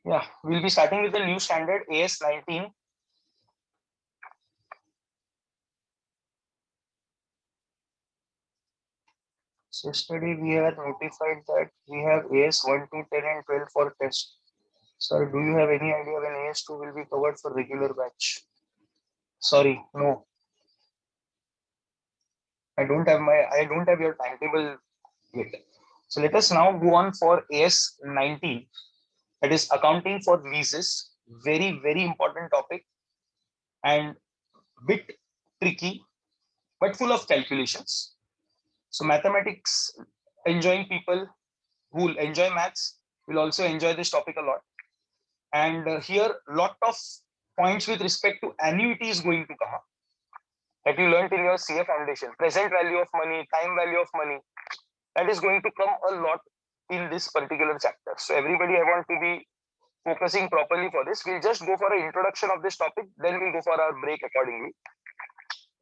Yeah, we'll be starting with the new standard AS19. So yesterday we are notified that we have AS 1 to 10 and 12 for test. Sir, do you have any idea when AS2 will be covered for regular batch? Sorry, no. I don't have your timetable yet. So let us now go on for AS19, that is accounting for leases. Very, very important topic and bit tricky, but full of calculations. So mathematics enjoying people who enjoy maths will also enjoy this topic a lot. And here lot of points with respect to annuity is going to come up that you learned in your CA foundation. Present value of money, time value of money, that is going to come a lot in this particular chapter. So everybody, I want to be focusing properly for this. We'll just go for an introduction of this topic, then we'll go for our break accordingly.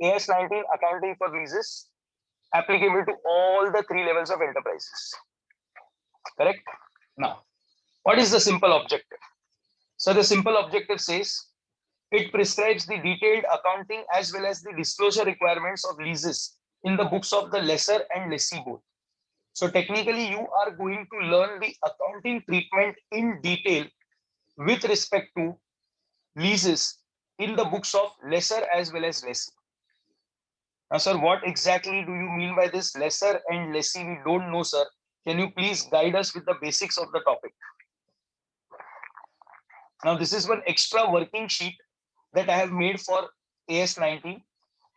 AS19 accounting for leases, applicable to all the three levels of enterprises. Correct? Now, what is the simple objective? So the simple objective says it prescribes the detailed accounting as well as the disclosure requirements of leases in the books of the lessor and lessee both. So technically, you are going to learn the accounting treatment in detail with respect to leases in the books of lessor as well as lessee. Now, sir, what exactly do you mean by this lessor and lessee? We don't know, sir. Can you please guide us with the basics of the topic? Now, this is one extra working sheet that I have made for AS19,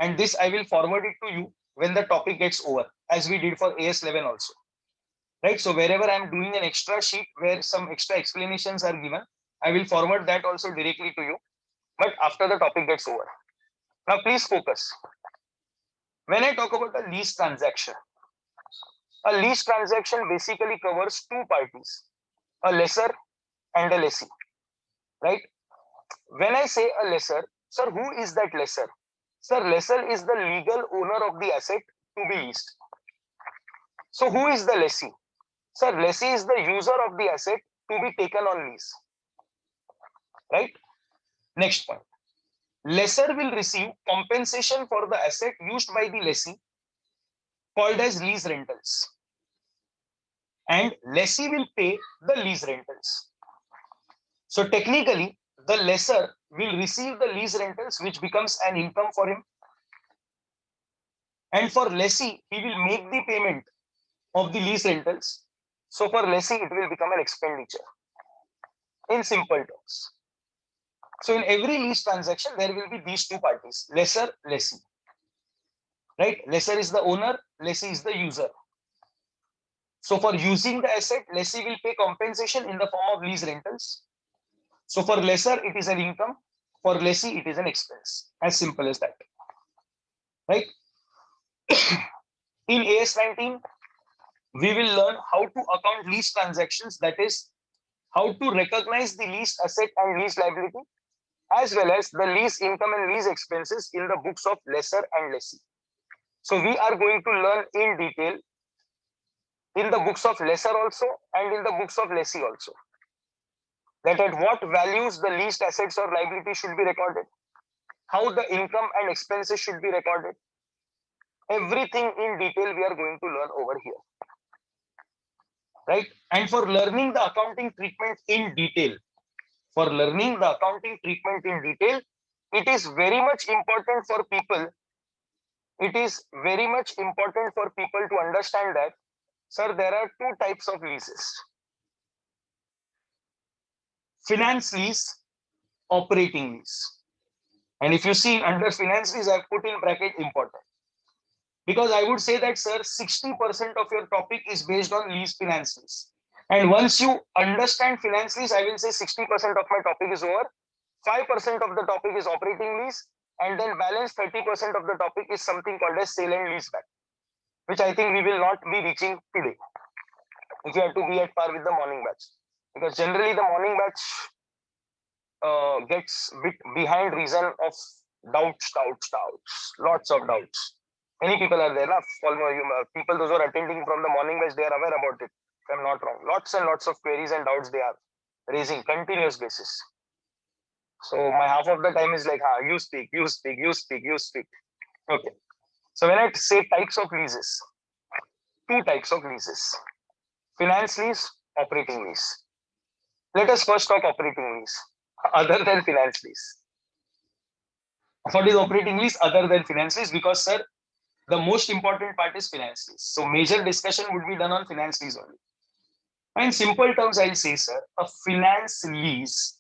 and this I will forward it to you when the topic gets over, as we did for AS11 also. Right? So wherever I'm doing an extra sheet where some extra explanations are given, I will forward that also directly to you, but after the topic gets over. Now, please focus. When I talk about a lease transaction basically covers two parties, a lessor and a lessee, right? When I say a lessor, sir, who is that lessor? Sir, lessor is the legal owner of the asset to be leased. So who is the lessee? Sir, lessee is the user of the asset to be taken on lease, right? Next point. Lessor will receive compensation for the asset used by the lessee called as lease rentals, and lessee will pay the lease rentals. So technically, the lessor will receive the lease rentals, which becomes an income for him. And for lessee, he will make the payment of the lease rentals. So for lessee, it will become an expenditure in simple terms. So in every lease transaction, there will be these two parties, lessor, lessee. Right? Lessor is the owner, lessee is the user. So for using the asset, lessee will pay compensation in the form of lease rentals. So for lessor, it is an income. For lessee, it is an expense. As simple as that. Right? In AS19, we will learn how to account lease transactions, that is, how to recognize the lease asset and lease liability, as well as the lease income and lease expenses in the books of lessor and lessee. So we are going to learn in detail in the books of lessor also and in the books of lessee also, that at what values the leased assets or liability should be recorded, how the income and expenses should be recorded. Everything in detail we are going to learn over here. Right? And for learning the accounting treatment in detail, it is very much important for people. It is very much important for people to understand that, sir, there are two types of leases: finance lease, operating lease. And if you see under finance lease, I've put in bracket important, because I would say that, sir, 60% of your topic is based on lease, finance lease. And once you understand finance lease, I will say 60% of my topic is over. 5% of the topic is operating lease, and then balance 30% of the topic is something called as sale and lease back, which I think we will not be reaching today if you have to be at par with the morning batch, because generally the morning batch gets bit behind reason of doubts, lots of doubts. Many people are there, people those who are attending from the morning batch, they are aware about it. If I'm not wrong, lots and lots of queries and doubts they are raising continuous basis. So my half of the time is like, you speak, you speak, you speak, you speak. Okay. So when I say types of leases, two types of leases: finance lease, operating lease. Let us first talk operating lease, other than finance lease. What is operating lease other than finance lease? Because, sir, the most important part is finance lease. So major discussion would be done on finance lease only. In simple terms, I'll say, sir, a finance lease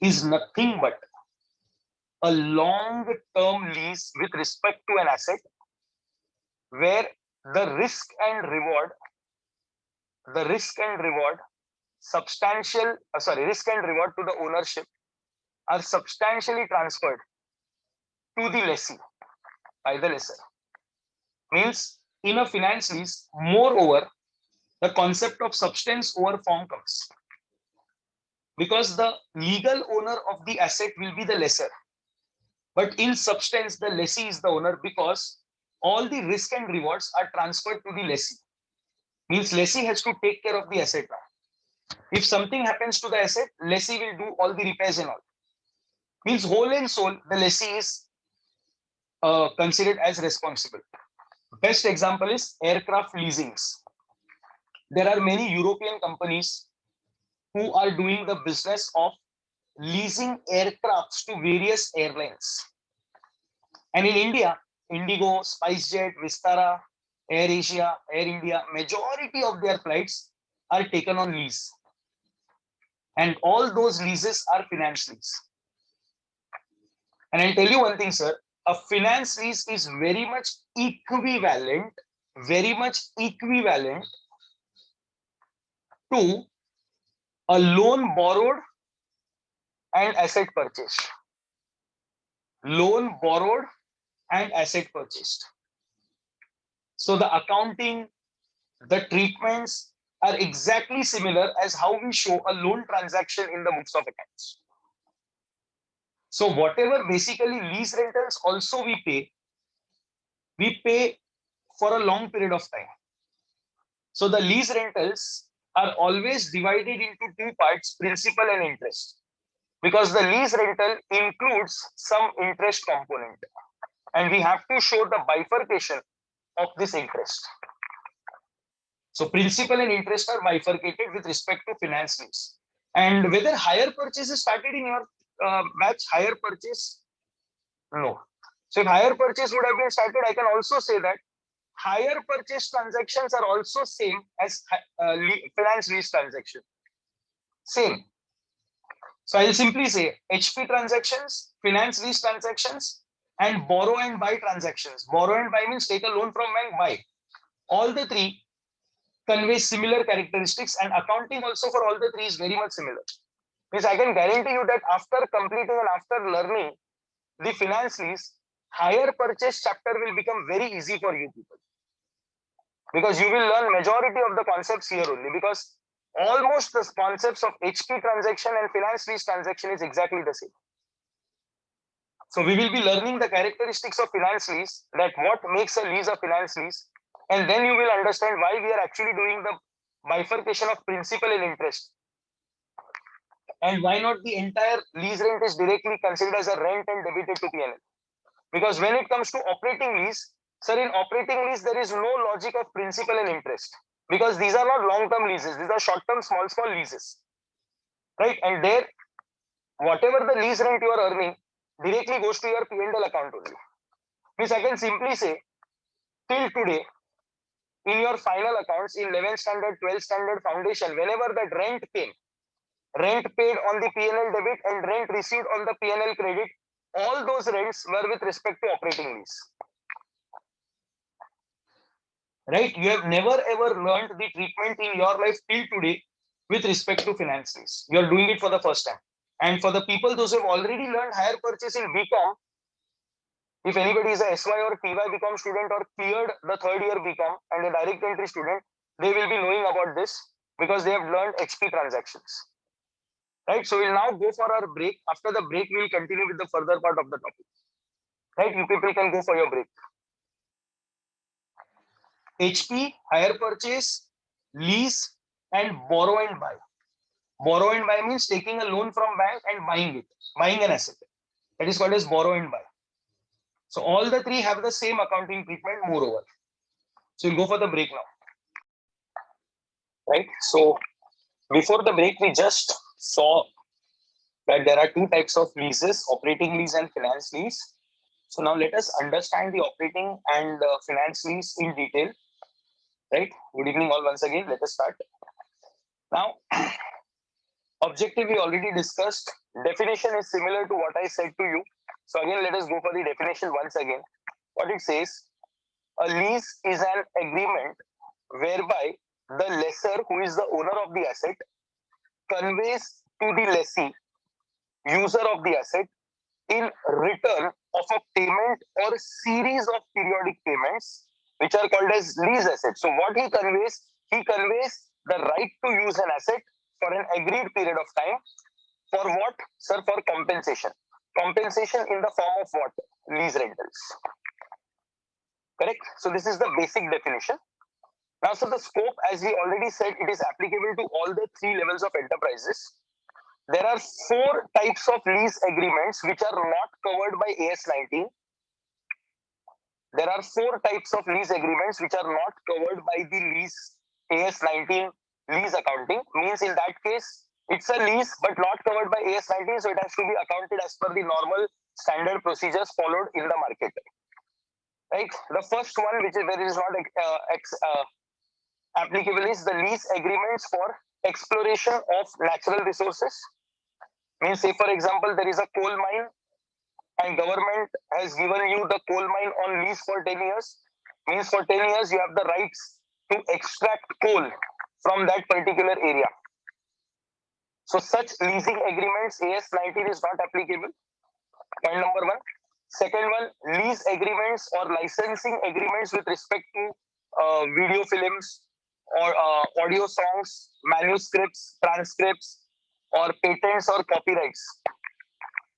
is nothing but a long-term lease with respect to an asset where the risk and reward, risk and reward to the ownership are substantially transferred to the lessee by the lessor. Means in a finance lease, moreover, the concept of substance over form comes, because the legal owner of the asset will be the lessor, but in substance the lessee is the owner, because all the risk and rewards are transferred to the lessee. Means lessee has to take care of the asset now. If something happens to the asset, lessee will do all the repairs and all. Means whole and soul the lessee is considered as responsible. Best example is aircraft leasings. There are many European companies who are doing the business of leasing aircrafts to various airlines. And in India, Indigo, SpiceJet, Vistara, Air Asia, Air India, majority of their flights are taken on lease. And all those leases are finance lease. And I'll tell you one thing, sir, a finance lease is very much equivalent to a loan borrowed and asset purchased. Loan borrowed and asset purchased. So the accounting, the treatments are exactly similar as how we show a loan transaction in the books of accounts. So whatever basically lease rentals also we pay for a long period of time. So the lease rentals are always divided into two parts, principal and interest, because the lease rental includes some interest component, and we have to show the bifurcation of this interest. So principal and interest are bifurcated with respect to finance lease. And whether hire purchase is started in your batch, hire purchase? No. So if hire purchase would have been started, I can also say that hire purchase transactions are also same as finance lease transaction. Same. So I'll simply say HP transactions, finance lease transactions, and borrow and buy transactions. Borrow and buy means take a loan from bank, buy. All the three convey similar characteristics, and accounting also for all the three is very much similar. Means I can guarantee you that after completing and after learning the finance lease, hire purchase chapter will become very easy for you people, because you will learn majority of the concepts here only, because almost the concepts of HP transaction and finance lease transaction is exactly the same. So we will be learning the characteristics of finance lease, that what makes a lease a finance lease, and then you will understand why we are actually doing the bifurcation of principal and interest, and why not the entire lease rent is directly considered as a rent and debited to P&L. Because when it comes to operating lease, sir, in operating lease there is no logic of principal and interest, because these are not long-term leases, these are short-term small leases, right? And there, whatever the lease rent you are earning directly goes to your P&L account only. Means I can simply say, till today, in your final accounts, in 11th standard, 12th standard, foundation, whenever that rent came, rent paid on the P&L debit and rent received on the P&L credit, all those rents were with respect to operating lease. Right? You have never ever learned the treatment in your life till today with respect to finance lease. You are doing it for the first time. And for the people, those who have already learned hire purchase in BCom, if anybody is a SY or TY BCom student or cleared the third year BCom and a direct entry student, they will be knowing about this because they have learned HP transactions. Right? So we'll now go for our break. After the break, we will continue with the further part of the topic. Right? You people can go for your break. HP, hire purchase, lease, and borrow and buy. Borrow and buy means taking a loan from bank and buying it, buying an asset. That is called as borrow and buy. So all the three have the same accounting treatment moreover. So we'll go for the break now. Right. So before the break, we just saw that there are two types of leases, operating lease and finance lease. So now let us understand the operating and finance lease in detail. Right. Good evening all once again. Let us start. Now, objective we already discussed. Definition is similar to what I said to you. So again, let us go for the definition once again. What it says, a lease is an agreement whereby the lessor, who is the owner of the asset, conveys to the lessee, user of the asset, in return of a payment or series of periodic payments, which are called as lease assets. So what he conveys the right to use an asset for an agreed period of time. For what? Sir, for compensation. Compensation in the form of what? Lease rentals. Correct? So this is the basic definition. Now, so the scope, as we already said, it is applicable to all the three levels of enterprises. There are four types of lease agreements which are not covered by AS 19. There are four types of lease agreements which are not covered by the lease AS 19 lease accounting. Means in that case, it's a lease but not covered by AS 19, so it has to be accounted as per the normal standard procedures followed in the market. Right. The first one, which is where it is not applicable, is the lease agreements for exploration of natural resources. Means, say for example, there is a coal mine and government has given you the coal mine on lease for 10 years. Means for 10 years you have the rights to extract coal from that particular area. So such leasing agreements AS 19 is not applicable. Point number one. Second one, lease agreements or licensing agreements with respect to video films or audio songs, manuscripts, transcripts, or patents or copyrights.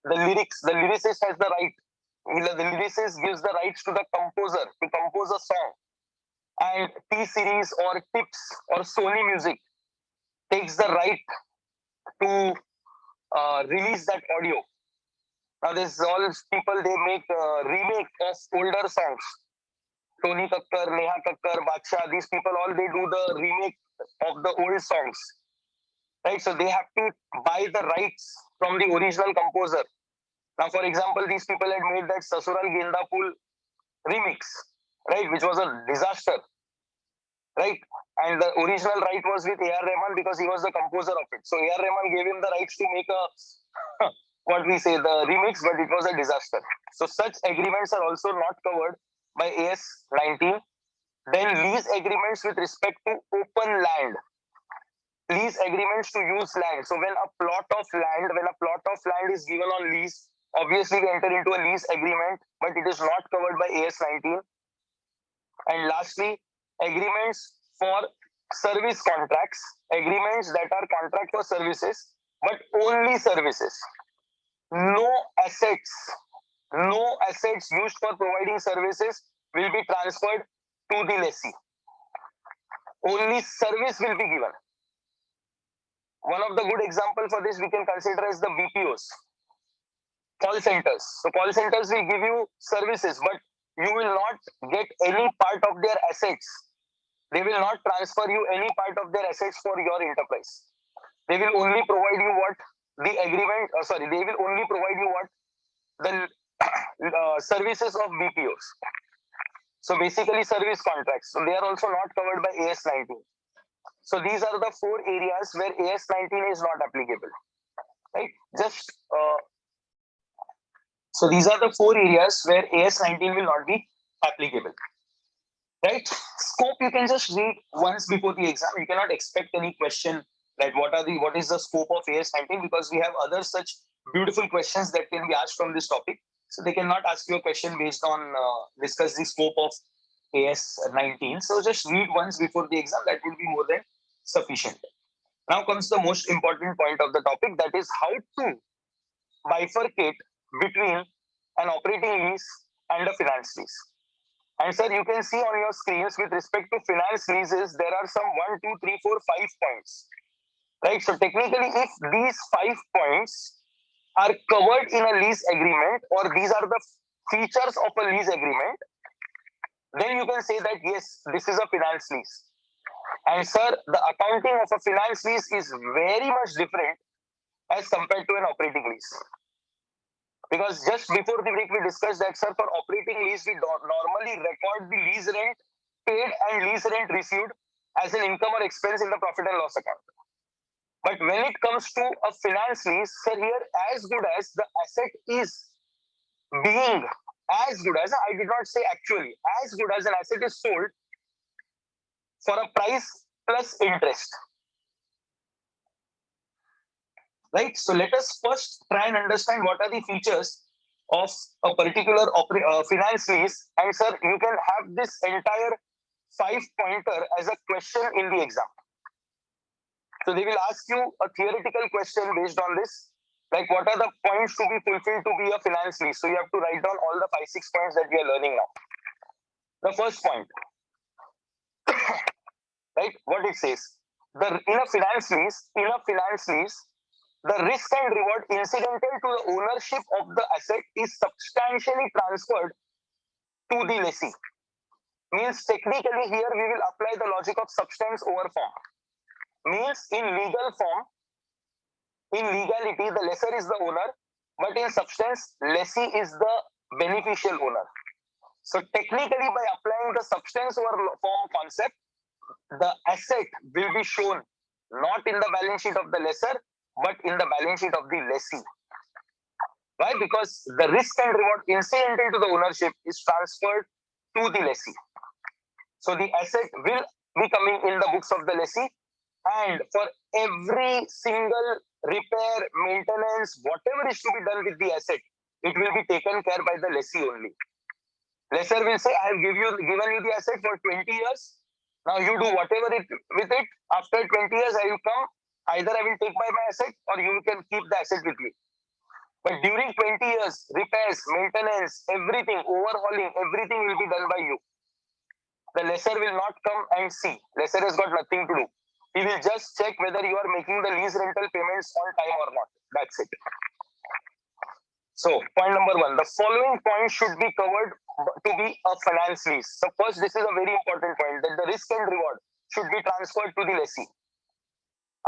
The lyricist has the right. The lyricist gives the rights to the composer to compose a song. And T-Series or Tips or Sony Music takes the right to release that audio. Now, there's all people, they make remake of older songs. Tony Kakkar, Neha Kakkar, Badshah, these people all, they do the remake of the old songs. Right? So they have to buy the rights from the original composer. Now, for example, these people had made that Sasural Genda Phool remix, right, which was a disaster. Right? And the original right was with A.R. Rahman because he was the composer of it. So A.R. Rahman gave him the rights to make a what we say, the remix, but it was a disaster. So such agreements are also not covered by AS 19. Then lease agreements with respect to open land. Lease agreements to use land. So when a plot of land is given on lease, obviously we enter into a lease agreement, but it is not covered by AS 19. And lastly, agreements for service contracts, agreements that are contract for services, but only services. No assets used for providing services will be transferred to the lessee. Only service will be given. One of the good examples for this we can consider as the BPOs, call centers. So call centers will give you services, but you will not get any part of their assets. They will not transfer you any part of their assets for your enterprise. They will only provide you what the agreement, they will only provide you what the services of BPOs. So basically service contracts. So they are also not covered by AS 19. So these are the four areas where AS 19 is not applicable. Right? So these are the four areas where AS 19 will not be applicable. Right? Scope you can just read once before the exam. You cannot expect any question that what is the scope of AS 19, because we have other such beautiful questions that can be asked from this topic. So they cannot ask you a question based on discuss the scope of AS 19. So just read once before the exam. That would be more than sufficient. Now comes the most important point of the topic, that is how to bifurcate between an operating lease and a finance lease. And sir, you can see on your screens with respect to finance leases, there are some 1, 2, 3, 4, 5 points. right? So technically, if these 5 points are covered in a lease agreement, or these are the features of a lease agreement, then you can say that yes, this is a finance lease. And sir, the accounting of a finance lease is very much different as compared to an operating lease. Because just before the break, we discussed that, sir, for operating lease, we normally record the lease rent paid and lease rent received as an income or expense in the profit and loss account. But when it comes to a finance lease, sir, here, as good as the asset is being, as good as, I did not say actually, as good as an asset is sold for a price plus interest. Right? So let us first try and understand what are the features of a particular finance lease. And sir, you can have this entire 5-pointer as a question in the exam. So they will ask you a theoretical question based on this, like what are the points to be fulfilled to be a finance lease. So you have to write down all the 5-6 points that we are learning now. The first point, right? What it says, in a finance lease, the risk and reward incidental to the ownership of the asset is substantially transferred to the lessee. Means technically here we will apply the logic of substance over form. Means in legal form, in legality, the lessor is the owner, but in substance, lessee is the beneficial owner. So technically, by applying the substance over form concept, the asset will be shown not in the balance sheet of the lessor, but in the balance sheet of the lessee. Why? Because the risk and reward incidental to the ownership is transferred to the lessee. So the asset will be coming in the books of the lessee, and for every single repair, maintenance, whatever is to be done with the asset, it will be taken care by the lessee only. Lessor will say, I have given you the asset for 20 years. Now you do whatever with it. After 20 years, I will come. Either I will take by my asset or you can keep the asset with me. But during 20 years, repairs, maintenance, everything, overhauling, everything will be done by you. The lessor will not come and see. Lessor has got nothing to do. He will just check whether you are making the lease rental payments on time or not. That's it. So, point number 1, the following point should be covered to be a finance lease. So, first, this is a very important point, that the risk and reward should be transferred to the lessee.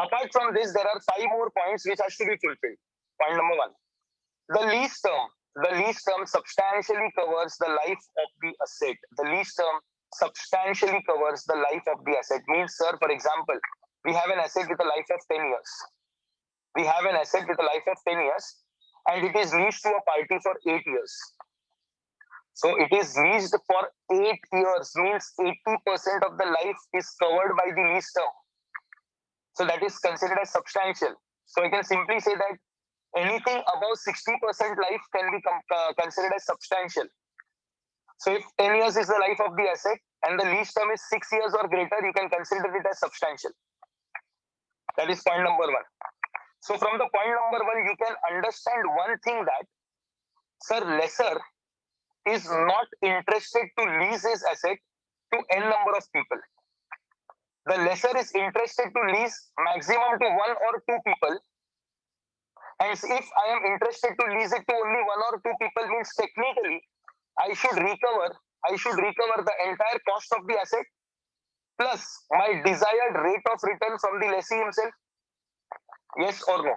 Apart from this, there are 5 more points which has to be fulfilled. Point number 1, the lease term. The lease term substantially covers the life of the asset. The lease term substantially covers the life of the asset. Means, sir, for example, we have an asset with a life of 10 years. We have an asset with a life of 10 years and it is leased to a party for 8 years. So it is leased for 8 years, means 80% of the life is covered by the lease term. So that is considered as substantial. So I can simply say that anything above 60% life can be considered as substantial. So if 10 years is the life of the asset and the lease term is 6 years or greater, you can consider it as substantial. That is point number 1. So from the point number 1, you can understand one thing, that sir, lessor is not interested to lease his asset to n number of people. The lessor is interested to lease maximum to 1 or 2 people. And if I am interested to lease it to only 1 or 2 people, means technically I should recover the entire cost of the asset plus my desired rate of return from the lessee himself. Yes or no?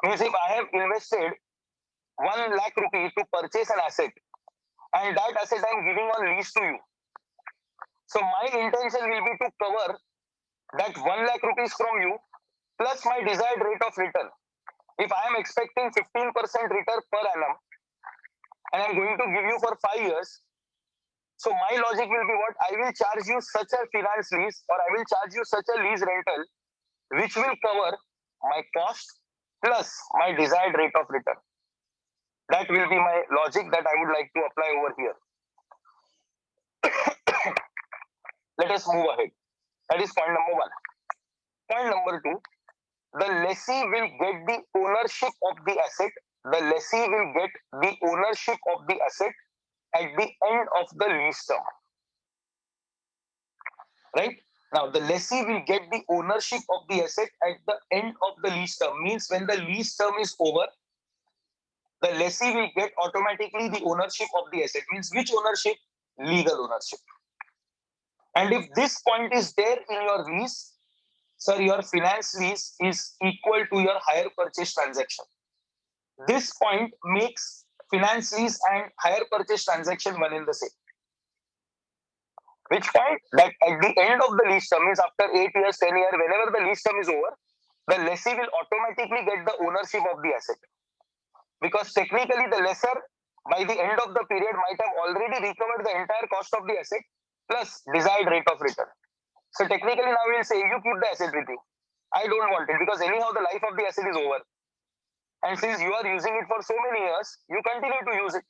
Means if I have invested 1 lakh rupee to purchase an asset and that asset I am giving on lease to you. So my intention will be to cover that 1 lakh rupees from you plus my desired rate of return. If I am expecting 15% return per annum and I am going to give you for 5 years, so my logic will be what? I will charge you such a finance lease, or I will charge you such a lease rental which will cover my cost plus my desired rate of return. That will be my logic that I would like to apply over here. Let us move ahead. That is point number 1. Point number 2, the lessee will get the ownership of the asset. The lessee will get the ownership of the asset at the end of the lease term. Right? Now, the lessee will get the ownership of the asset at the end of the lease term. Means when the lease term is over, the lessee will get automatically the ownership of the asset. Means which ownership? Legal ownership. And if this point is there in your lease, sir, your finance lease is equal to your hire purchase transaction. This point makes finance lease and hire purchase transaction one in the same. Which point? That at the end of the lease term, means after 8 years, 10 years, whenever the lease term is over, the lessee will automatically get the ownership of the asset. Because technically the lessor, by the end of the period, might have already recovered the entire cost of the asset plus desired rate of return. So technically now we'll say you keep the asset with you. I don't want it because anyhow the life of the asset is over. And since you are using it for so many years, you continue to use it.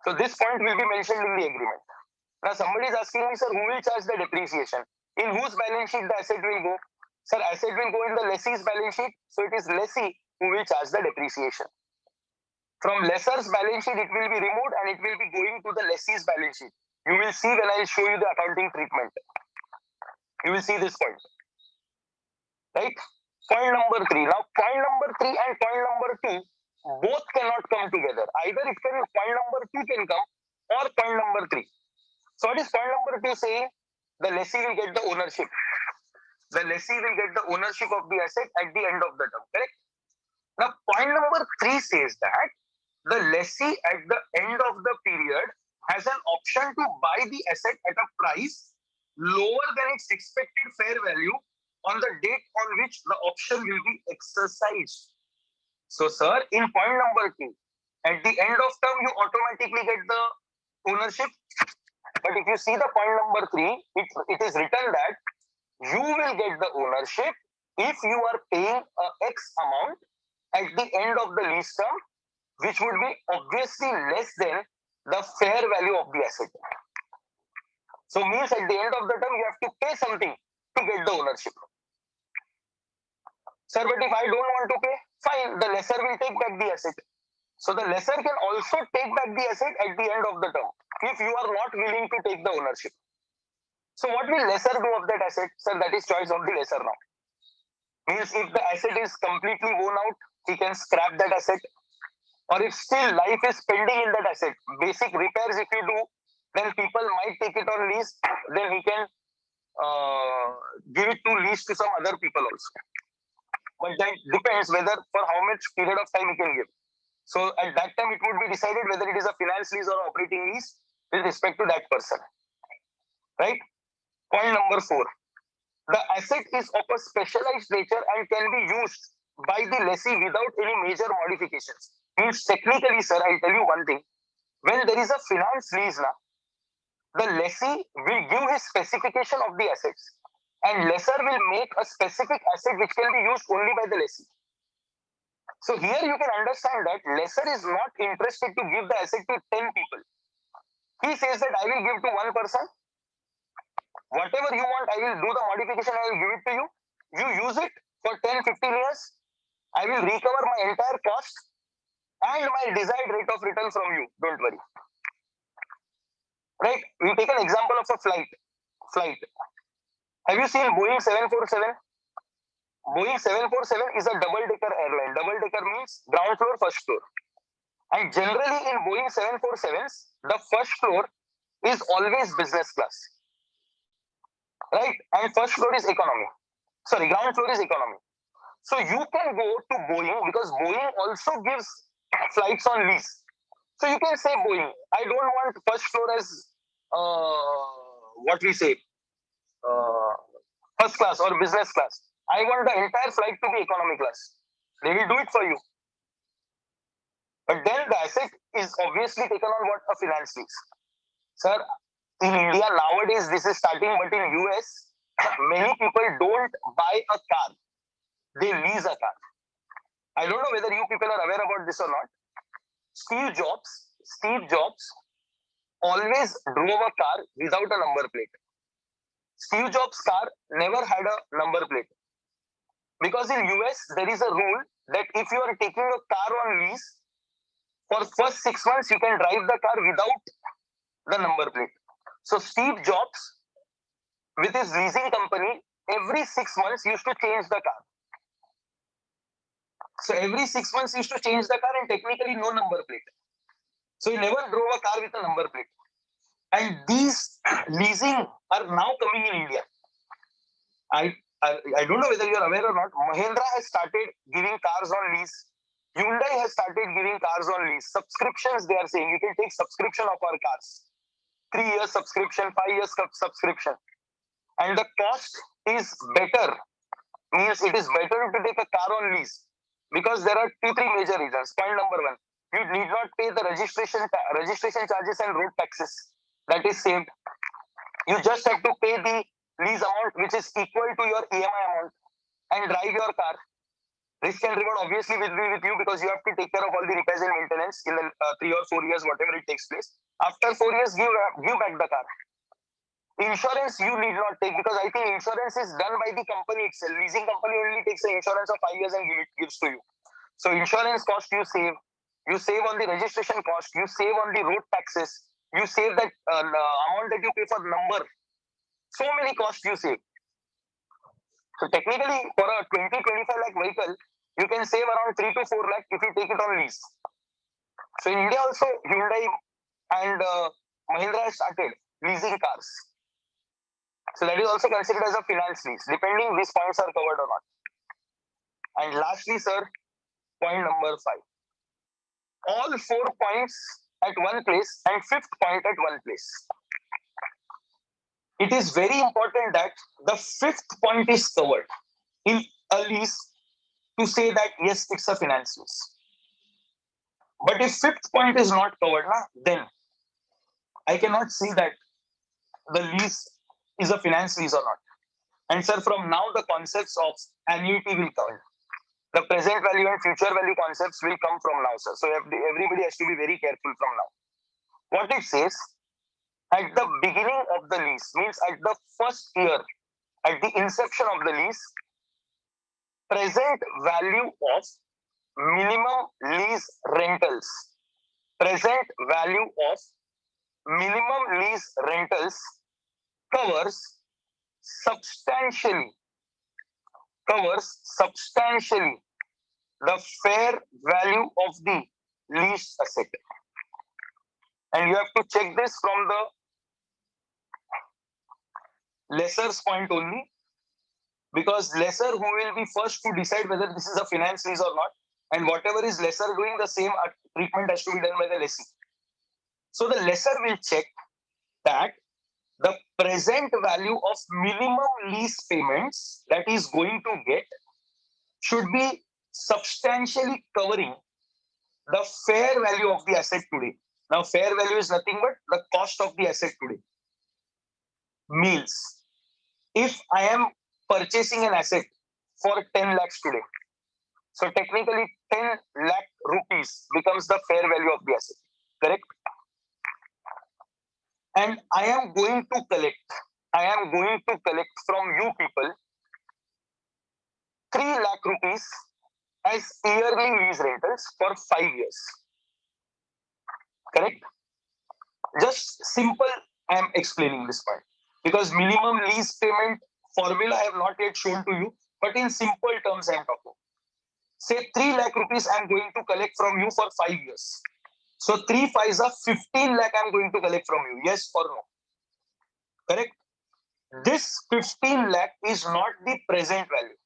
So this point will be mentioned in the agreement. Now somebody is asking me, sir, who will charge the depreciation? In whose balance sheet the asset will go? Sir, asset will go in the lessee's balance sheet. So it is lessee who will charge the depreciation. From lessor's balance sheet, it will be removed and it will be going to the lessee's balance sheet. You will see when I will show you the accounting treatment. You will see this point. Right? Point number 3. Now, point number 3 and point number 2 both cannot come together. Either it can point number 2 can come or point number 3. So what is point number 2 saying? The lessee will get the ownership. The lessee will get the ownership of the asset at the end of the term. Correct? Now, point number 3 says that the lessee at the end of the period has an option to buy the asset at a price lower than its expected fair value on the date on which the option will be exercised. So, sir, in point number 2, at the end of term, you automatically get the ownership. But if you see the point number 3, it is written that you will get the ownership if you are paying a X amount at the end of the lease term, which would be obviously less than the fair value of the asset. So means at the end of the term, you have to pay something to get the ownership. Sir, but if I don't want to pay, fine, the lessor will take back the asset. So the lessor can also take back the asset at the end of the term if you are not willing to take the ownership. So what will lessor do of that asset? Sir, that is choice of the lessor now. Means if the asset is completely worn out, he can scrap that asset. Or if still life is pending in that asset, basic repairs if you do, then people might take it on lease, then he can give it to lease to some other people also. But that depends whether for how much period of time he can give. So at that time, it would be decided whether it is a finance lease or operating lease with respect to that person. Right? Point number 4. The asset is of a specialized nature and can be used by the lessee without any major modifications. Means technically, sir, I'll tell you one thing. When there is a finance lease now, the lessee will give his specification of the assets and lessor will make a specific asset which can be used only by the lessee. So here you can understand that lessor is not interested to give the asset to 10 people. He says that I will give to one person. Whatever you want, I will do the modification, I will give it to you. You use it for 10, 15 years. I will recover my entire cost and my desired rate of return from you. Don't worry. Right? We take an example of a flight. Have you seen Boeing 747? Boeing 747 is a double-decker airline. Double-decker means ground floor, first floor. And generally in Boeing 747s, the first floor is always business class. Right? And first floor is economy. Sorry, ground floor is economy. So you can go to Boeing because Boeing also gives flights on lease. So you can say Boeing, I don't want first floor as what we say, first class or business class. I want the entire flight to be economy class. They will do it for you. But then the asset is obviously taken on what? A finance lease. Sir, in India nowadays this is starting, but in US, many people don't buy a car. They lease a car. I don't know whether you people are aware about this or not. Steve Jobs always drove a car without a number plate. Steve Jobs' car never had a number plate. Because in US, there is a rule that if you are taking a car on lease, for first 6 months, you can drive the car without the number plate. So Steve Jobs with his leasing company, every 6 months used to change the car. So every 6 months used to change the car and technically no number plate. So he never drove a car with a number plate. And these leasing are now coming in India. I don't know whether you are aware or not. Mahindra has started giving cars on lease. Hyundai has started giving cars on lease. Subscriptions, they are saying you can take subscription of our cars. 3 years subscription, 5 years subscription. And the cost is better. Means it is better to take a car on lease because there are 2-3 major reasons. Point number one, you need not pay the registration charges and road taxes. That is saved. You just have to pay the lease amount which is equal to your EMI amount and drive your car. Risk and reward obviously will be with you because you have to take care of all the repairs and maintenance in the 3 or 4 years, whatever it takes place. After 4 years, give back the car. Insurance you need not take because I think insurance is done by the company itself. Leasing company only takes the insurance of 5 years and gives to you. So insurance cost you save. You save on the registration cost. You save on the road taxes. You save that amount that you pay for number. So many costs you save. So technically, for a 20-25 lakh vehicle, you can save around 3 to 4 lakh if you take it on lease. So in India also, Hyundai and Mahindra has started leasing cars. So that is also considered as a finance lease, depending these points are covered or not. And lastly, sir, point number 5. All 4 points at one place and 5th point at one place. It is very important that the 5th point is covered in a lease to say that yes, it's a finance lease. But if 5th point is not covered, then I cannot see that the lease is a finance lease or not. And sir, from now the concepts of annuity will come. The present value and future value concepts will come from now, sir. So everybody has to be very careful from now. What it says, at the beginning of the lease, means at the first year, at the inception of the lease, present value of minimum lease rentals. Present value of minimum lease rentals covers substantially the fair value of the leased asset. And you have to check this from the lesser's point only, because lesser who will be first to decide whether this is a finance lease or not, and whatever is lesser doing, the same treatment has to be done by the lessee. So the lesser will check that the present value of minimum lease payments that is going to get should be substantially covering the fair value of the asset today. Now, fair value is nothing but the cost of the asset today. Means, if I am purchasing an asset for 10 lakhs today, so technically 10 lakh rupees becomes the fair value of the asset, correct? And I am going to collect from you people 3 lakh rupees as yearly lease rentals for 5 years. Correct? Just simple, I am explaining this part. Because minimum lease payment formula I have not yet shown to you, but in simple terms I am talking. Say 3 lakh rupees I am going to collect from you for 5 years. So 3 5s are 15 lakh I am going to collect from you. Yes or no? Correct? This 15 lakh is not the present value.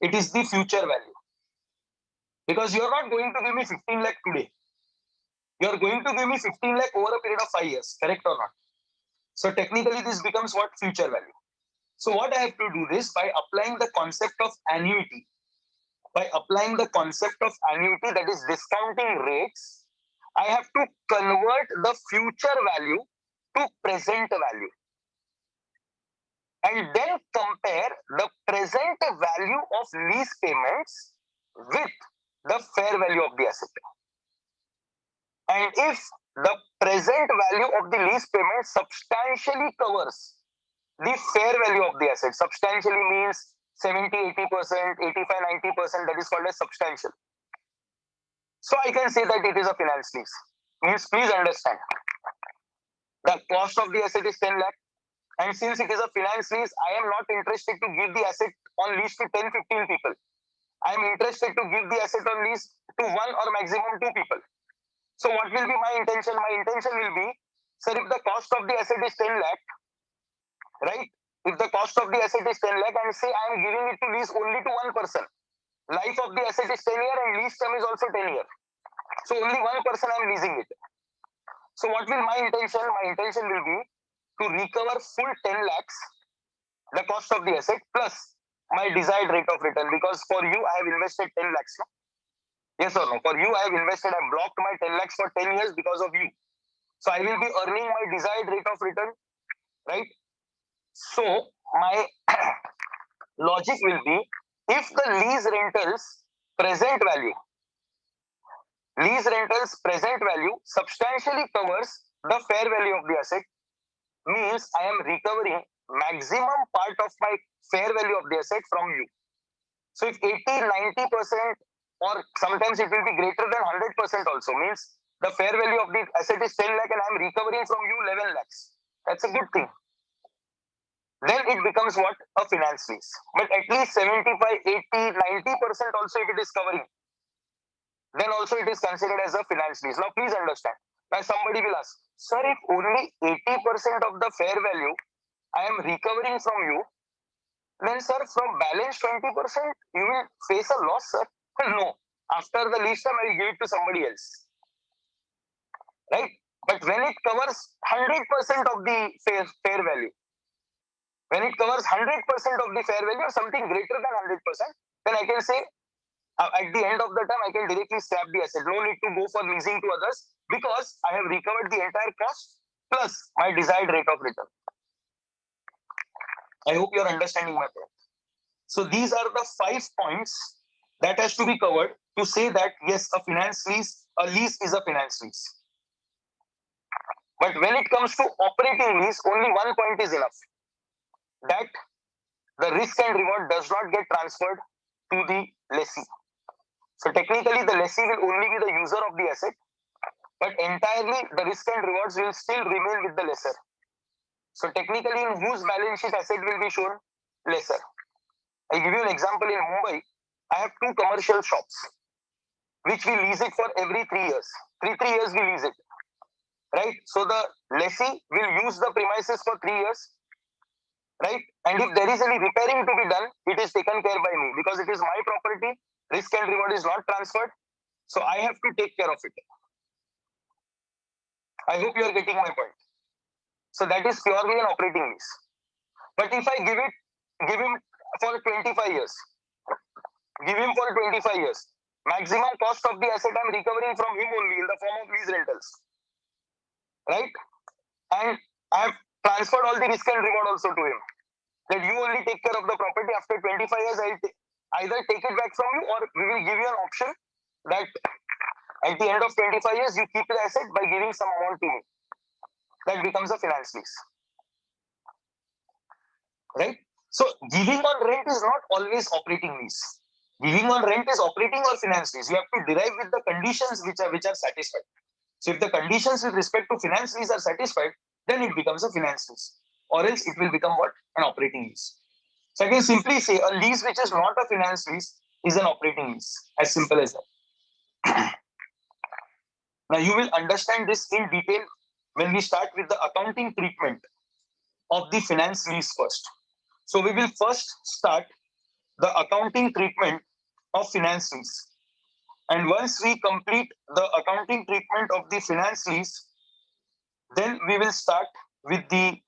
It is the future value. Because you are not going to give me 15 lakh today. You are going to give me 15 lakh over a period of 5 years. Correct or not? So technically this becomes what? Future value. So what I have to do this by applying the concept of annuity. By applying the concept of annuity, that is discounting rates, I have to convert the future value to present value. And then compare the present value of lease payments with the fair value of the asset. And if the present value of the lease payment substantially covers the fair value of the asset, substantially means 70, 80%, 85, 90%, that is called as substantial. So I can say that it is a finance lease. Means please understand, the cost of the asset is 10 lakh. And since it is a finance lease, I am not interested to give the asset on lease to 10, 15 people. I am interested to give the asset on lease to one or maximum two people. So what will be my intention? My intention will be, sir, if the cost of the asset is 10 lakh, right? If the cost of the asset is 10 lakh and say I am giving it to lease only to one person, life of the asset is 10 year and lease term is also 10 year. So only one person I am leasing it. So what will my intention? My intention will be to recover full 10 lakhs, the cost of the asset plus my desired rate of return. Because for you, I have invested 10 lakhs. No? Yes or no? For you, I have invested, I blocked my 10 lakhs for 10 years because of you. So I will be earning my desired rate of return, right? So my logic will be, if the lease rentals present value substantially covers the fair value of the asset, means I am recovering maximum part of my fair value of the asset from you. So if 80, 90%, or sometimes it will be greater than 100% also, means the fair value of the asset is 10 lakh and I am recovering from you 11 lakhs. That's a good thing. Then it becomes what? A finance lease. But at least 75, 80, 90% also if it is covering, then also it is considered as a finance lease. Now please understand. Now somebody will ask, sir, if only 80% of the fair value I am recovering from you, then sir, from balance 20%, you will face a loss, sir. No. After the lease term, I will give it to somebody else. Right? But when it covers 100% of the fair value, when it covers 100% of the fair value or something greater than 100%, then I can say at the end of the term, I can directly scrap the asset. No need to go for leasing to others because I have recovered the entire cost plus my desired rate of return. I hope you are understanding my point. So these are the 5 points that has to be covered to say that yes, a lease is a finance lease. But when it comes to operating lease, only one point is enough. That the risk and reward does not get transferred to the lessee. So technically, the lessee will only be the user of the asset, but entirely the risk and rewards will still remain with the lessor. So technically, in whose balance sheet asset will be shown? Lessor. I'll give you an example. In Mumbai, I have 2 commercial shops, which we lease it for every 3 years. 3 years we lease it, right? So the lessee will use the premises for 3 years, right? And if there is any repairing to be done, it is taken care by me because it is my property. Risk and reward is not transferred, so I have to take care of it. I hope you are getting my point. So that is purely an operating lease. But if I give him for 25 years, maximum cost of the asset I'm recovering from him only in the form of lease rentals, right? And I have transferred all the risk and reward also to him. That you only take care of the property. After 25 years, I'll either take it back from you or we will give you an option that at the end of 25 years, you keep the asset by giving some amount to me. That becomes a finance lease. Right? So giving on rent is not always operating lease. Giving on rent is operating or finance lease. You have to derive with the conditions which are satisfied. So if the conditions with respect to finance lease are satisfied, then it becomes a finance lease. Or else it will become what? An operating lease. So I can simply say a lease which is not a finance lease is an operating lease. As simple as that. Now you will understand this in detail when we start with the accounting treatment of the finance lease first. So we will first start the accounting treatment of finance lease. And once we complete the accounting treatment of the finance lease, then we will start with the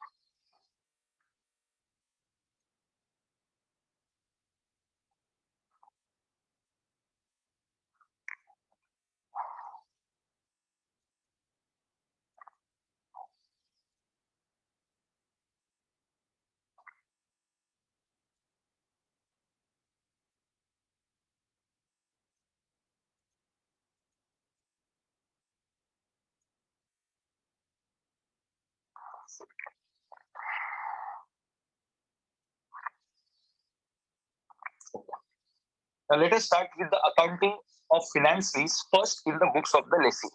now let us start with the accounting of finance lease first in the books of the lessee.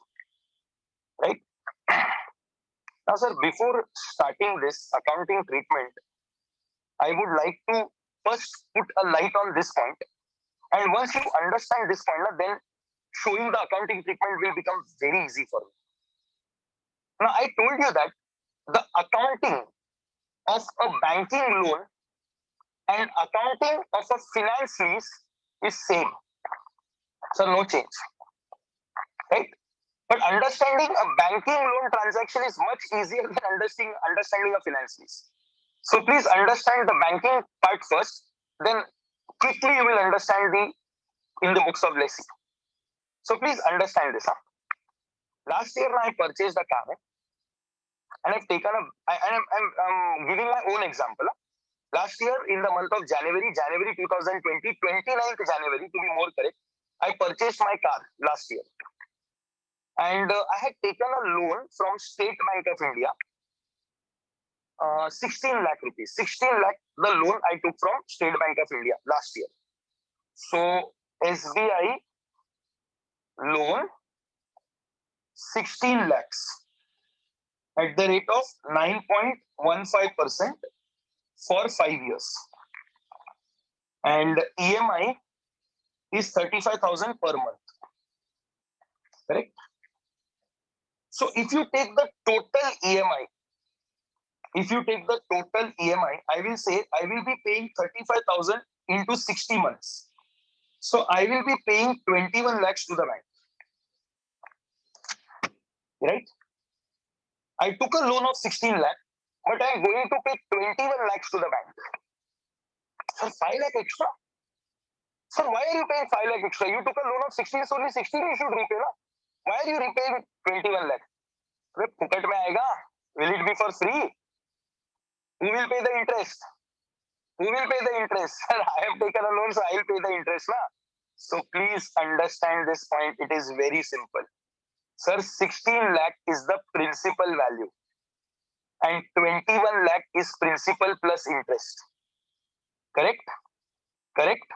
Right? Now, sir, before starting this accounting treatment, I would like to first put a light on this point. And once you understand this point, then showing the accounting treatment will become very easy for you. Now, I told you that the accounting of a banking loan and accounting of a finance lease is same. So no change, right? But understanding a banking loan transaction is much easier than understanding a finance lease. So please understand the banking part first, then quickly you will understand the in the books of lessee. So please understand this. Last year I purchased a car and I've taken I'm giving my own example. Last year in the month of January 2020, 29th January to be more correct, I purchased my car last year. And I had taken a loan from State Bank of India, 16 lakh rupees. 16 lakh, the loan I took from State Bank of India last year. So SBI loan 16 lakhs at the rate of 9.15% for 5 years. And EMI is 35,000 per month. Correct? So if you take the total EMI, I will say I will be paying 35,000 into 60 months. So I will be paying 21 lakhs to the bank. Right? I took a loan of 16 lakh, but I am going to pay 21 lakhs to the bank. Sir, 5 lakh extra? Sir, why are you paying 5 lakh extra? You took a loan of 16, so only 16 you should repay. Na? Why are you repaying 21 lakh? Puket mein aayega? Will it be for free? Who will pay the interest? Who will pay the interest? Sir, I have taken a loan, so I will pay the interest. Na? So please understand this point. It is very simple. Sir, 16 lakh is the principal value and 21 lakh is principal plus interest. Correct? Correct?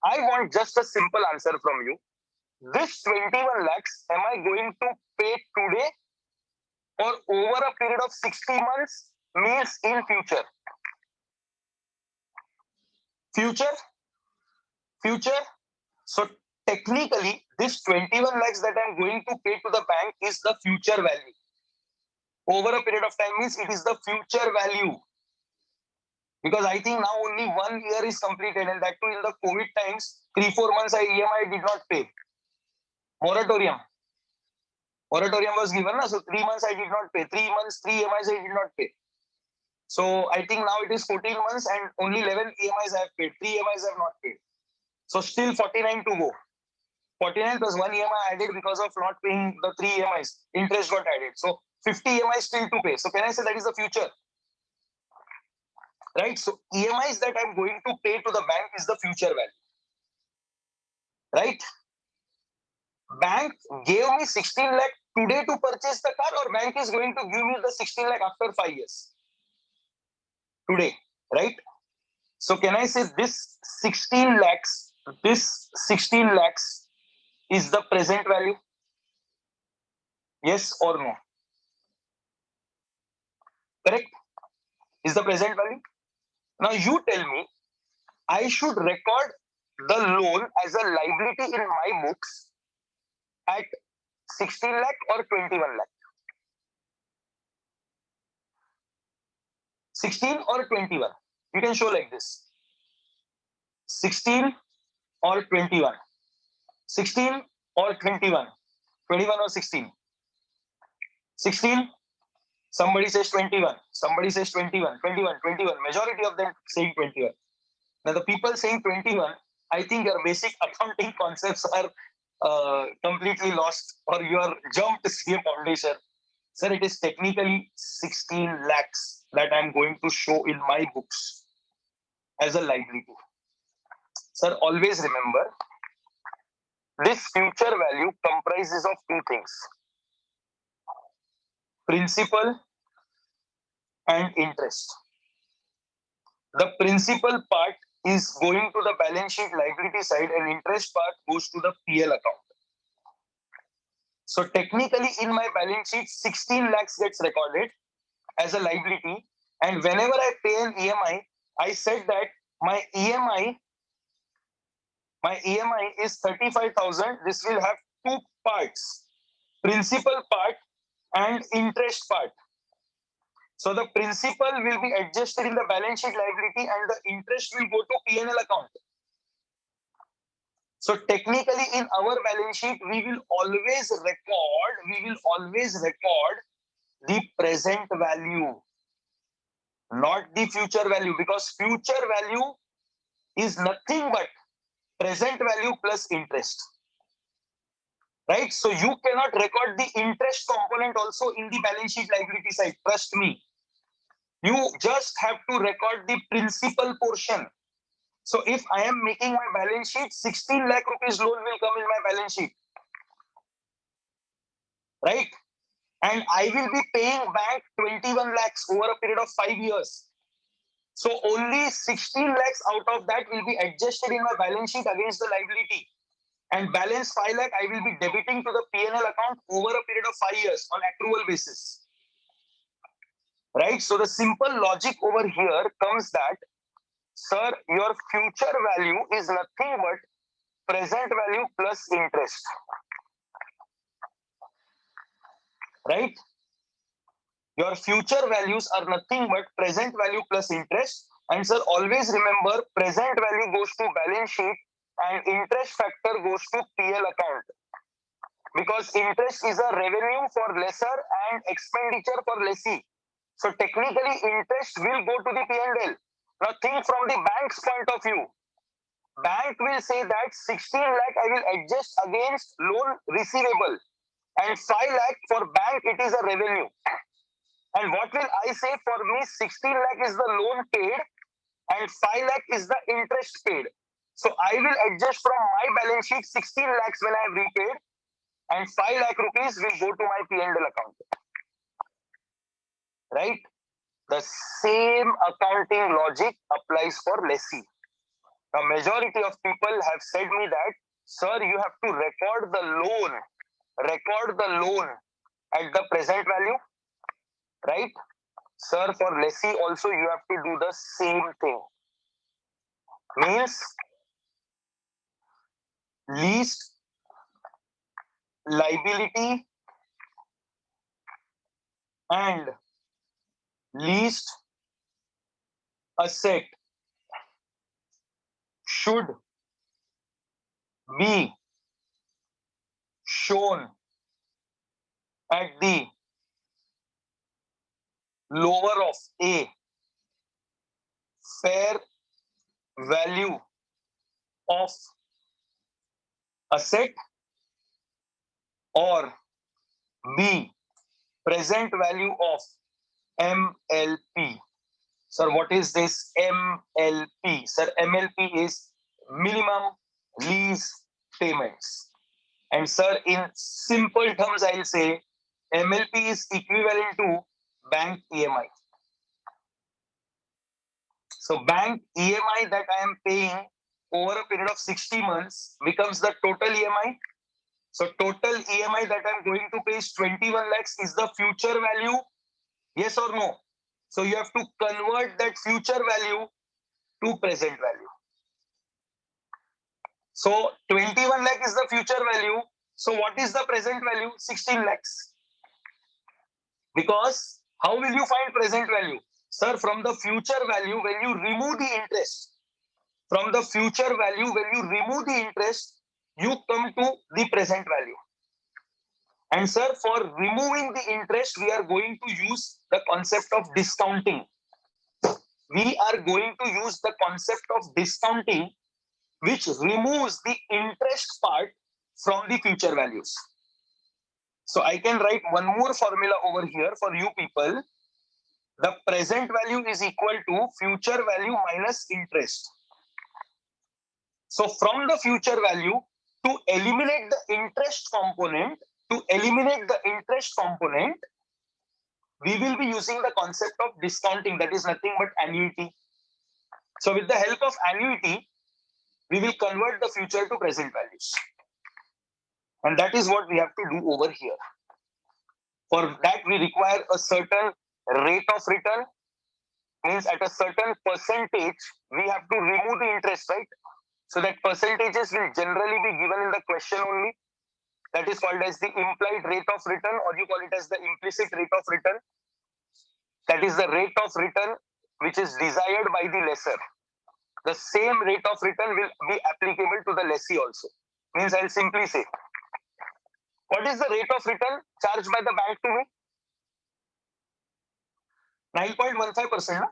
I want just a simple answer from you. This 21 lakhs, am I going to pay today or over a period of 60 months means in future? Future? So technically, this 21 lakhs that I'm going to pay to the bank is the future value. Over a period of time means it is the future value. Because I think now only 1 year is completed, and that too in the COVID times, 3-4 months EMI did not pay. Moratorium was given, so 3 months I did not pay. 3 months, 3 EMIs I did not pay. So I think now it is 14 months and only 11 EMIs I have paid. 3 EMIs I have not paid. So still 49 to go. 49 plus 1 EMI added because of not paying the 3 EMIs. Interest got added. So 50 EMIs still to pay. So can I say that is the future? Right? So EMIs that I'm going to pay to the bank is the future value. Right? Bank gave me 16 lakh today to purchase the car, or bank is going to give me the 16 lakh after 5 years? Today, right? So can I say this 16 lakhs is the present value? Yes or no? Correct? Is the present value? Now you tell me, I should record the loan as a liability in my books at 16 lakh or 21 lakh? 16 or 21? You can show like this. 16 or 21? 16 or 21? 21 or 16? 16? Somebody says 21. Somebody says 21. 21. Majority of them saying 21. Now the people saying 21, I think your basic accounting concepts are completely lost, or you are jumped CA foundation. Sir, it is technically 16 lakhs that I'm going to show in my books as a liability. Sir, always remember, this future value comprises of 2 things: principal and interest. The principal part is going to the balance sheet liability side, and interest part goes to the PL account. So technically in my balance sheet, 16 lakhs gets recorded as a liability. And whenever I pay an EMI, I said that my EMI, is 35,000. This will have two parts, principal part and interest part. So the principal will be adjusted in the balance sheet liability and the interest will go to P&L account. So technically in our balance sheet, we will always record the present value, not the future value, because future value is nothing but present value plus interest. Right? So you cannot record the interest component also in the balance sheet liability side. Trust me. You just have to record the principal portion. So if I am making my balance sheet, 16 lakh rupees loan will come in my balance sheet. Right? And I will be paying back 21 lakhs over a period of 5 years. So only 16 lakhs out of that will be adjusted in my balance sheet against the liability. And balance 5 lakh I will be debiting to the P&L account over a period of 5 years on accrual basis. Right? So the simple logic over here comes that, sir, your future value is nothing but present value plus interest. Right? Your future values are nothing but present value plus interest. And sir, always remember, present value goes to balance sheet and interest factor goes to PL account. Because interest is a revenue for lessor and expenditure for lessee. So technically, interest will go to the P&L. Now think from the bank's point of view. Bank will say that 16 lakh I will adjust against loan receivable, and 5 lakh for bank it is a revenue. And what will I say? For me, 16 lakh is the loan paid and 5 lakh is the interest paid. So I will adjust from my balance sheet 16 lakhs when I have repaid, and 5 lakh rupees will go to my P&L account. Right? The same accounting logic applies for lessee. The majority of people have said me that, sir, you have to record the loan at the present value, right? Sir, for lessee also you have to do the same thing. Means least liability and least asset should be shown at the lower of A, fair value of asset, or B, present value of MLP. Sir, what is this MLP? Sir, MLP is minimum lease payments. And sir, in simple terms, I'll say MLP is equivalent to bank EMI. So bank EMI that I am paying over a period of 60 months becomes the total EMI. So total EMI that I'm going to pay is 21 lakhs is the future value. Yes or no? So you have to convert that future value to present value. So 21 lakh is the future value. So what is the present value? 16 lakhs. Because how will you find present value? Sir, from the future value, when you remove the interest, from the future value, when you remove the interest, you come to the present value. And sir, for removing the interest, we are going to use the concept of discounting. We are going to use the concept of discounting, which removes the interest part from the future values. So I can write one more formula over here for you people. The present value is equal to future value minus interest. So from the future value, to eliminate the interest component, we will be using the concept of discounting, that is nothing but annuity. So with the help of annuity, we will convert the future to present values. And that is what we have to do over here. For that, we require a certain rate of return, means at a certain percentage, we have to remove the interest, right? So that percentages will generally be given in the question only. That is called as the implied rate of return, or you call it as the implicit rate of return. That is the rate of return which is desired by the lessor. The same rate of return will be applicable to the lessee also. Means I'll simply say, what is the rate of return charged by the bank to me? 9.15%.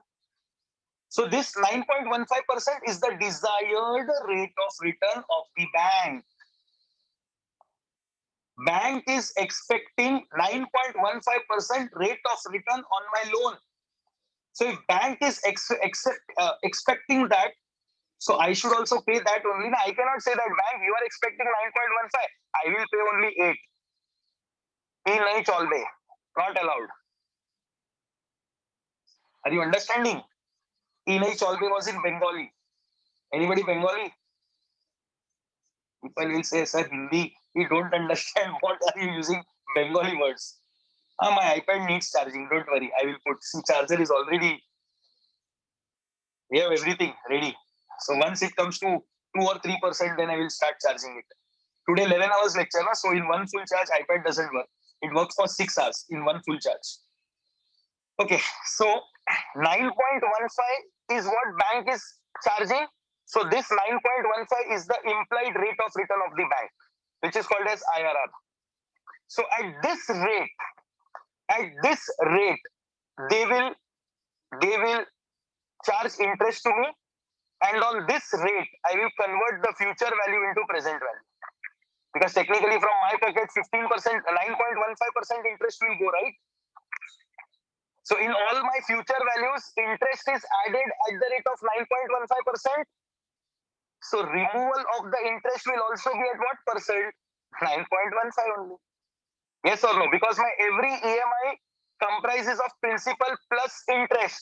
So this 9.15% is the desired rate of return of the bank. Bank is expecting 9.15% rate of return on my loan. So if bank is expecting that, so I should also pay that only. I cannot say that bank, you are expecting 9.15. I will pay only 8. Nahi chalde. Not allowed. Are you understanding? Nahi chalde was in Bengali. Anybody Bengali? People will say, sir, Hindi, we don't understand. What are you using Bengali words? My iPad needs charging. Don't worry. I will put, see, charger is already, we have everything ready. So once it comes to 2 or 3%, then I will start charging it. Today 11 hours lecture, so in one full charge, iPad doesn't work. It works for 6 hours in one full charge. Okay, so 9.15 is what bank is charging. So this 9.15 is the implied rate of return of the bank, which is called as IRR. So at this rate, they will charge interest to me, and on this rate, I will convert the future value into present value. Because technically from my pocket, 15%, 9.15% interest will go, right? So in all my future values, interest is added at the rate of 9.15%. So removal of the interest will also be at what percent? 9.15 only. Yes or no? Because my every EMI comprises of principal plus interest.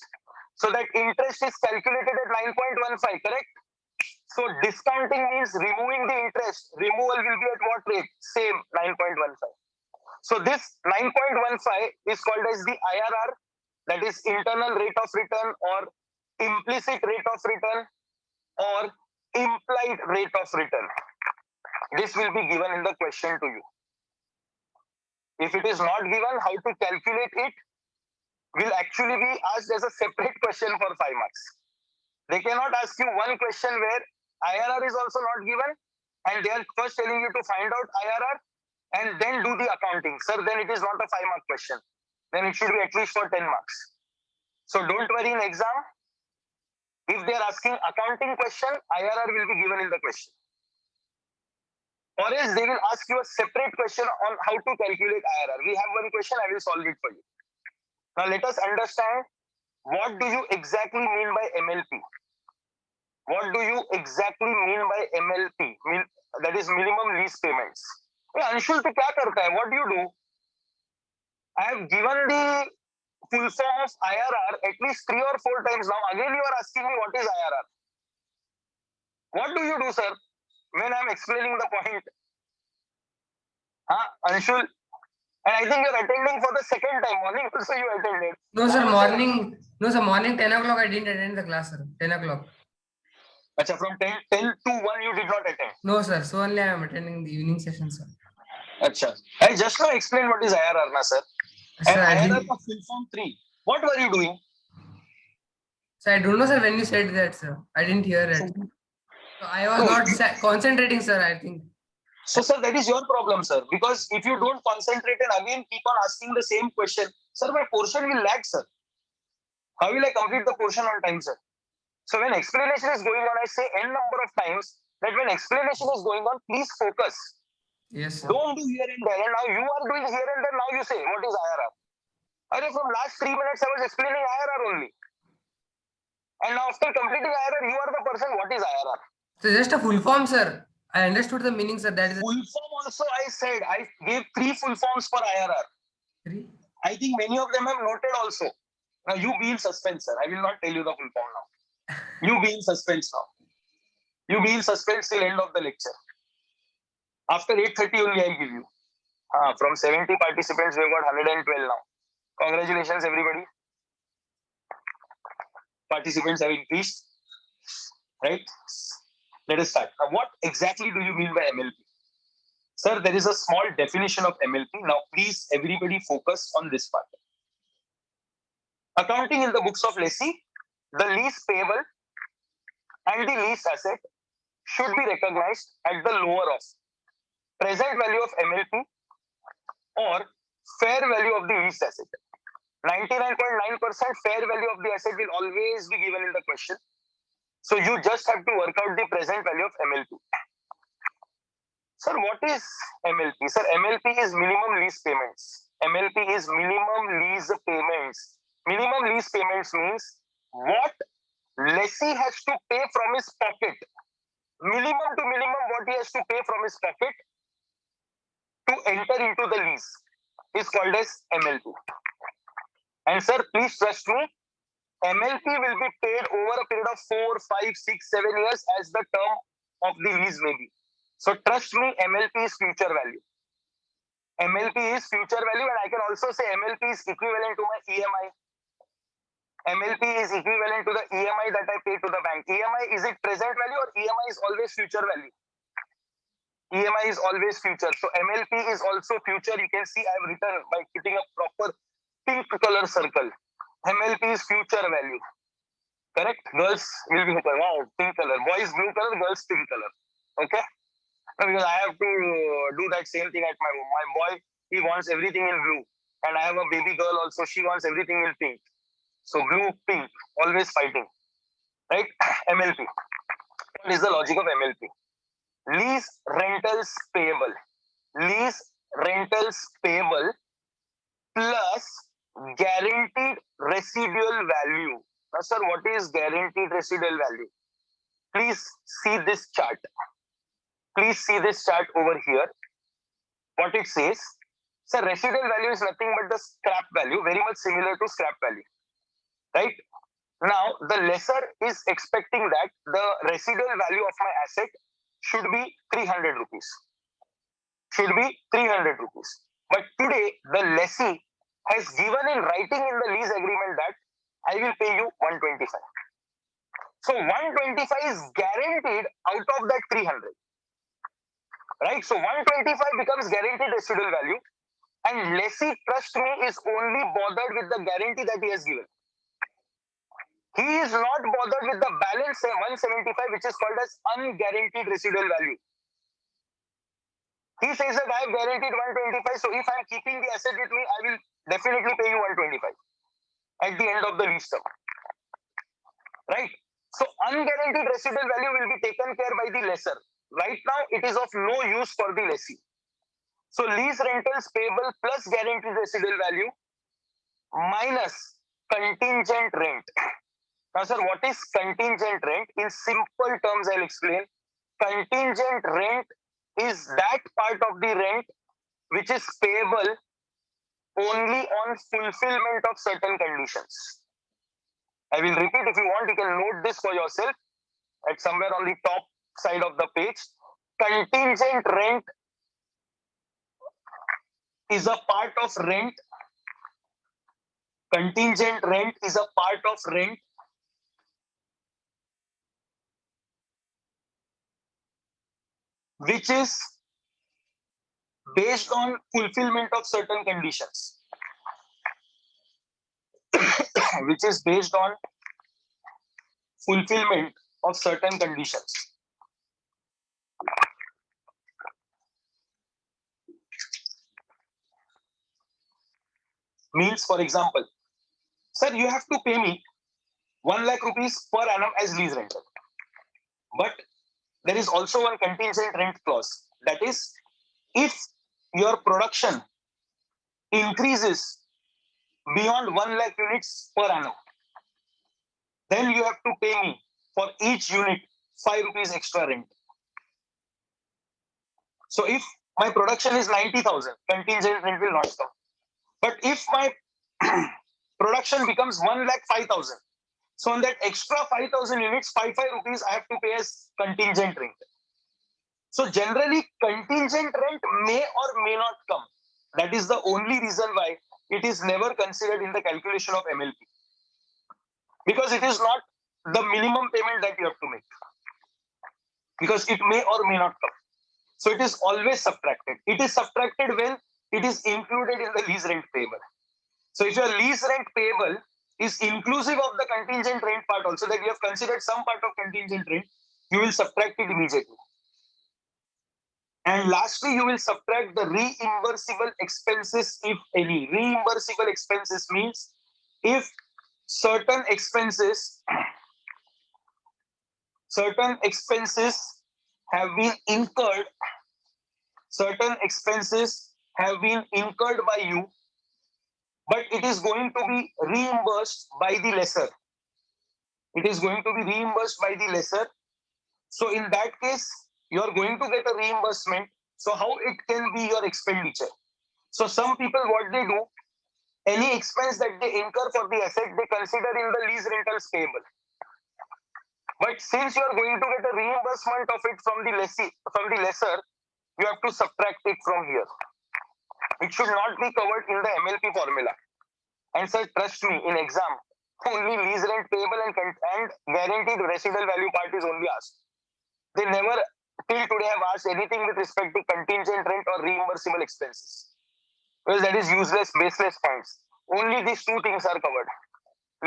So that interest is calculated at 9.15, correct? So discounting means removing the interest. Removal will be at what rate? Same, 9.15. So this 9.15 is called as the IRR, that is internal rate of return, or implicit rate of return, or implied rate of return. This will be given in the question to you. If it is not given, how to calculate it will actually be asked as a separate question for 5 marks. They cannot ask you one question where IRR is also not given, and they are first telling you to find out IRR and then do the accounting. Sir, then it is not a 5-mark question. Then it should be at least for 10 marks. So don't worry in exam. If they are asking accounting question, IRR will be given in the question. Or else they will ask you a separate question on how to calculate IRR. We have one question, I will solve it for you. Now let us understand, what do you exactly mean by MLP? What do you exactly mean by MLP? That is minimum lease payments. Hey, Anshul, tu kya karta hai? What do you do? I have given the full form of IRR at least 3 or 4 times now. Again, you are asking me what is IRR. What do you do, sir, when I am explaining the point? Anshul, and I think you are attending for the second time. Morning also you attended. No, sir, morning. No, sir, morning 10 o'clock I didn't attend the class, sir. 10 o'clock. Achha, from 10 to 1 you did not attend? No, sir. So only I am attending the evening session, sir. Achha. I just now explained what is IRR, na, sir. Sir, and IRR for full form 3. What were you doing? So I don't know, sir, when you said that, sir. I didn't hear it. So I was not concentrating, sir, I think. So, sir, that is your problem, sir. Because if you don't concentrate and again keep on asking the same question, sir, my portion will lag, sir. How will I complete the portion on time, sir? So when explanation is going on, I say n number of times that when explanation is going on, please focus. Yes, sir. Don't do here and there. And now you are doing here and there. Now you say, what is IRR? Okay, from last 3 minutes, I was explaining IRR only. And now after completing IRR, you are the person, what is IRR? So just a full form, sir. I understood the meaning, sir. That is full form also I said. I gave 3 full forms for IRR. 3? I think many of them have noted also. Now you be in suspense, sir. I will not tell you the full form now. You be in suspense now. You be in suspense till end of the lecture. After 8:30 only I'll give you. From 70 participants, we've got 112 now. Congratulations, everybody. Participants have increased, right? Let us start. Now, what exactly do you mean by MLP? Sir, there is a small definition of MLP. Now, please, everybody focus on this part. Accounting in the books of lessee, the lease payable and the lease asset should be recognized at the lower of present value of MLP or fair value of the leased asset. 99.9% fair value of the asset will always be given in the question. So you just have to work out the present value of MLP. Sir, what is MLP? Sir, MLP is minimum lease payments. MLP is minimum lease payments. Minimum lease payments means what lessee has to pay from his pocket. Minimum to minimum what he has to pay from his pocket to enter into the lease is called as MLP. And sir, please trust me, MLP will be paid over a period of 4, 5, 6, 7 years as the term of the lease may be. So trust me, MLP is future value. MLP is future value, and I can also say MLP is equivalent to my EMI. MLP is equivalent to the EMI that I pay to the bank. EMI, is it present value or EMI is always future value? EMI is always future. So MLP is also future. You can see I have written by putting a proper pink color circle. MLP is future value. Correct? Girls will be wow, pink color. Boys blue color, girls pink color. Okay? Because I have to do that same thing at my home. My boy, he wants everything in blue. And I have a baby girl also, she wants everything in pink. So blue, pink, always fighting. Right? MLP. What is the logic of MLP? Lease rentals payable. Lease rentals payable plus guaranteed residual value. Now, sir, what is guaranteed residual value? Please see this chart. Please see this chart over here. What it says. So residual value is nothing but the scrap value, very much similar to scrap value. Right? Now, the lessor is expecting that the residual value of my asset should be 300 rupees. Should be 300 rupees. But today, the lessee has given in writing in the lease agreement that I will pay you 125. So 125 is guaranteed out of that 300. Right? So 125 becomes guaranteed residual value, and lessee, trust me, is only bothered with the guarantee that he has given. He is not bothered with the balance 175, which is called as unguaranteed residual value. He says that I have guaranteed 125, so if I am keeping the asset with me, I will definitely pay you 125 at the end of the lease term. Right? So unguaranteed residual value will be taken care by the lessor. Right now, it is of no use for the lessee. So lease rentals payable plus guaranteed residual value minus contingent rent. Now, sir, what is contingent rent? In simple terms, I'll explain. Contingent rent is that part of the rent which is payable only on fulfillment of certain conditions. I will repeat. If you want, you can note this for yourself at somewhere on the top side of the page. Contingent rent is a part of rent. Contingent rent is a part of rent which is based on fulfillment of certain conditions. Which is based on fulfillment of certain conditions. Means, for example, sir, you have to pay me 1 lakh rupees per annum as lease rental. But there is also one contingent rent clause. That is, if your production increases beyond 1 lakh units per annum, then you have to pay me for each unit 5 rupees extra rent. So if my production is 90,000, contingent rent will not come. But if my production becomes 1 lakh 5,000, so on that extra 5,000 units, 5 rupees I have to pay as contingent rent. So generally contingent rent may or may not come. That is the only reason why it is never considered in the calculation of MLP, because it is not the minimum payment that you have to make, because it may or may not come. So it is always subtracted. It is subtracted when it is included in the lease rent payable. So if your lease rent payable is inclusive of the contingent rent part also, that you have considered some part of contingent rent, you will subtract it immediately. And lastly, you will subtract the reimbursable expenses, if any. Reimbursable expenses means if certain expenses have been incurred, by you, but it is going to be reimbursed by the lessor. So in that case, you are going to get a reimbursement. So how it can be your expenditure? So some people, what they do, any expense that they incur for the asset, they consider in the lease rentals payable. But since you are going to get a reimbursement of it from the lessor, you have to subtract it from here. It should not be covered in the MLP formula. And sir, trust me, in exam, only lease rent payable and guaranteed residual value part is only asked. They never till today have asked anything with respect to contingent rent or reimbursable expenses. Well, that is useless, baseless points. Only these two things are covered.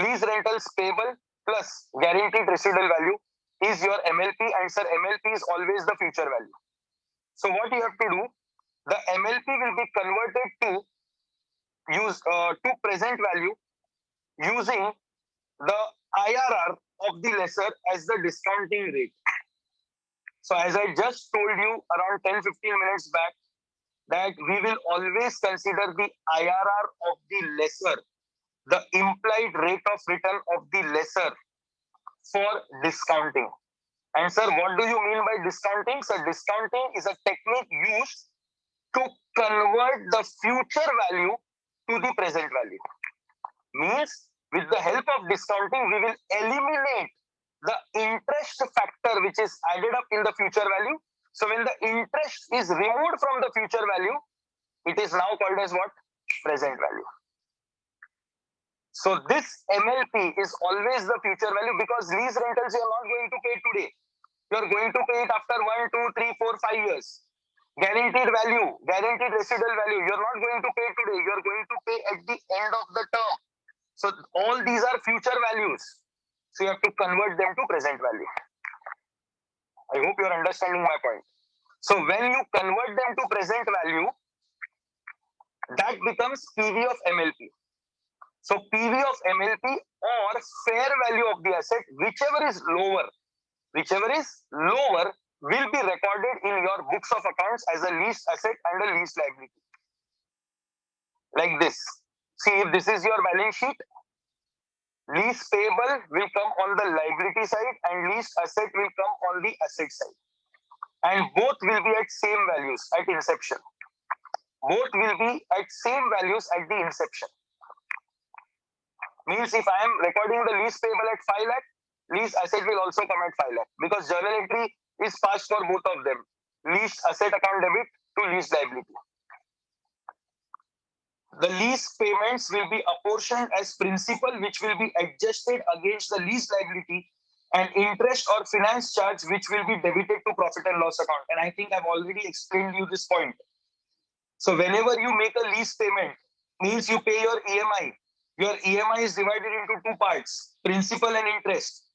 Lease rentals payable plus guaranteed residual value is your MLP, and sir, MLP is always the future value. So what you have to do, the MLP will be converted to present value using the IRR of the lessor as the discounting rate. So as I just told you around 10-15 minutes back, that we will always consider the IRR of the lessor, the implied rate of return of the lessor, for discounting. And sir, what do you mean by discounting? So discounting is a technique used to convert the future value to the present value. Means with the help of discounting, we will eliminate the interest factor which is added up in the future value. So when the interest is removed from the future value, it is now called as what? Present value. So this MLP is always the future value, because lease rentals you are not going to pay today. You are going to pay it after 1, 2, 3, 4, 5 years. Guaranteed value, guaranteed residual value, you are not going to pay today. You are going to pay at the end of the term. So all these are future values. So you have to convert them to present value. I hope you are understanding my point. So when you convert them to present value, that becomes PV of MLP. So PV of MLP or fair value of the asset, whichever is lower, will be recorded in your books of accounts as a leased asset and a leased liability. Like this. See, if this is your balance sheet, lease payable will come on the liability side and leased asset will come on the asset side. And both will be at same values at inception. Means if I am recording the lease payable at 5 lakh, lease asset will also come at 5 lakh, because journal entry is passed for both of them. Leased asset account debit to lease liability. The lease payments will be apportioned as principal, which will be adjusted against the lease liability, and interest or finance charge, which will be debited to profit and loss account. And I think I've already explained you this point. So whenever you make a lease payment, means you pay your EMI. Your EMI is divided into two parts, principal and interest.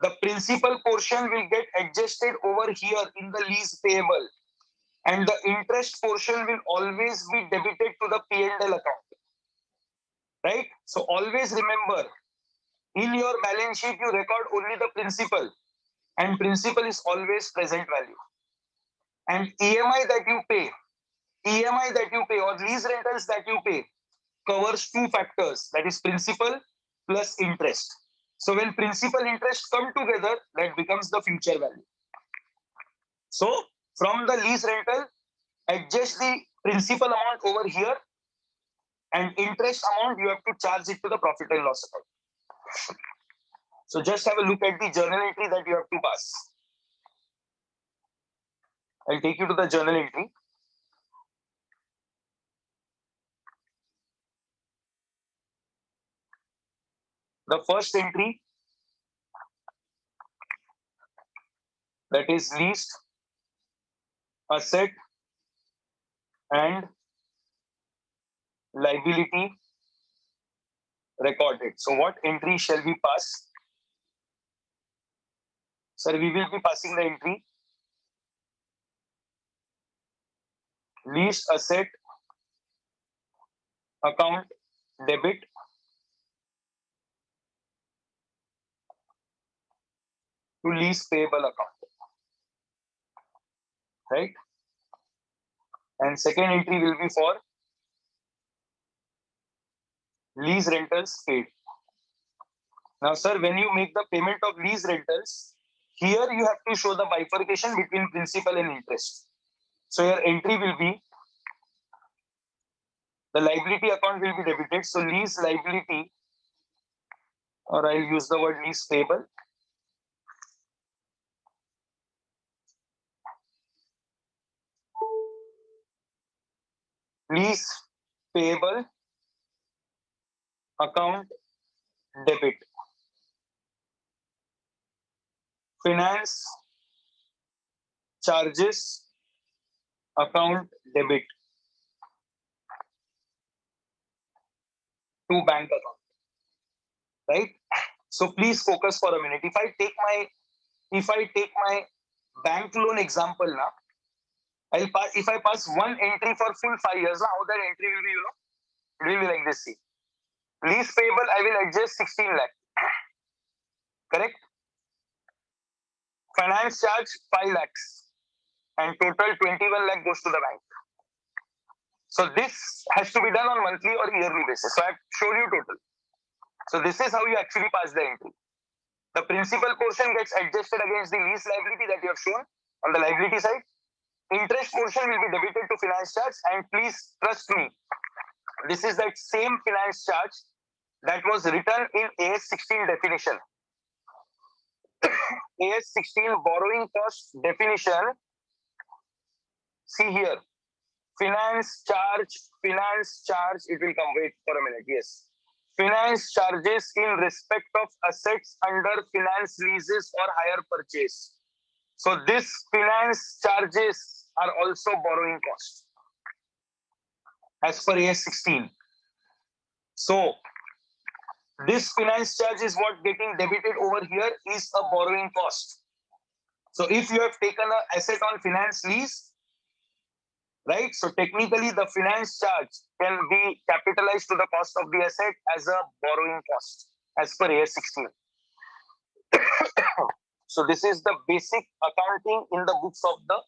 The principal portion will get adjusted over here in the lease payable, and the interest portion will always be debited to the P&L account. Right? So always remember, in your balance sheet, you record only the principal, and principal is always present value. And EMI that you pay or lease rentals that you pay covers two factors, that is principal plus interest. So when principal interest come together, that becomes the future value. So from the lease rental, adjust the principal amount over here, and interest amount you have to charge it to the profit and loss account. So just have a look at the journal entry that you have to pass. I'll take you to the journal entry. The first entry, that is leased asset and liability recorded. So what entry shall we pass? Sir, we will be passing the entry leased asset account debit to lease payable account, right? And second entry will be for lease rentals paid. Now, sir, when you make the payment of lease rentals, here you have to show the bifurcation between principal and interest. So your entry will be, the liability account will be debited. So lease liability, or I'll use the word lease payable. Lease payable account debit. Finance charges account debit to bank account, right? So please focus for a minute. If I take my bank loan example now, if I pass one entry for full 5 years, now how that entry will be, it will be like this. See, lease payable, I will adjust 16 lakh, correct? Finance charge 5 lakhs, and total 21 lakh goes to the bank. So this has to be done on monthly or yearly basis. So I've shown you total. So this is how you actually pass the entry. The principal portion gets adjusted against the lease liability that you have shown on the liability side. Interest portion will be debited to finance charge, and please trust me, this is that same finance charge that was written in AS 16 definition. AS 16 borrowing cost definition. See here, finance charge, it will come, wait for a minute, yes. Finance charges in respect of assets under finance leases or hire purchase. So this finance charges are also borrowing costs as per AS 16. So this finance charge is what getting debited over here is a borrowing cost. So if you have taken an asset on finance lease, right? So technically the finance charge can be capitalized to the cost of the asset as a borrowing cost as per AS 16. So this is the basic accounting in the books of the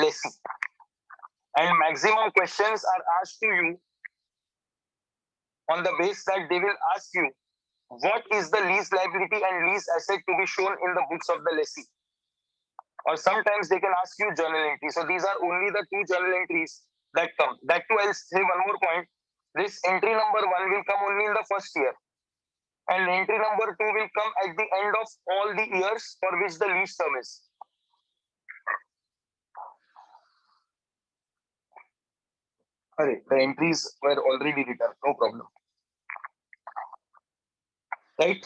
lessee. And maximum questions are asked to you on the base that they will ask you what is the lease liability and lease asset to be shown in the books of the lessee. Or sometimes they can ask you journal entry. So these are only the two journal entries that come. That too, I'll say one more point. This entry number 1 will come only in the first year. And entry number 2 will come at the end of all the years for which the lease term is. The entries were already written, no problem. Right?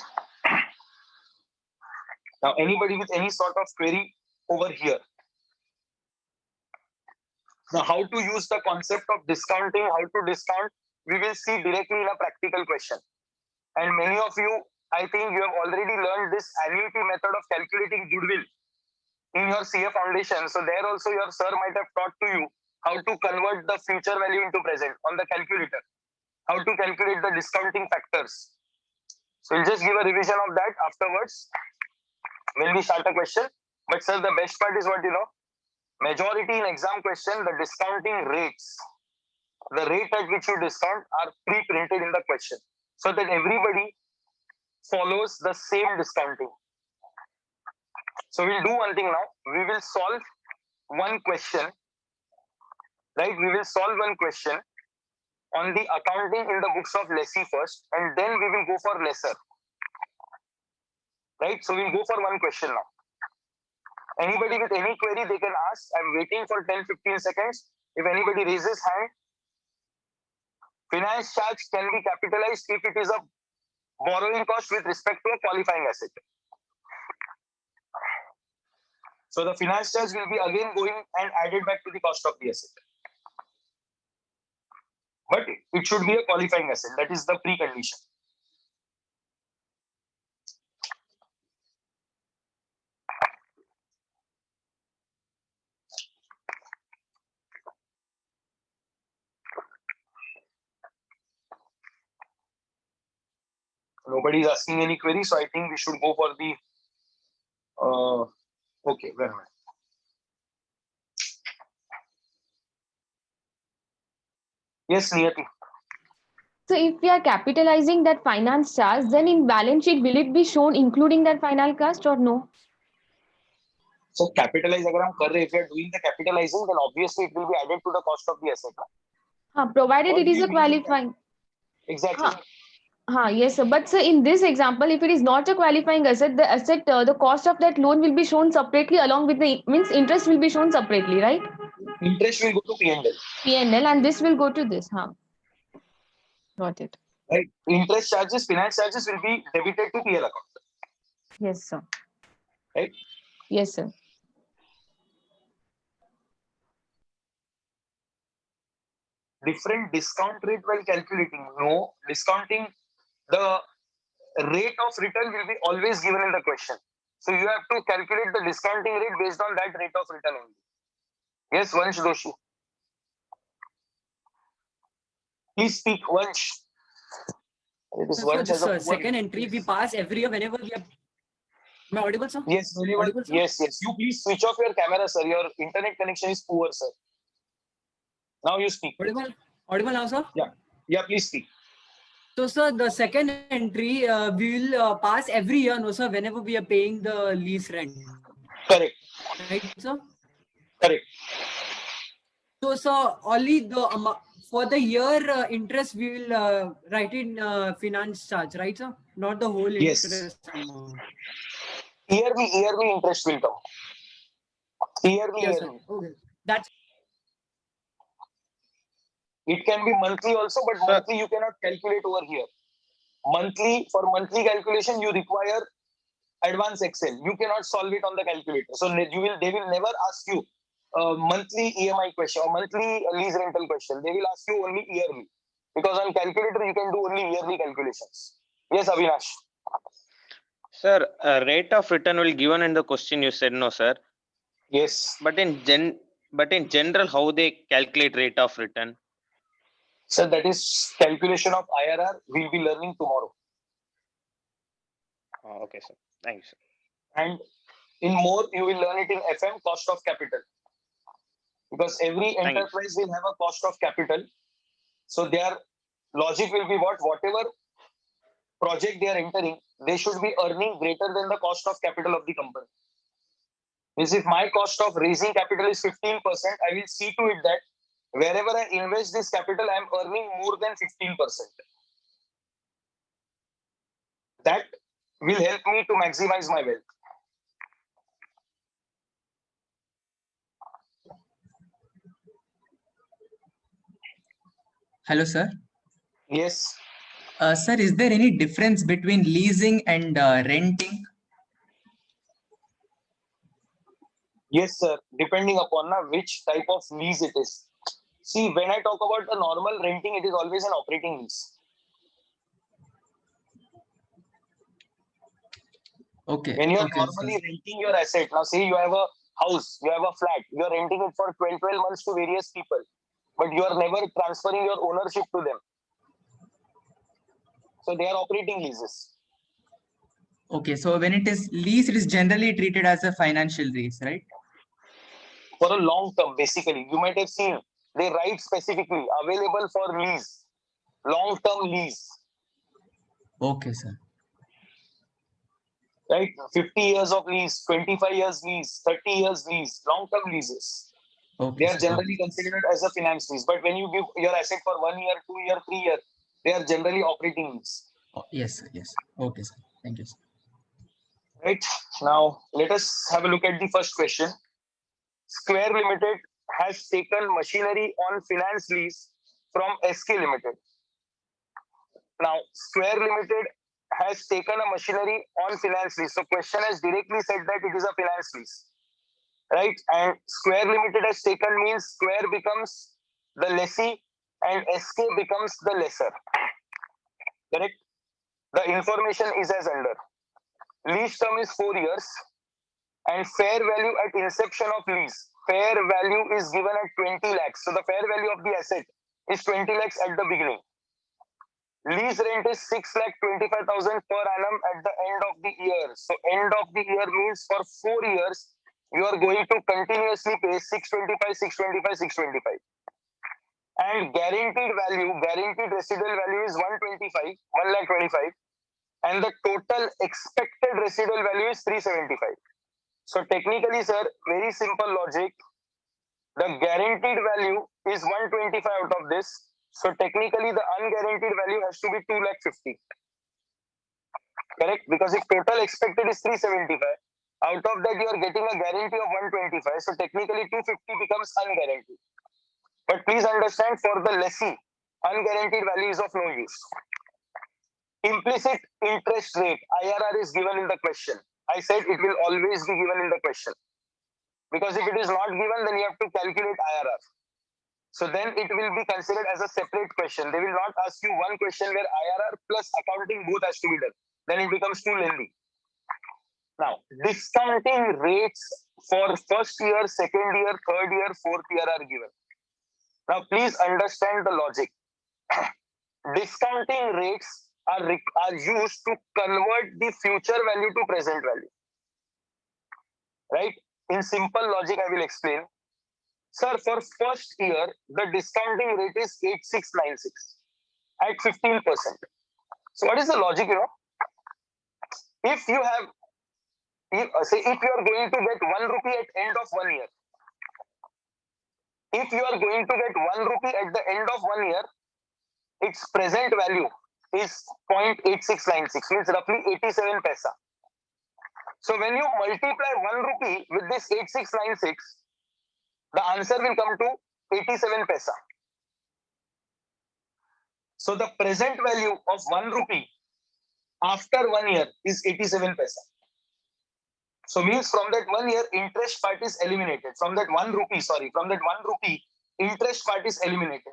Now, anybody with any sort of query over here? Now, how to use the concept of discounting, how to discount, we will see directly in a practical question. And many of you, I think you have already learned this annuity method of calculating goodwill in your CA foundation. So there also your sir might have taught to you how to convert the future value into present on the calculator, how to calculate the discounting factors. So we'll just give a revision of that afterwards when we start a question. But sir, the best part is what majority in exam question, the discounting rates, the rate at which you discount are pre-printed in the question so that everybody follows the same discounting. So we'll do one thing now. We will solve one question, right? We will solve one question on the accounting in the books of lessee first, and then we will go for lesser, right? So we'll go for one question now. Anybody with any query, they can ask. I'm waiting for 10-15 seconds. If anybody raises hand, finance charge can be capitalized if it is a borrowing cost with respect to a qualifying asset. So the finance charge will be again going and added back to the cost of the asset. But it should be a qualifying asset. That is the precondition. Nobody is asking any query, so I think we should go for the. Okay, wait a minute. Yes, Niyati. So if we are capitalizing that finance charge, then in balance sheet, will it be shown including that final cost or no? So capitalize अगर हम कर रहे, if we are doing the capitalizing, then obviously it will be added to the cost of the asset. Provided Or it is we a will qualifying. Exactly. Yes, sir. But sir, in this example, if it is not a qualifying asset, the cost of that loan will be shown separately along with the means interest will be shown separately, right? Interest will go to P&L. P&L and this will go to this. Got it. Right. Interest charges, finance charges will be debited to PL account. Yes, sir. Right. Yes, sir. Different discount rate while calculating. No, discounting, the rate of return will be always given in the question. So you have to calculate the discounting rate based on that rate of return only. Yes, Vansh Doshi. Please speak, Vansh. So this second entry we pass every year whenever we are. Am I audible, sir? Yes, very well. Audible, sir? Yes. You please switch off your camera, sir. Your internet connection is poor, sir. Now you speak. Audible now, sir? Yeah, please speak. So, sir, the second entry we will pass every year, no, sir, whenever we are paying the lease rent. Correct. Right, sir? Correct. So, sir, only the amount for the year interest we will write in finance charge, right, sir? Not the whole Yes. interest amount. Yearly interest will come. Yearly. Yes, sir. Okay. That's It can be monthly also, but monthly you cannot calculate over here. For monthly calculation, you require advanced Excel. You cannot solve it on the calculator. So they will never ask you monthly EMI question or monthly lease rental question. They will ask you only yearly. Because on calculator, you can do only yearly calculations. Yes, Avinash. Sir, rate of return will given in the question you said, no, sir. Yes. But in general, how they calculate rate of return? So that is calculation of IRR. We'll be learning tomorrow. Oh, okay, sir. Thank you, sir. And in more, you will learn it in FM, cost of capital. Because every enterprise will have a cost of capital. So their logic will be whatever project they are entering, they should be earning greater than the cost of capital of the company. Means if my cost of raising capital is 15%, I will see to it that wherever I invest this capital, I am earning more than 15%. That will help me to maximize my wealth. Hello, sir. Yes. Sir, is there any difference between leasing and renting? Yes, sir. Depending upon which type of lease it is. See, when I talk about the normal renting, it is always an operating lease. Okay. When you are okay, normally sir. renting your asset, now say you have a house, you have a flat, you are renting it for 12 months to various people, but you are never transferring your ownership to them. So they are operating leases. Okay, so when it is lease, it is generally treated as a financial lease, right? For a long term, basically. You might have seen, they write specifically, available for lease, long term lease. Okay, sir. Right? 50 years of lease, 25 years lease, 30 years lease, long term leases. Okay, They are sir. generally considered as a finance lease. But when you give your asset for 1 year, 2 year, 3 year, they are generally operating lease. Oh, yes, sir. Yes. Okay, sir. Thank you, sir. Right. Now, let us have a look at the first question. Square Limited has taken machinery on finance lease from SK Limited. Now, Square Limited has taken a machinery on finance lease. So, question has directly said that it is a finance lease, right? And Square Limited has taken means Square becomes the lessee and SK becomes the lessor. Correct? The information is as under. Lease term is 4 years and fair value at inception of lease. Fair value is given at 20 lakhs. So the fair value of the asset is 20 lakhs at the beginning. Lease rent is 6,25,000 per annum at the end of the year. So end of the year means for 4 years, you are going to continuously pay 625, 625, 625. And guaranteed value, guaranteed residual value is 125, 1,25. And the total expected residual value is 375. So technically, sir, very simple logic. The guaranteed value is 125 out of this. So technically, the unguaranteed value has to be 2,50,000. Correct? Because if total expected is 375, out of that you are getting a guarantee of 125. So technically, 250 becomes unguaranteed. But please understand, for the lessee, unguaranteed value is of no use. Implicit interest rate, IRR, is given in the question. I said it will always be given in the question. Because if it is not given, then you have to calculate IRR. So then it will be considered as a separate question. They will not ask you one question where IRR plus accounting both has to be done. Then it becomes too lengthy. Now, discounting rates for first year, second year, third year, fourth year are given. Now, please understand the logic. Discounting rates are used to convert the future value to present value. Right? In simple logic, I will explain. Sir, for first year, the discounting rate is 8696 at 15%. So what is the logic, If you have, say, if you are going to get 1 rupee at end of 1 year, if you are going to get 1 rupee at the end of 1 year, its present value is 0.8696, means roughly 87 paisa. So when you multiply 1 rupee with this 8696, the answer will come to 87 paisa. So the present value of 1 rupee after 1 year is 87 paisa. So means from that 1 year, interest part is eliminated. From that 1 rupee, interest part is eliminated.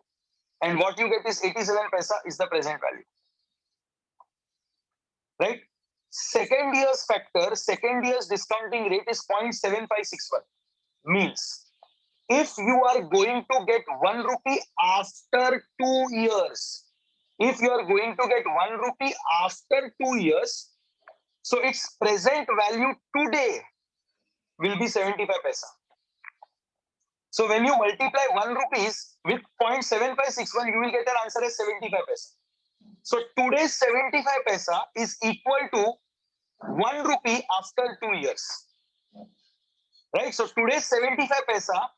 And what you get is 87 paisa is the present value. Right? Second year's factor, second year's discounting rate is 0.7561. Means if you are going to get 1 rupee after 2 years, if you are going to get 1 rupee after 2 years, so its present value today will be 75 paisa. So when you multiply 1 rupees with 0.7561, you will get an answer as 75 paisa. So today's 75 paisa is equal to 1 rupee after 2 years. Right? So today's 75 paisa,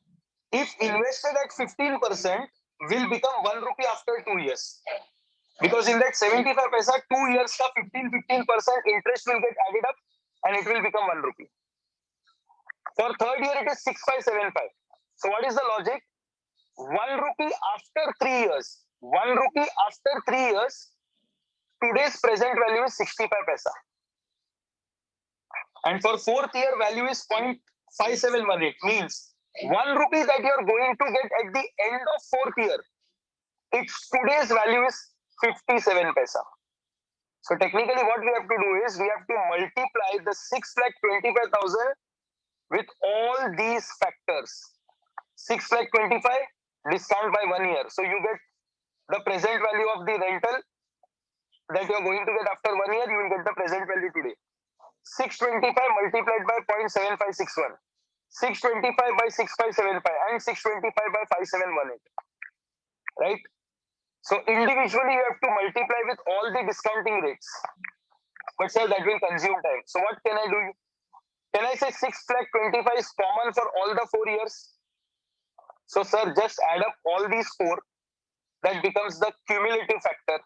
if invested at 15%, will become 1 rupee after 2 years. Because in that 75 paisa, 2 years ka 15% interest will get added up and it will become 1 rupee. For third year, it is 6575. So what is the logic? 1 rupee after 3 years. 1 rupee after 3 years, today's present value is 65 paisa. And for fourth year, value is 0.5718. Means 1 rupee that you are going to get at the end of fourth year, its today's value is 57 paisa. So technically what we have to do is we have to multiply the 6,25,000 with all these factors. 6,25,000 discount by 1 year. So you get the present value of the rental that you are going to get after 1 year, you will get the present value today. 625 multiplied by 0.7561. 625 by 6575 and 625 by 5718. Right? So individually you have to multiply with all the discounting rates. But sir, that will consume time. So what can I do? Can I say 6,25,000 is common for all the 4 years? So sir, just add up all these 4. That becomes the cumulative factor.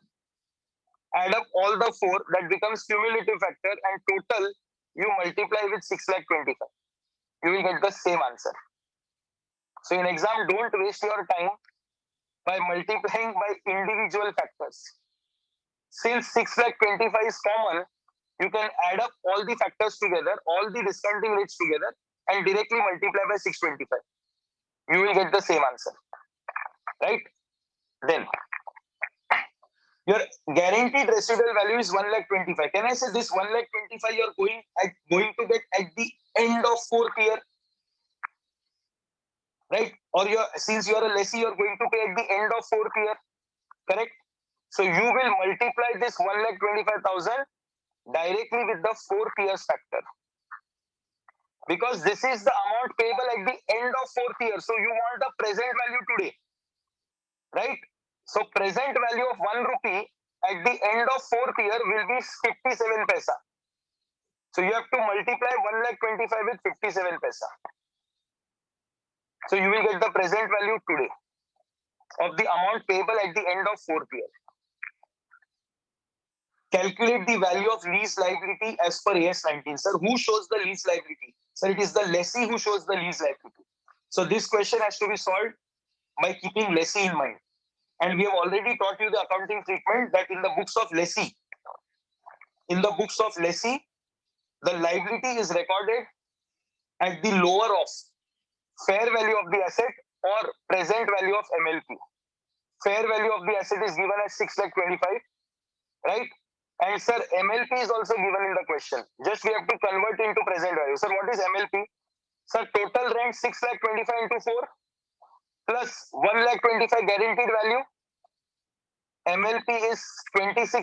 Add up all the 4, that becomes cumulative factor, and total you multiply with 6,25,000. You will get the same answer. So in exam, don't waste your time by multiplying by individual factors. Since 6,25,000 is common, you can add up all the factors together, all the discounting rates together, and directly multiply by 625. You will get the same answer, right? Then your guaranteed residual value is 1,25,000. Can I say this 1,25,000 you're going to get at the end of fourth year, right? Or since you're a lessee, you're going to pay at the end of fourth year, correct? So you will multiply this 1,25,000 directly with the fourth year's factor, because this is the amount payable at the end of fourth year. So you want the present value today, right? So present value of 1 rupee at the end of fourth year will be 57 paisa. So you have to multiply 1,25,000 with 57 paisa. So you will get the present value today of the amount payable at the end of fourth year. Calculate the value of lease liability as per AS 19. Sir, who shows the lease liability? Sir, it is the lessee who shows the lease liability. So this question has to be solved by keeping lessee in mind. And we have already taught you the accounting treatment that in the books of lessee, the liability is recorded at the lower of fair value of the asset or present value of MLP. Fair value of the asset is given as 6,25,000, right? And sir, MLP is also given in the question. Just we have to convert into present value. Sir, what is MLP? Sir, total rent 6,25,000 into 4 plus 1,25,000 guaranteed value. MLP is 26,25,000.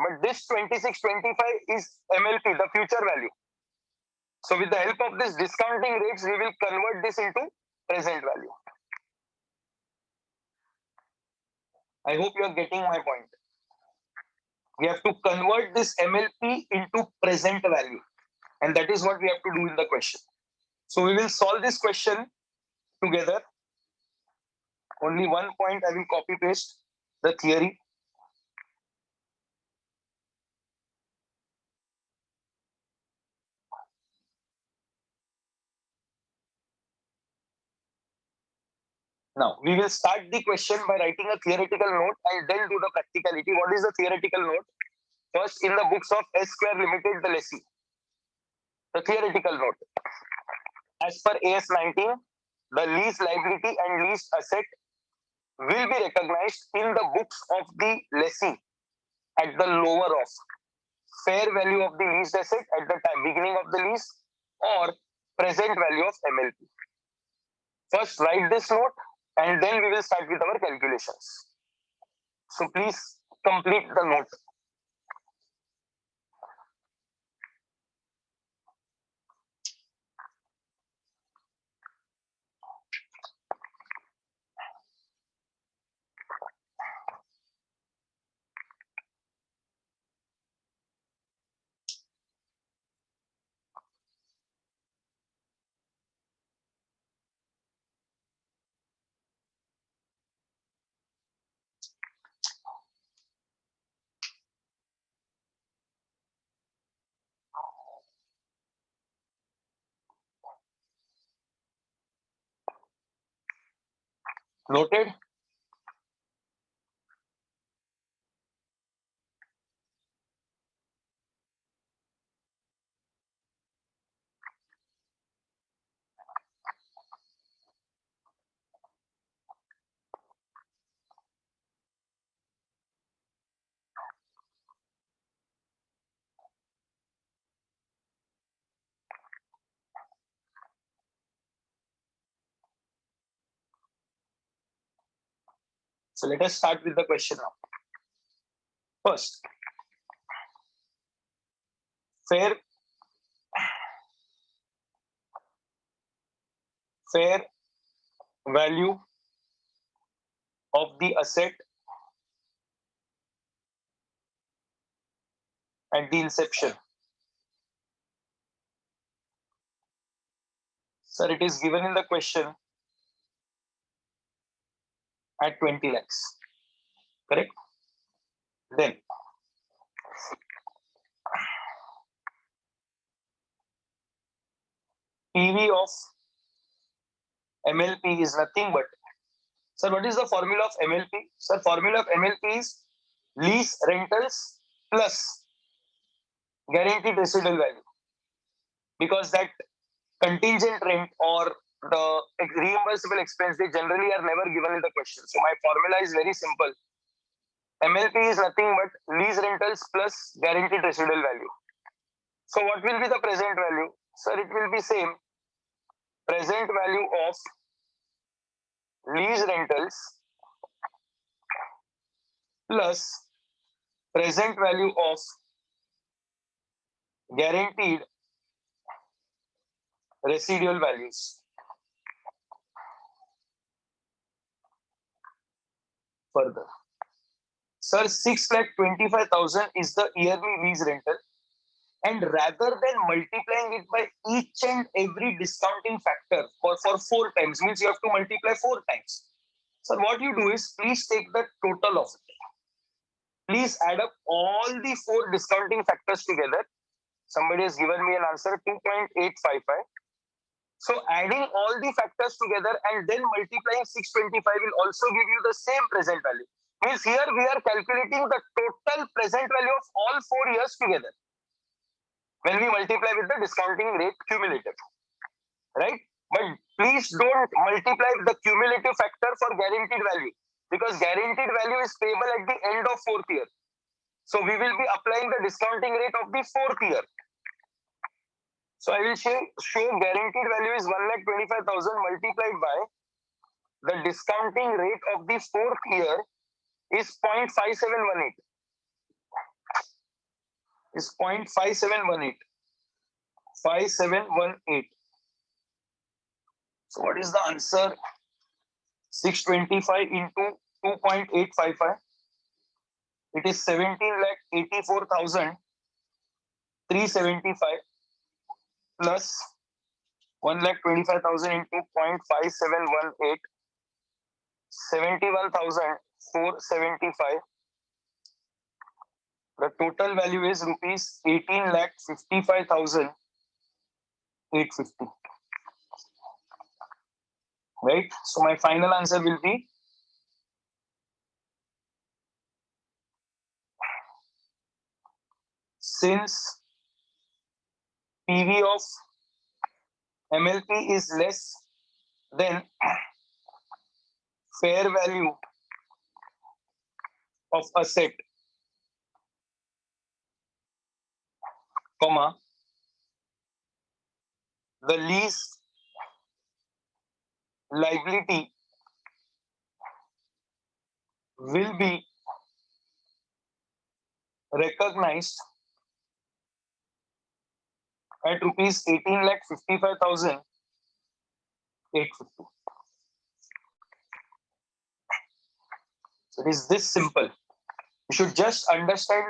But this 26,25 is MLP, the future value. So with the help of this discounting rates, we will convert this into present value. I hope you are getting my point. We have to convert this MLP into present value. And that is what we have to do in the question. So we will solve this question together. Only one point I will copy paste the theory. Now, we will start the question by writing a theoretical note and then do the practicality. What is the theoretical note? First, in the books of S Square Limited, the lessee. The theoretical note. As per AS 19, the lease liability and lease asset will be recognized in the books of the lessee at the lower of fair value of the leased asset at the time beginning of the lease or present value of MLP. First, write this note and then we will start with our calculations. So please complete the note. Noted? So let us start with the question now. First, fair value of the asset at the inception. Sir, it is given in the question at 20 lakhs. Correct? Then PV of MLP is nothing but, sir, what is the formula of MLP? Sir, formula of MLP is lease rentals plus guaranteed residual value, because that contingent rent or the reimbursable expense, they generally are never given in the question. So my formula is very simple. MLP is nothing but lease rentals plus guaranteed residual value. So what will be the present value? Sir, it will be same. Present value of lease rentals plus present value of guaranteed residual values. Further, sir, 6,25,000 is the yearly lease rental, and rather than multiplying it by each and every discounting factor for 4 times, means you have to multiply 4 times. So what you do is, please take the total of it. Please add up all the 4 discounting factors together. Somebody has given me an answer 2.855. So adding all the factors together and then multiplying 625 will also give you the same present value. Means here we are calculating the total present value of all 4 years together when we multiply with the discounting rate cumulative, right? But please don't multiply the cumulative factor for guaranteed value, because guaranteed value is payable at the end of 4th year. So we will be applying the discounting rate of the 4th year. So I will show guaranteed value is 1,25,000 multiplied by the discounting rate of the 4th year is 0.5718. Is 0.5718. 5718. So what is the answer? 625 into 2.855. It is 17,84,375 plus 1,25,000 into 0.5718. 71,475. The total value is rupees 18,55,850. Right? So my final answer will be since PV of MLP is less than fair value of asset, comma, the lease liability will be recognized at rupees 18,55,850. So it is this simple. You should just understand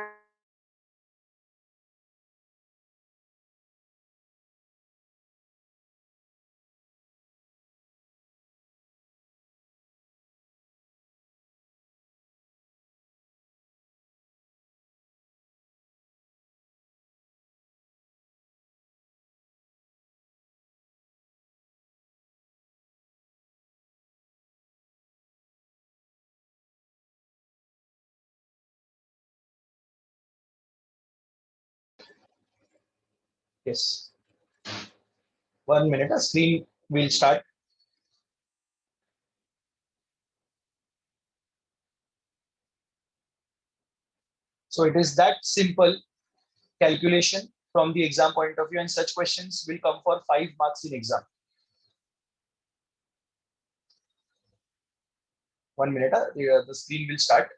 yes. 1 minute, a screen will start. So it is that simple calculation from the exam point of view, and such questions will come for 5 marks in exam. 1 minute, the screen will start.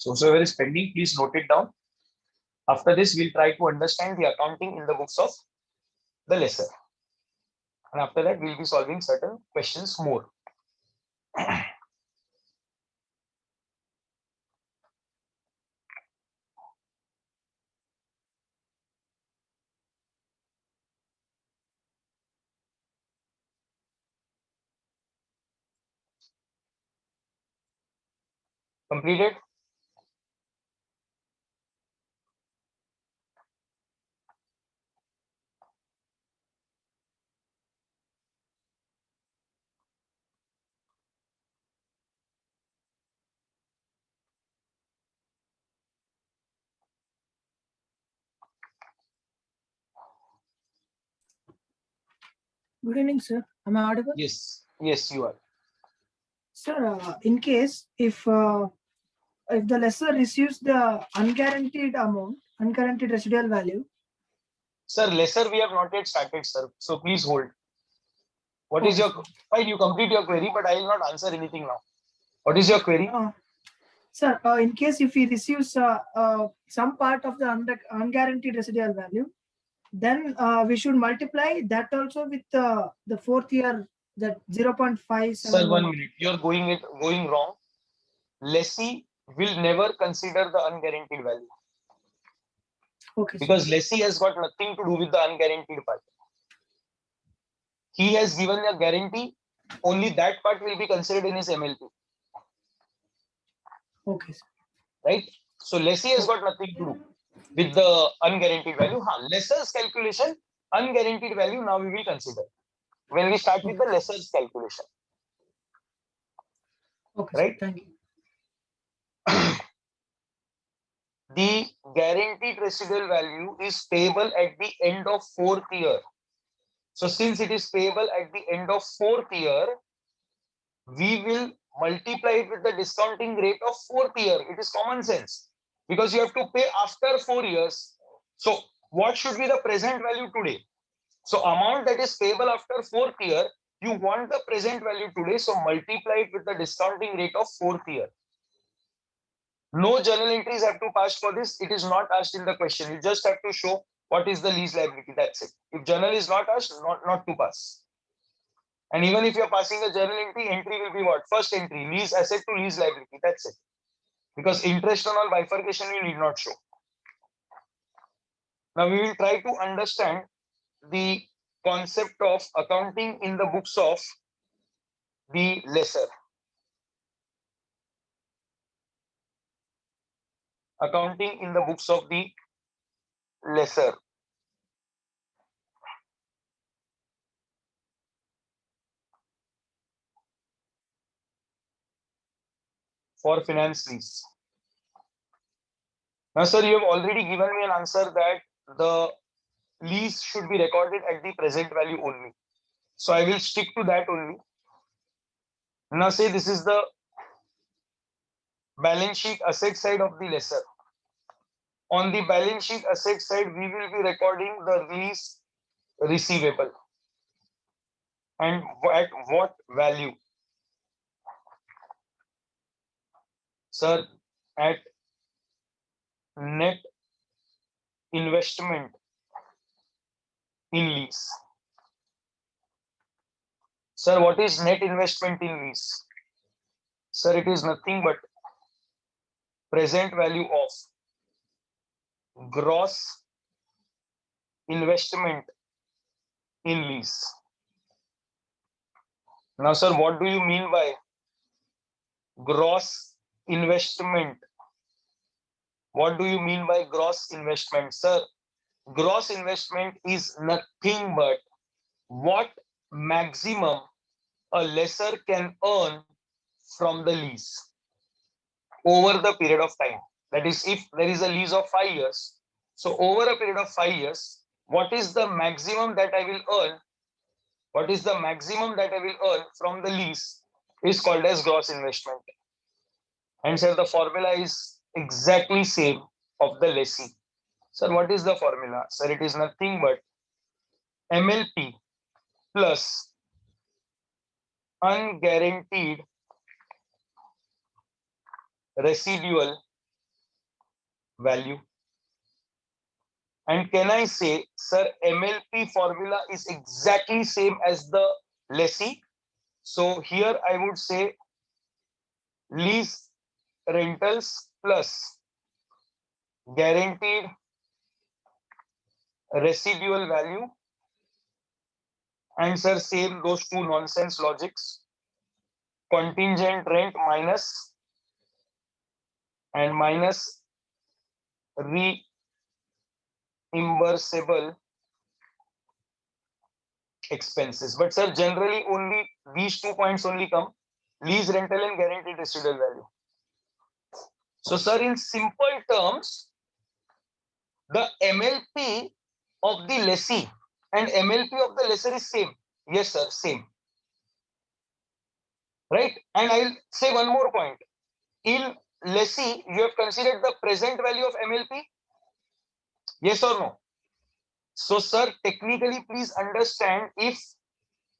So whoever is pending, please note it down. After this, we'll try to understand the accounting in the books of the lesser. And after that, we'll be solving certain questions more. Completed? Good evening, sir. Am I audible? Yes. Yes, you are. Sir, in case if the lessor receives the unguaranteed amount, unguaranteed residual value, Sir, lesser we have not yet started, sir. So please hold. What is Okay, your, fine, you complete your query, but I will not answer anything now. What is your query? sir, in case if he receives some part of the unguaranteed residual value, then we should multiply that also with the fourth year, that 0.571. Sir, 1 minute. You're going wrong. Lessee will never consider the unguaranteed value Okay, sir. because lessee has got nothing to do with the unguaranteed part. He has given a guarantee, only that part will be considered in his MLP, Okay, sir. right? So lessee has got nothing to do with the unguaranteed value. Lesser's calculation, unguaranteed value now we will consider when we start with the lesser's calculation, Okay, right? sir. Thank you. The guaranteed residual value is payable at the end of fourth year. So since it is payable at the end of fourth year, we will multiply it with the discounting rate of fourth year. It is common sense because you have to pay after 4 years. So what should be the present value today? So amount that is payable after fourth year, you want the present value today. So multiply it with the discounting rate of fourth year. No journal entries have to pass for this. It is not asked in the question. You just have to show what is the lease liability. That's it. If journal is not asked, not to pass. And even if you're passing a journal entry will be what? First entry, lease asset to lease liability. That's it. Because interest on all bifurcation you need not show. Now we will try to understand the concept of accounting in the books of the lessor. Accounting in the books of the lessor. For finance lease. Now, sir, you have already given me an answer that the lease should be recorded at the present value only. So I will stick to that only. Now say this is the balance sheet asset side of the lessor. On the balance sheet asset side, we will be recording the lease receivable. And at what value? Sir, at net investment in lease. Sir, what is net investment in lease? Sir, it is nothing but present value of gross investment in lease. Now, sir, what do you mean by gross investment? What do you mean by gross investment, sir? Gross investment is nothing but what maximum a lessor can earn from the lease over the period of time. That is, if there is a lease of 5 years, so over a period of 5 years, what is the maximum that I will earn? What is the maximum that I will earn from the lease is called as gross investment. And sir, the formula is exactly same of the lessee. Sir, what is the formula? Sir, it is nothing but MLP plus unguaranteed residual value. And can I say, sir, MLP formula is exactly same as the lessee? So here I would say lease rentals plus guaranteed residual value. And sir, same those two nonsense logics. Contingent rent minus and minus reimbursable expenses. But sir, generally only these 2 points only come: lease rental and guaranteed residual value. So sir, in simple terms, the MLP of the lessee and MLP of the lessor is same. Yes sir, same. Right? And I'll say one more point. In lessee, you have considered the present value of MLP? Yes or no? So sir, technically please understand, if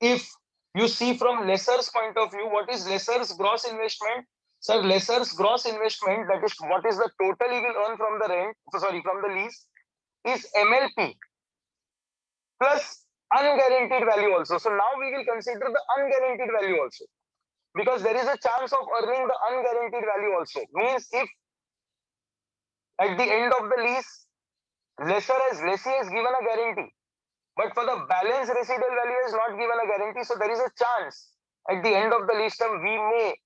you see from lessor's point of view, what is lessor's gross investment? Sir, lessor's gross investment, that is what is the total he will earn from the rent, sorry, from the lease, is MLP plus unguaranteed value also. So now we will consider the unguaranteed value also, because there is a chance of earning the unguaranteed value also. Means if at the end of the lease, lessee has given a guarantee, but for the balance residual value is not given a guarantee. So there is a chance at the end of the lease term we may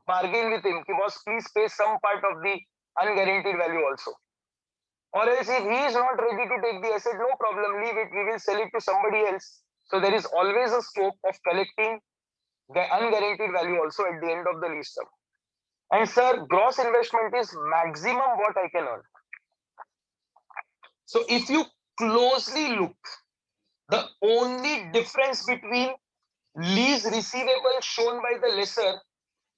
bargain with him, boss, please pay some part of the unguaranteed value also. Or else if he is not ready to take the asset, no problem, leave it, we will sell it to somebody else. So there is always a scope of collecting the unguaranteed value also at the end of the lease term. And sir, gross investment is maximum what I can earn. So if you closely look, the only difference between lease receivable shown by the lessor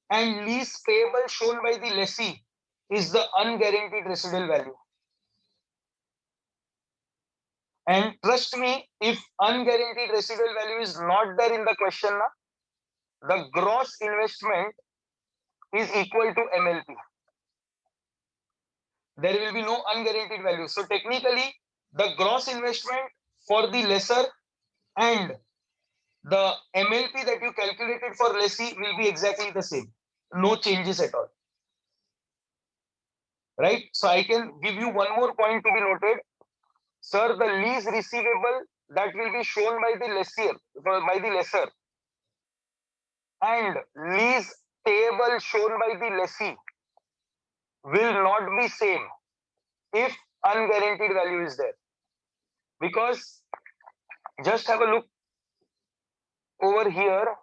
and lease payable shown by the lessee is the unguaranteed residual value. And trust me, if unguaranteed residual value is not there in the question, the gross investment is equal to MLP. There will be no unguaranteed value. So technically, the gross investment for the lessor and the MLP that you calculated for lessee will be exactly the same. No changes at all. Right? So I can give you one more point to be noted. Sir, the lease receivable that will be shown by the lessor and lease payable shown by the lessee will not be same if unguaranteed value is there. Because just have a look over here.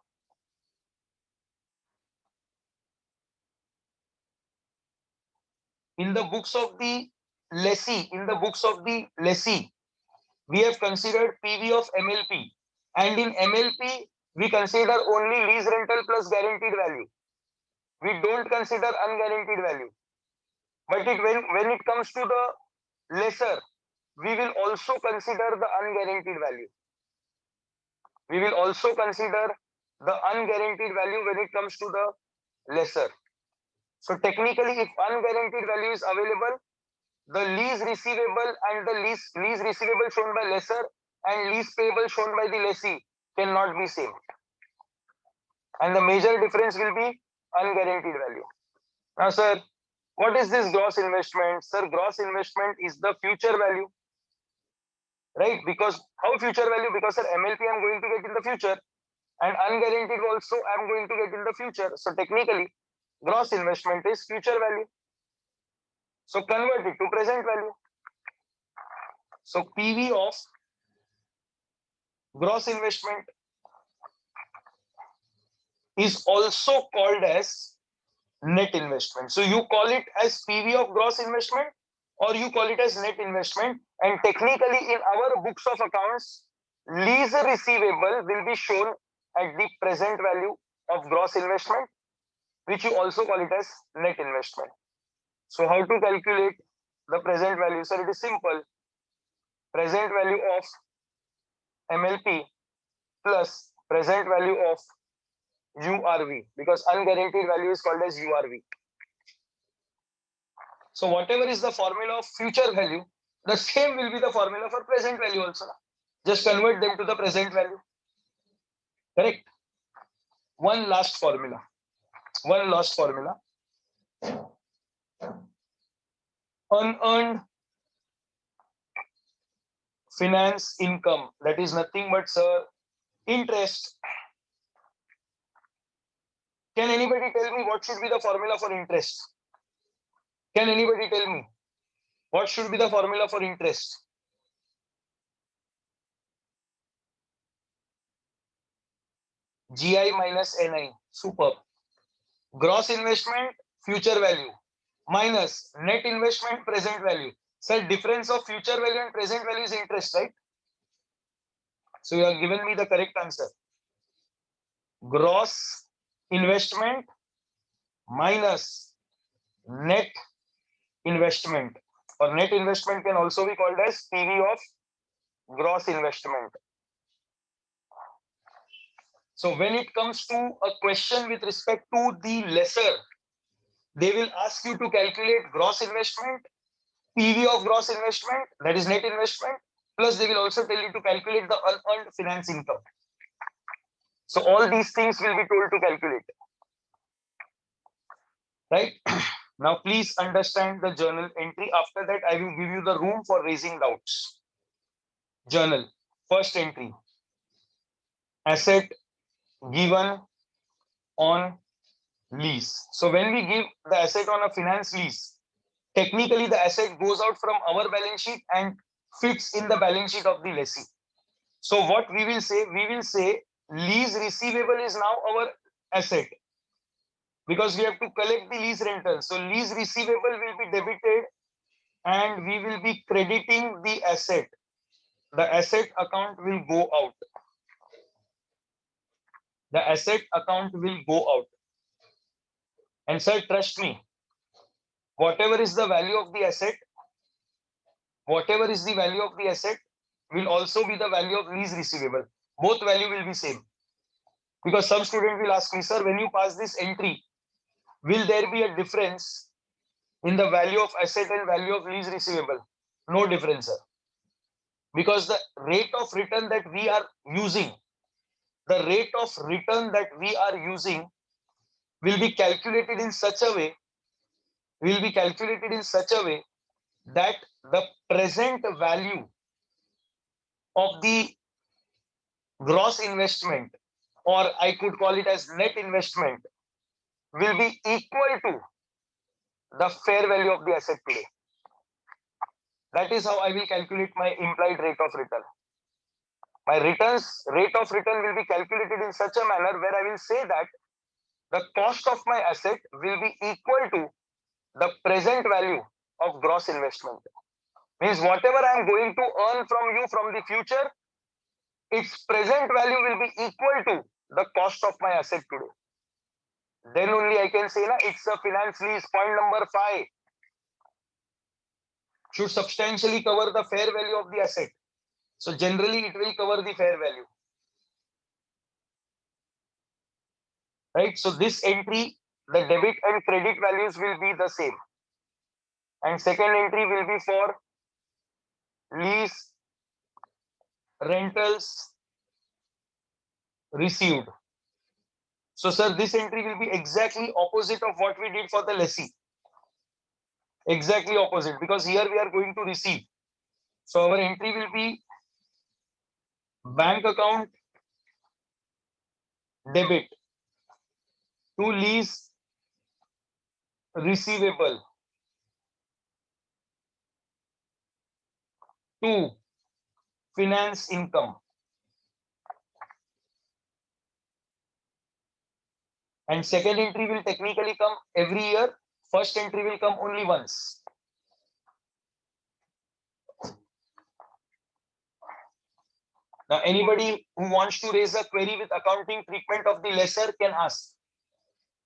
In the books of the lessee, we have considered PV of MLP, and in MLP we consider only lease rental plus guaranteed value. We don't consider unguaranteed value. But when it comes to the lessor, we will also consider the unguaranteed value. We will also consider the unguaranteed value when it comes to the lessor. So technically, if unguaranteed value is available, the lease receivable and the lease receivable shown by lessor and lease payable shown by the lessee cannot be same. And the major difference will be unguaranteed value. Now, sir, what is this gross investment? Sir, gross investment is the future value. Right? Because how future value? Because sir, MLP I'm going to get in the future, and unguaranteed also I'm going to get in the future. So technically, gross investment is future value. So convert it to present value. So PV of gross investment is also called as net investment. So you call it as PV of gross investment, or you call it as net investment. And technically in our books of accounts, lease receivable will be shown at the present value of gross investment, which you also call it as net investment. So how to calculate the present value? So it is simple. Present value of MLP plus present value of URV, because unguaranteed value is called as URV. So whatever is the formula of future value, the same will be the formula for present value also. Just convert them to the present value. Correct? One last formula. Unearned finance income, that is nothing but, sir, interest. Can anybody tell me what should be the formula for interest? Can anybody tell me what should be the formula for interest? GI minus NI. Superb. Gross investment, future value, minus net investment, present value. So difference of future value and present value is interest, right? So you have given me the correct answer. Gross investment minus net investment, or net investment can also be called as PV of gross investment. So when it comes to a question with respect to the lesser, they will ask you to calculate gross investment, PV of gross investment, that is net investment, plus they will also tell you to calculate the unearned finance income. So all these things will be told to calculate. Right? Now please understand the journal entry. After that, I will give you the room for raising doubts. Journal. First entry. Asset given on lease. So when we give the asset on a finance lease, technically the asset goes out from our balance sheet and fits in the balance sheet of the lessee. So what we will say lease receivable is now our asset, because we have to collect the lease rental. So lease receivable will be debited and we will be crediting the asset. The asset account will go out. The asset account will go out. And sir, trust me, whatever is the value of the asset, whatever is the value of the asset will also be the value of lease receivable. Both value will be same. Because some student will ask me, sir, when you pass this entry, will there be a difference in the value of asset and value of lease receivable? No difference, sir. Because the rate of return that we are using, will be calculated in such a way, that the present value of the gross investment, or I could call it as net investment, will be equal to the fair value of the asset today. That is how I will calculate my implied rate of return. My rate of return will be calculated in such a manner where I will say that the cost of my asset will be equal to the present value of gross investment. Means whatever I am going to earn from you from the future, its present value will be equal to the cost of my asset today. Then only I can say, it's a finance lease. Point number 5 should substantially cover the fair value of the asset. So generally it will cover the fair value. Right? So this entry, the debit and credit values will be the same. And second entry will be for lease rentals received. So sir, this entry will be exactly opposite of what we did for the lessee. Exactly opposite, because here we are going to receive. So our entry will be bank account debit to lease receivable to finance income. And second entry will technically come every year. First entry will come only once. Now, anybody who wants to raise a query with accounting treatment of the lesser can ask.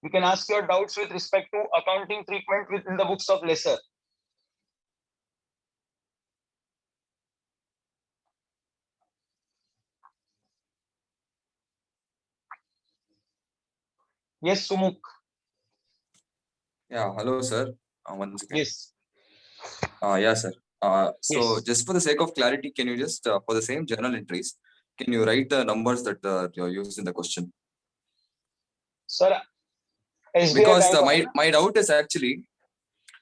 You can ask your doubts with respect to accounting treatment within the books of lesser. Yes, Sumuk. Yeah, hello, sir. Once again. Yes. Yeah, sir. So Yes. just for the sake of clarity, can you just, for the same journal entries, can you write the numbers that you're used in the question? Sir, SBI Because Bank my doubt is actually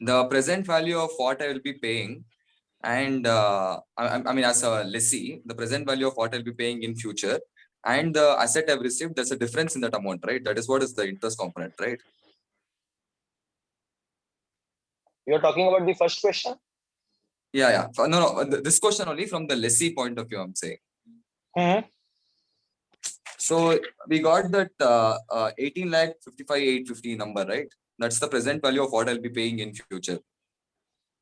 the present value of what I will be paying, and I mean, as a lessee, the present value of what I'll be paying in future, and the asset I've received, there's a difference in that amount, right? That is what is the interest component, right? You're talking about the first question? Yeah. No. This question only from the lessee point of view, I'm saying. Mhm. So we got that 18 lakh 55,850 number, right? That's the present value of what I'll be paying in future.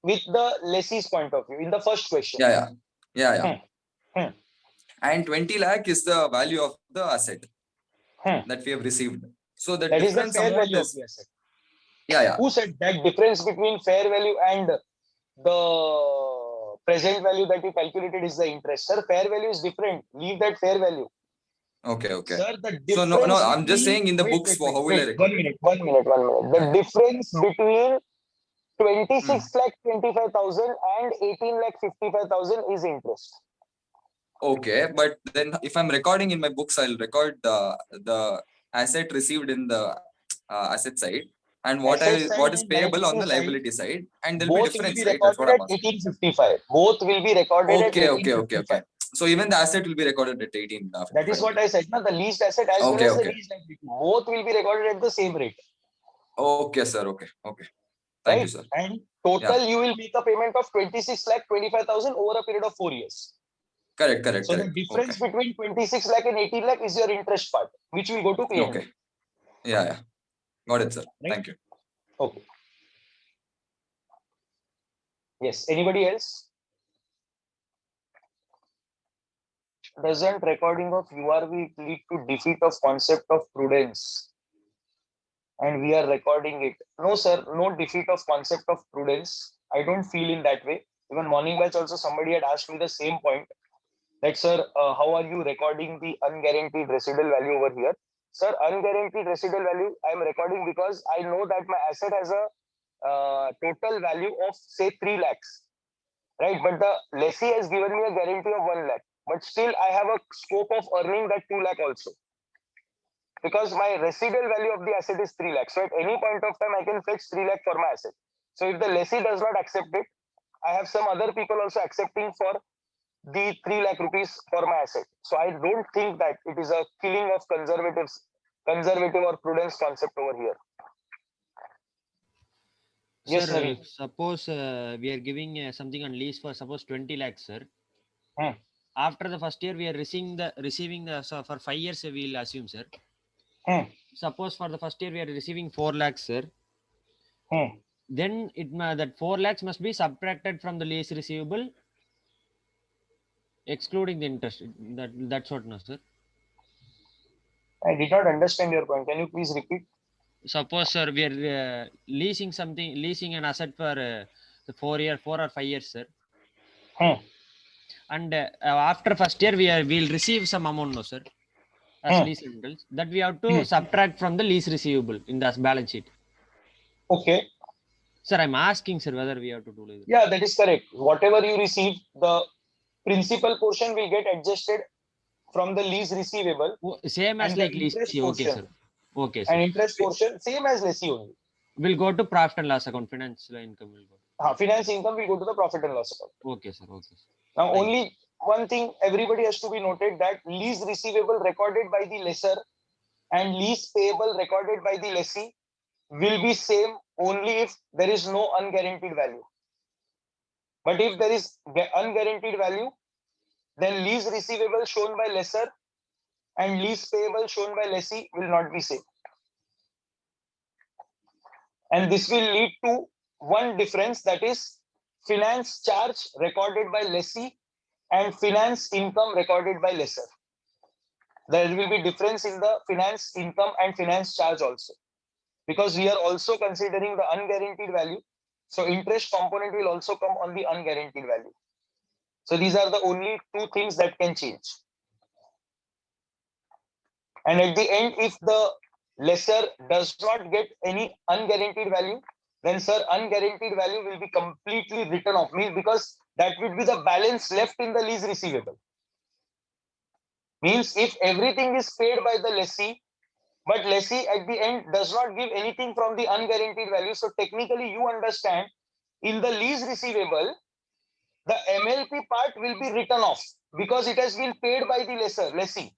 With the lessee's point of view, in the first question. Yeah. Hmm. And 20 lakh is the value of the asset Hmm. that we have received. So the That is the difference fair amount value of is, the asset. yeah. Who said that difference between fair value and the present value that you calculated is the interest? Sir, fair value is different. Leave that fair value. Okay. Sir, the So difference no, I'm just between- saying in the wait, books, wait, how will I record? One minute. The Yeah. difference between 26 lakh 25,000 and 18 lakh 55,000 is interest. Okay, but then if I'm recording in my books, I'll record the asset received in the asset side and what Asset side is and payable on liability the side, liability side, and there'll be both will difference, be right? That's what recorded I'm at asking. 1855. Both will be recorded at Okay. 1855. So even the asset will be recorded at 18. That is what I said. Na? The leased asset as well Okay, as the okay. leased liability. Both will be recorded at the same rate. Okay, sir. Okay. Thank you, Right? sir. And total, you will make a payment of 26 lakh 25,000 over a period of 4 years. Correct. So the difference between 26 lakh and 18 lakh is your interest part, which will go to P&L. Okay. Yeah. Got it, sir. Right? Thank you. Okay. Yes. Anybody else? Doesn't recording of URV lead to defeat of concept of prudence? And we are recording it. No, sir. No defeat of concept of prudence. I don't feel in that way. Even morning batch also somebody had asked me the same point. That, sir, how are you recording the unguaranteed residual value over here? Sir, unguaranteed residual value, I am recording because I know that my asset has a total value of say 3 lakhs, right? But the lessee has given me a guarantee of 1 lakh, but still I have a scope of earning that 2 lakh also. Because my residual value of the asset is 3 lakhs. So at any point of time, I can fetch 3 lakh for my asset. So if the lessee does not accept it, I have some other people also accepting for the 3 lakh rupees for my asset. So I don't think that it is a killing of conservative or prudence concept over here. Yes, Sir, Naveen. suppose we are giving something on lease for suppose 20 lakhs, sir. Hmm. After the first year, we are receiving the so for 5 years, we'll assume, sir. Hmm. Suppose for the first year, we are receiving 4 lakhs, sir. Hmm. Then that 4 lakhs must be subtracted from the lease receivable, excluding the interest. That's what, no, sir. I did not understand your point. Can you please repeat? Suppose, sir, we are leasing an asset for the 4 or 5 years, sir. Hmm. And after first year, we'll receive some amount, no, sir, as lease rentals that we have to subtract from the lease receivable in the balance sheet. Okay. Sir, I'm asking, sir, whether we have to do like that. Yeah, that is correct. Whatever you receive, the principal portion will get adjusted from the lease receivable. Same as and like the lease. interest Okay, portion, sir. Okay, sir. And interest portion, same as lessee only. Will go to profit and loss account. Financial income will go. Finance income will go to the profit and loss account. Okay, sir. Okay, sir. Now, only one thing everybody has to be noted that lease receivable recorded by the lessor and lease payable recorded by the lessee will be same only if there is no unguaranteed value. But if there is unguaranteed value, then lease receivable shown by lessor and lease payable shown by lessee will not be same. And this will lead to one difference, that is finance charge recorded by lessee and finance income recorded by lessor. There will be difference in the finance income and finance charge also, because we are also considering the unguaranteed value. So interest component will also come on the unguaranteed value. So these are the only two things that can change. And at the end, if the lessor does not get any unguaranteed value, then sir, unguaranteed value will be completely written off, means because that would be the balance left in the lease receivable. Means if everything is paid by the lessee, but lessee at the end does not give anything from the unguaranteed value. So technically you understand, in the lease receivable, the MLP part will be written off because it has been paid by the lessee.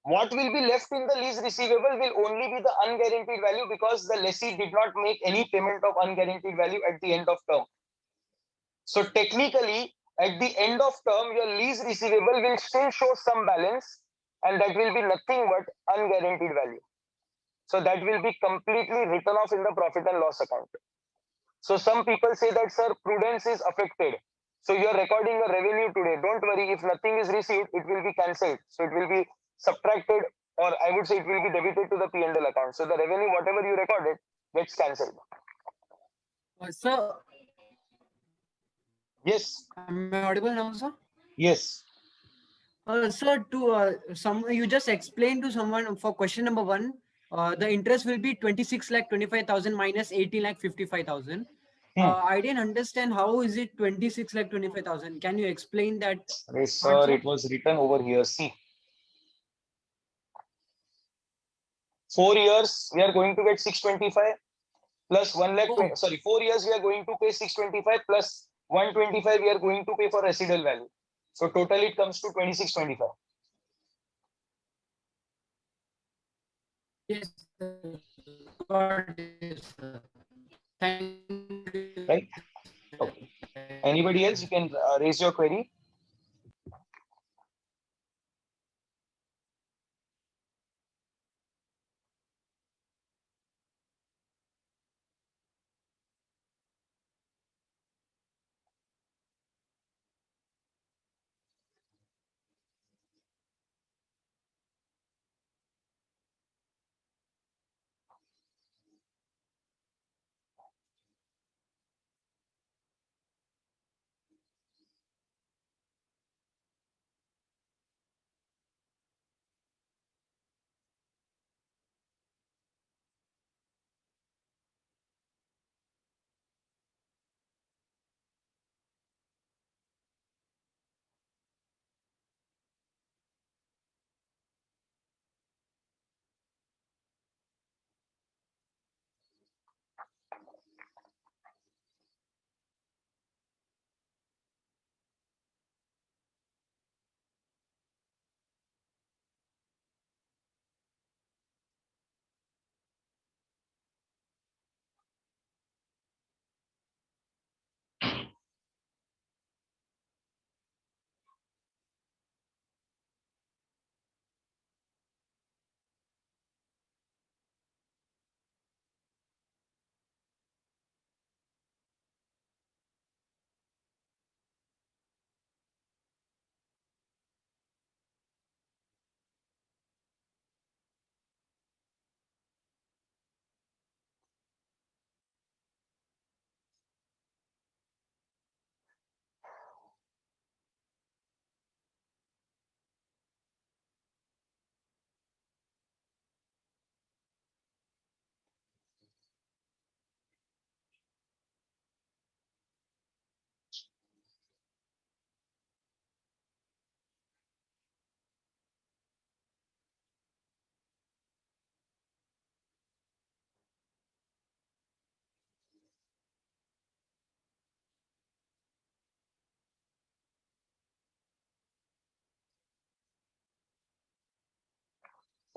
What will be left in the lease receivable will only be the unguaranteed value because the lessee did not make any payment of unguaranteed value at the end of term. So technically, at the end of term, your lease receivable will still show some balance, and that will be nothing but unguaranteed value. So that will be completely written off in the profit and loss account. So some people say that, sir, prudence is affected. So you're recording a revenue today. Don't worry, if nothing is received, it will be cancelled. So it will be subtracted, or I would say it will be debited to the P&L account. So the revenue, whatever you recorded, gets cancelled. Sir, Yes. am I audible now, sir? Yes. Sir, to you just explained to someone for question number 1, the interest will be 26,25,000 minus 80,55,000. I didn't understand how is it 26,25,000. Can you explain that? Yes, sir, it was written over here. See, 4 years we are going to get 625 plus 1 lakh. Oh. Sorry, 4 years we are going to pay 625 plus 125 we are going to pay for residual value. So total it comes to 2625. Yes, sir. Got it, sir. Thank you. Right? Okay. Anybody else? You can raise your query.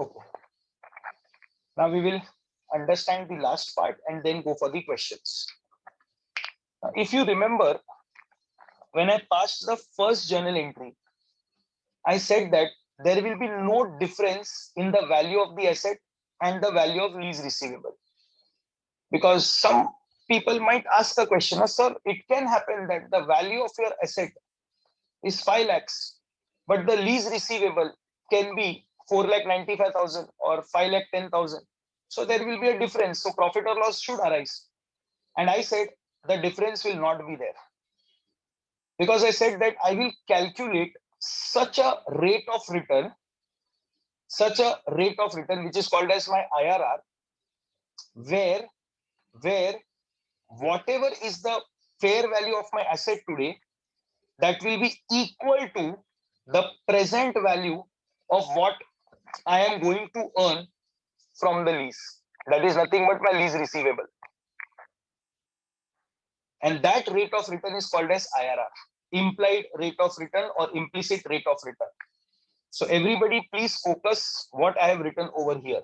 Okay. Now we will understand the last part and then go for the questions. If you remember, when I passed the first journal entry, I said that there will be no difference in the value of the asset and the value of lease receivable. Because some people might ask a question, sir, it can happen that the value of your asset is 5 lakhs, but the lease receivable can be 4,95,000 or 5,10,000. So there will be a difference. So profit or loss should arise. And I said the difference will not be there. Because I said that I will calculate such a rate of return, which is called as my IRR, where whatever is the fair value of my asset today, that will be equal to the present value of what I am going to earn from the lease. That is nothing but my lease receivable. And that rate of return is called as IRR, implied rate of return or implicit rate of return. So everybody please focus what I have written over here,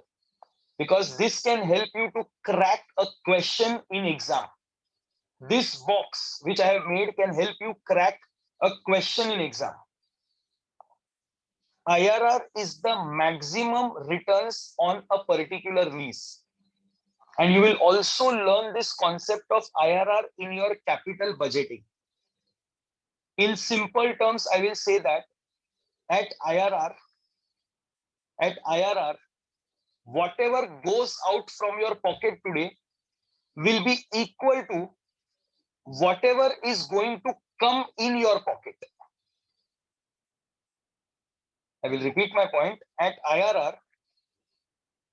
because this can help you to crack a question in exam. This box which I have made can help you crack a question in exam. IRR is the maximum returns on a particular lease. And you will also learn this concept of IRR in your capital budgeting. In simple terms, I will say that at IRR, whatever goes out from your pocket today will be equal to whatever is going to come in your pocket. I will repeat my point. At IRR,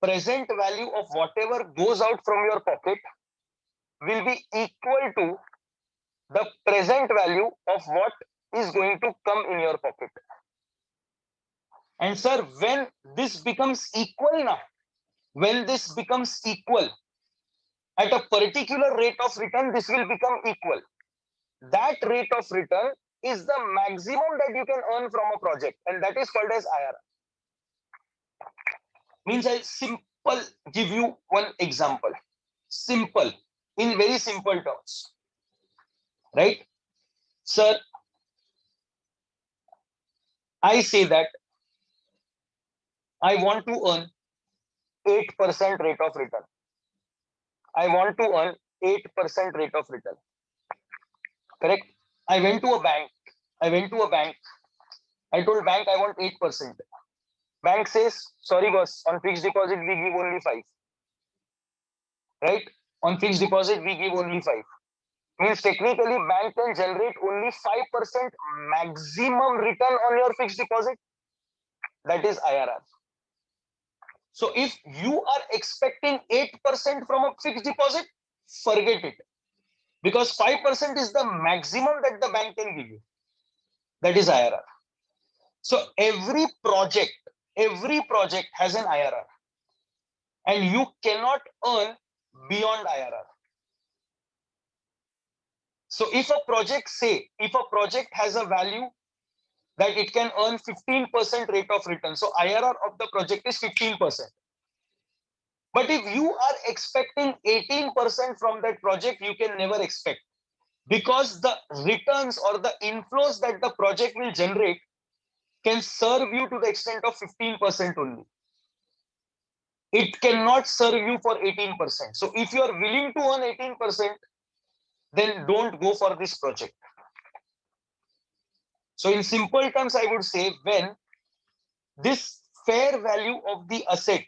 present value of whatever goes out from your pocket will be equal to the present value of what is going to come in your pocket. And sir, when this becomes equal now, when this becomes equal at a particular rate of return, this will become equal. That rate of return is the maximum that you can earn from a project, and that is called as IRR. Means I'll simple give you one example. Simple, in very simple terms. Right? Sir, I say that I want to earn 8% rate of return. I want to earn 8% rate of return. Correct? I went to a bank. I told bank I want 8%. Bank says, sorry boss, on fixed deposit we give only 5. Right? On fixed deposit we give only 5. Means technically bank can generate only 5% maximum return on your fixed deposit. That is IRR. So if you are expecting 8% from a fixed deposit, forget it. Because 5% is the maximum that the bank can give you. That is IRR. So every project has an IRR. And you cannot earn beyond IRR. So if a project has a value that it can earn 15% rate of return, so IRR of the project is 15%. But if you are expecting 18% from that project, you can never expect, because the returns or the inflows that the project will generate can serve you to the extent of 15% only. It cannot serve you for 18%. So if you are willing to earn 18%, then don't go for this project. So in simple terms, I would say, when this fair value of the asset,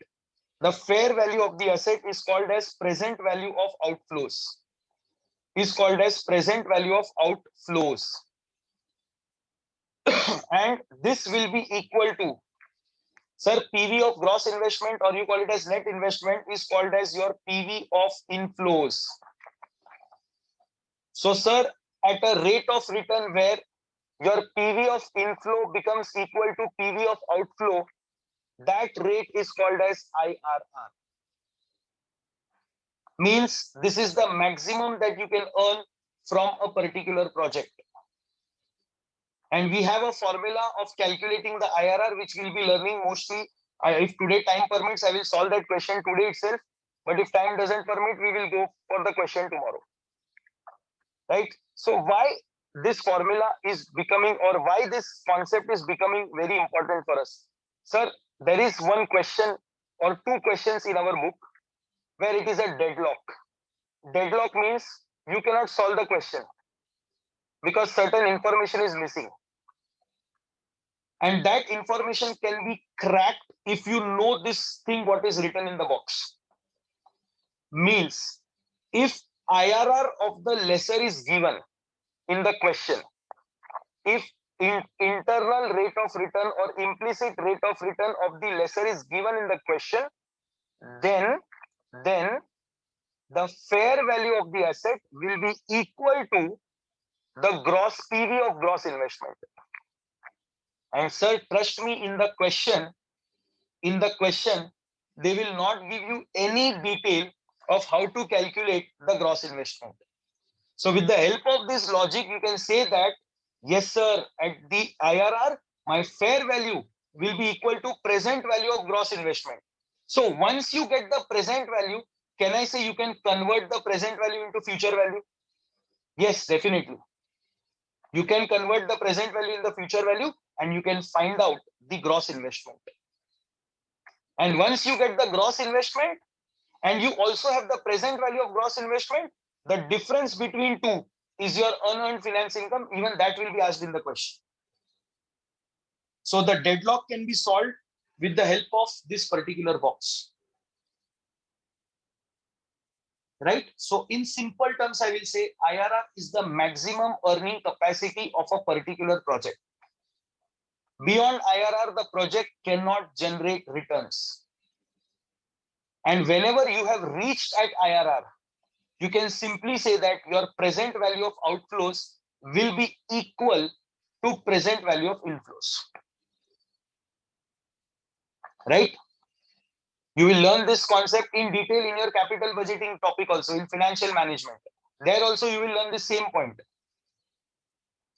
the fair value of the asset is called as present value of outflows. And this will be equal to, sir, PV of gross investment, or you call it as net investment, is called as your PV of inflows. So sir, at a rate of return where your PV of inflow becomes equal to PV of outflow, that rate is called as IRR. Means this is the maximum that you can earn from a particular project. And we have a formula of calculating the IRR, which we'll be learning mostly. If today time permits, I will solve that question today itself. But if time doesn't permit, we will go for the question tomorrow. Right? So why this formula is becoming, or why this concept is becoming very important for us? Sir, there is one question or two questions in our book where it is a deadlock. Deadlock means you cannot solve the question because certain information is missing. And that information can be cracked if you know this thing, what is written in the box. Means if IRR of the lessor is given in the question, if internal rate of return or implicit rate of return of the lessor is given in the question, then the fair value of the asset will be equal to the gross PV of gross investment. And sir, trust me, in the question, they will not give you any detail of how to calculate the gross investment. So with the help of this logic, you can say that, yes, sir, at the IRR, my fair value will be equal to present value of gross investment. So once you get the present value, can I say you can convert the present value into future value? Yes, definitely. You can convert the present value in the future value and you can find out the gross investment. And once you get the gross investment and you also have the present value of gross investment, the difference between two is your unearned finance income. Even that will be asked in the question. So the deadlock can be solved with the help of this particular box. Right? So in simple terms, I will say IRR is the maximum earning capacity of a particular project. Beyond IRR, the project cannot generate returns. And whenever you have reached at IRR, you can simply say that your present value of outflows will be equal to present value of inflows. Right? You will learn this concept in detail in your capital budgeting topic also, in financial management. There also you will learn the same point.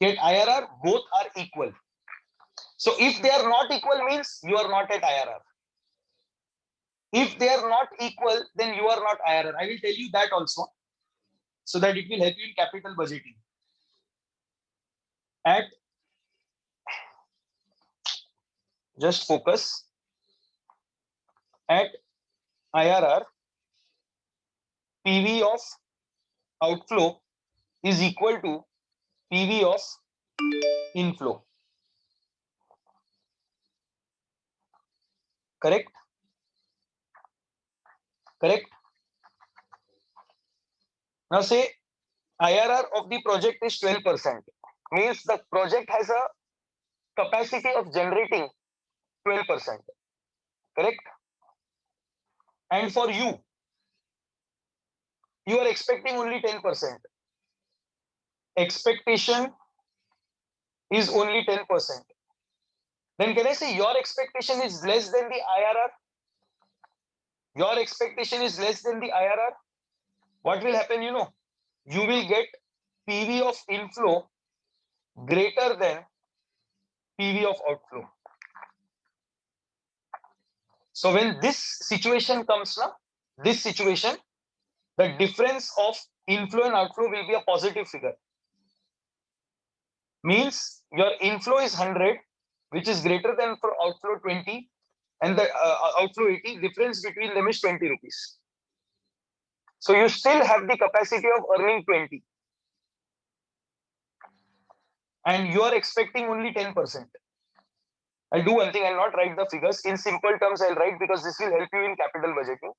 At IRR, both are equal. So if they are not equal means you are not at IRR. If they are not equal, then you are not IRR. I will tell you that also, so that it will help you in capital budgeting. Just focus. At IRR, PV of outflow is equal to PV of inflow. Correct? Correct? Now say IRR of the project is 12%. Means the project has a capacity of generating 12%. Correct? And for you are expecting only 10%. Expectation is only 10%. Then can I say your expectation is less than the IRR? Your expectation is less than the IRR. What will happen? You will get PV of inflow greater than PV of outflow. So when this situation comes now, this situation, the difference of inflow and outflow will be a positive figure. Means your inflow is 100, which is greater than for outflow 20, and the outflow 80. Difference between them is 20 rupees. So you still have the capacity of earning 20. And you are expecting only 10%. I'll do one thing, I'll not write the figures. In simple terms, I'll write because this will help you in capital budgeting.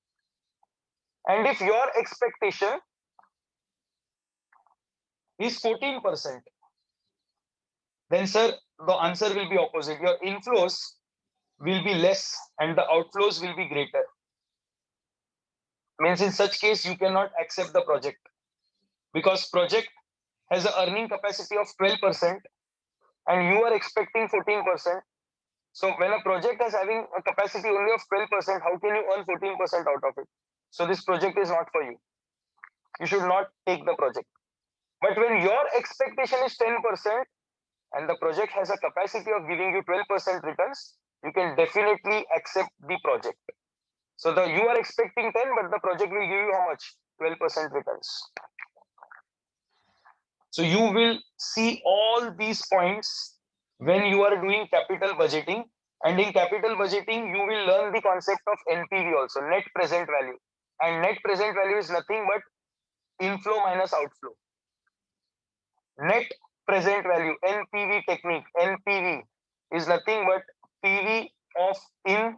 And if your expectation is 14%, then sir, the answer will be opposite. Your inflows will be less and the outflows will be greater. Means in such case, you cannot accept the project because project has an earning capacity of 12% and you are expecting 14%. So when a project is having a capacity only of 12%, how can you earn 14% out of it? So this project is not for you. You should not take the project. But when your expectation is 10% and the project has a capacity of giving you 12% returns, you can definitely accept the project. So you are expecting 10, but the project will give you how much? 12% returns. So you will see all these points when you are doing capital budgeting. And in capital budgeting, you will learn the concept of NPV also, net present value. And net present value is nothing but inflow minus outflow. Net present value, NPV technique, NPV is nothing but PV of in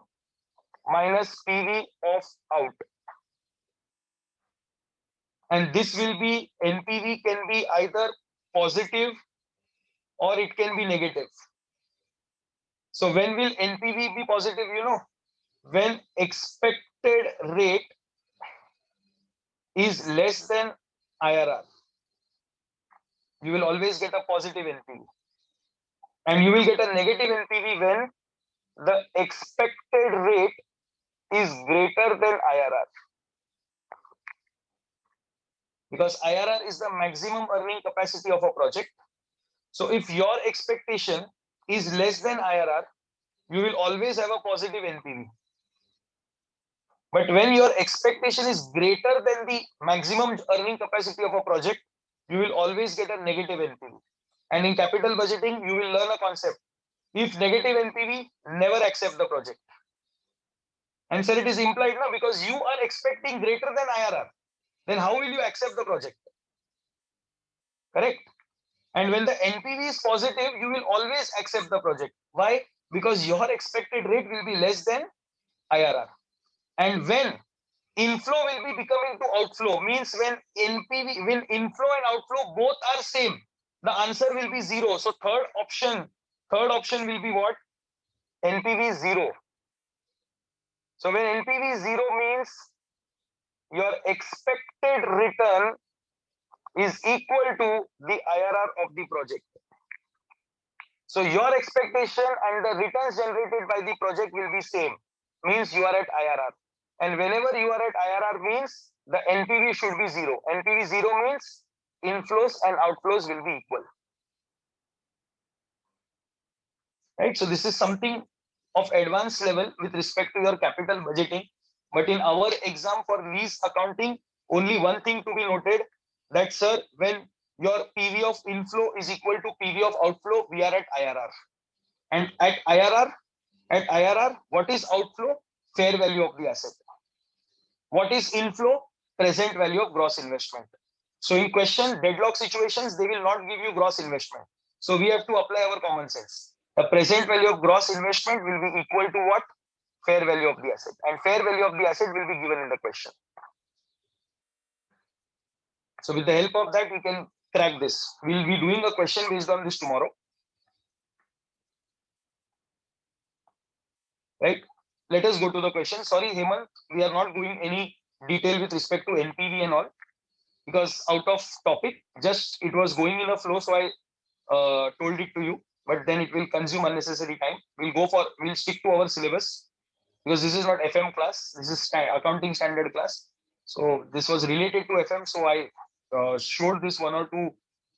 minus PV of out. And this will be, NPV can be either positive or it can be negative. So when will NPV be positive? When expected rate is less than IRR. You will always get a positive NPV. And you will get a negative NPV when the expected rate is greater than IRR. Because IRR is the maximum earning capacity of a project. So if your expectation is less than IRR, you will always have a positive NPV. But when your expectation is greater than the maximum earning capacity of a project, you will always get a negative NPV. And in capital budgeting, you will learn a concept. If negative NPV, never accept the project. And sir, it is implied now because you are expecting greater than IRR. Then how will you accept the project? Correct. And when the NPV is positive, you will always accept the project. Why? Because your expected rate will be less than IRR. And when inflow will be becoming to outflow, means when NPV, when inflow and outflow both are same, the answer will be 0. So third option will be what? NPV is 0. So when NPV is 0 means your expected return is equal to the IRR of the project. So your expectation and the returns generated by the project will be same, means you are at IRR. And whenever you are at IRR means the NPV should be 0. NPV 0 means inflows and outflows will be equal. Right? So this is something of advanced level with respect to your capital budgeting. But in our exam for lease accounting, only one thing to be noted, that sir, when your PV of inflow is equal to PV of outflow, we are at IRR. And at IRR, what is outflow? Fair value of the asset. What is inflow? Present value of gross investment. So in question, deadlock situations, they will not give you gross investment. So we have to apply our common sense. The present value of gross investment will be equal to what? Fair value of the asset. And fair value of the asset will be given in the question. So with the help of that, we can crack this. We'll be doing a question based on this tomorrow. Right? Let us go to the question. Sorry, Hemant, we are not going any detail with respect to NPV and all, because out of topic, just it was going in a flow, so I told it to you, but then it will consume unnecessary time. We'll stick to our syllabus, because this is not FM class, this is accounting standard class. So this was related to FM, so I showed this one or two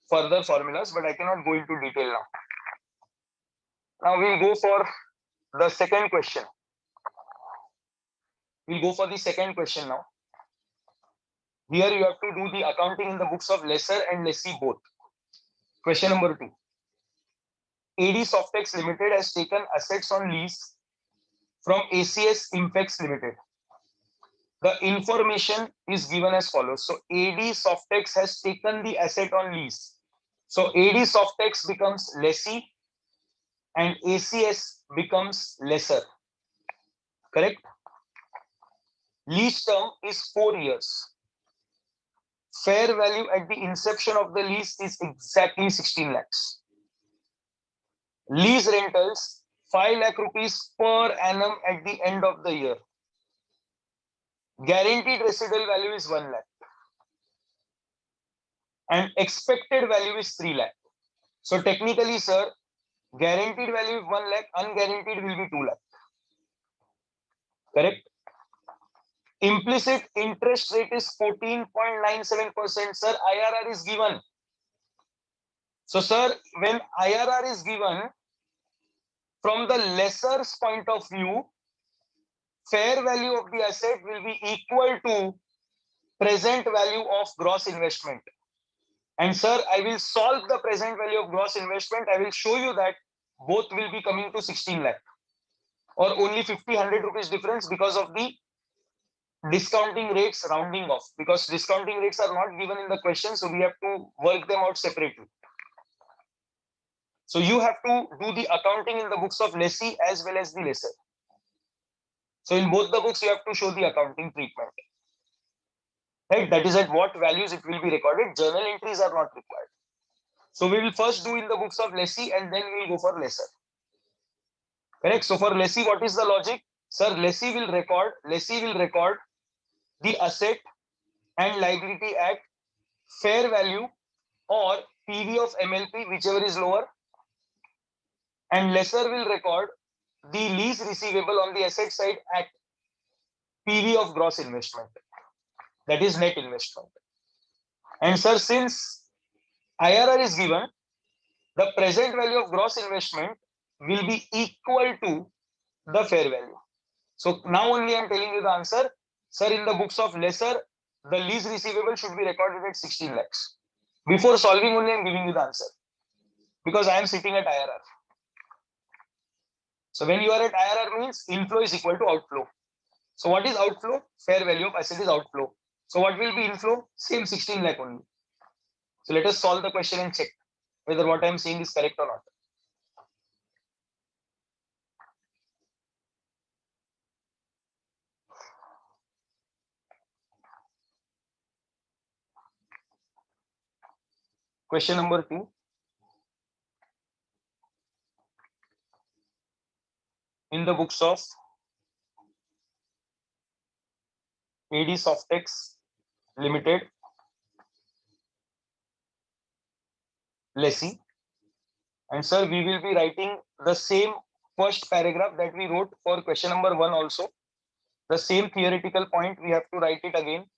further formulas, but I cannot go into detail now. Now we'll go for the second question. We'll go for the second question now. Here you have to do the accounting in the books of lessor and lessee both. Question number 2. AD Softex Limited has taken assets on lease from ACS Infex Limited. The information is given as follows. So AD Softex has taken the asset on lease. So AD Softex becomes lessee and ACS becomes lessor. Correct? Lease term is 4 years. Fair value at the inception of the lease is exactly 16 lakhs. Lease rentals 5 lakh rupees per annum at the end of the year. Guaranteed residual value is 1 lakh. And expected value is 3 lakh. So technically, sir, guaranteed value is 1 lakh, unguaranteed will be 2 lakh. Correct? Implicit interest rate is 14.97%. Sir, IRR is given. So, sir, when IRR is given, from the lessor's point of view, fair value of the asset will be equal to present value of gross investment. And sir, I will solve the present value of gross investment. I will show you that both will be coming to 16 lakh or only 50-100 rupees difference because of the discounting rates rounding off, because discounting rates are not given in the question, so we have to work them out separately. So you have to do the accounting in the books of lessee as well as the lessor. So in both the books, you have to show the accounting treatment. Right? That is at what values it will be recorded. Journal entries are not required. So we will first do in the books of lessee and then we will go for lessor. Correct? So for lessee, what is the logic? Sir, lessee will record the asset and liability at fair value or PV of MLP, whichever is lower. And lessor will record the lease receivable on the asset side at PV of gross investment. That is net investment. And sir, since IRR is given, the present value of gross investment will be equal to the fair value. So now only I'm telling you the answer. Sir, in the books of lesser, the lease receivable should be recorded at 16 lakhs. Before solving only I'm giving you the answer. Because I am sitting at IRR. So when you are at IRR means inflow is equal to outflow. So what is outflow? Fair value of asset is outflow. So what will be inflow? Same 16 lakh only. So let us solve the question and check whether what I am saying is correct or not. Question number 2. In the books of AD Softex Limited, lessee, and sir, we will be writing the same first paragraph that we wrote for question number 1 also. The same theoretical point, we have to write it again.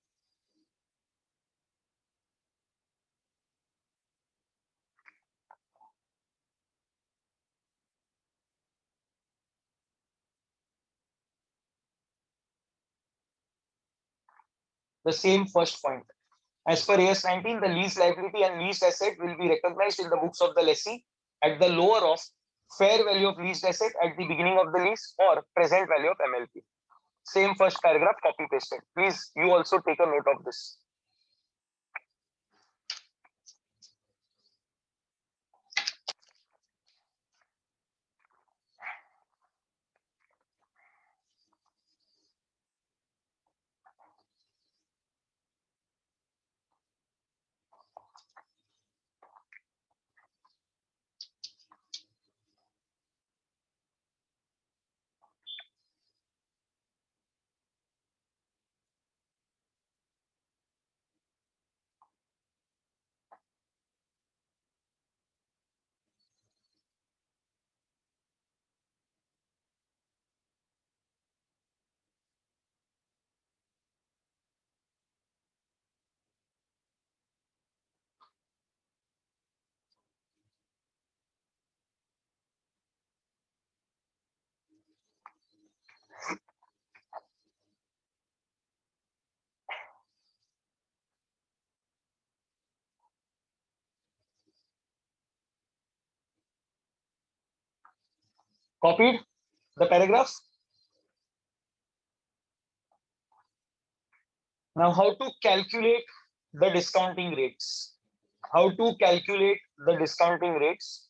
The same first point. As per AS 19, the lease liability and leased asset will be recognized in the books of the lessee at the lower of fair value of leased asset at the beginning of the lease or present value of MLP. Same first paragraph, copy pasted. Please, you also take a note of this. Copied the paragraph. Now, how to calculate the discounting rates? How to calculate the discounting rates?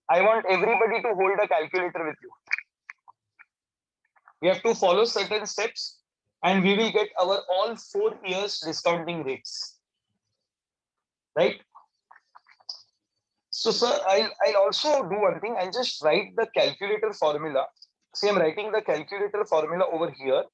I want everybody to hold a calculator with you. We have to follow certain steps and we will get our all 4 years discounting rates. Right? So, sir, I'll also do one thing. I'll just write the calculator formula. See, I'm writing the calculator formula over here.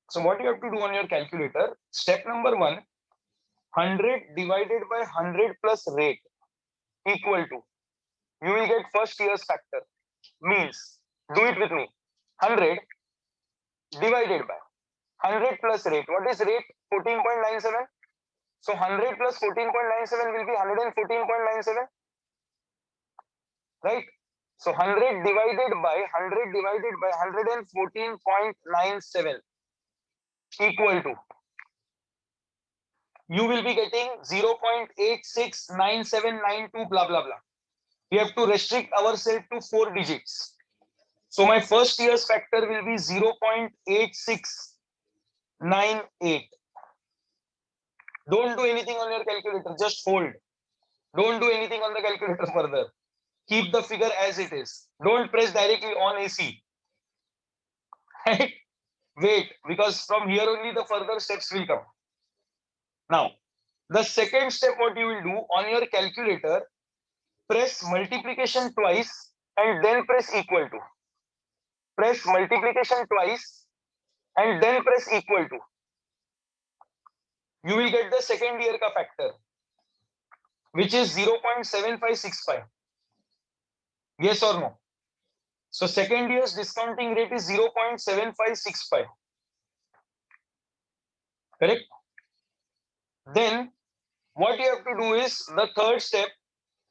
So what you have to do on your calculator, step number 1, 100 divided by 100 plus rate equal to, you will get first year's factor. Means, do it with me, 100 divided by 100 plus rate. What is rate? 14.97. So 100 plus 14.97 will be 114.97. Right? So 100 divided by 114.97 equal to, you will be getting 0.869792 blah blah blah. We have to restrict ourselves to 4 digits. So my first year's factor will be 0.8698. Don't do anything on your calculator, just hold. Don't do anything on the calculator further. Keep the figure as it is. Don't press directly on AC. Right? Wait, because from here only the further steps will come. Now, the second step, what you will do on your calculator, press multiplication twice and then press equal to. Press multiplication twice and then press equal to. You will get the second year ka factor, which is 0.7565. Yes or no? So second year's discounting rate is 0.7565. Correct? Then what you have to do is the third step,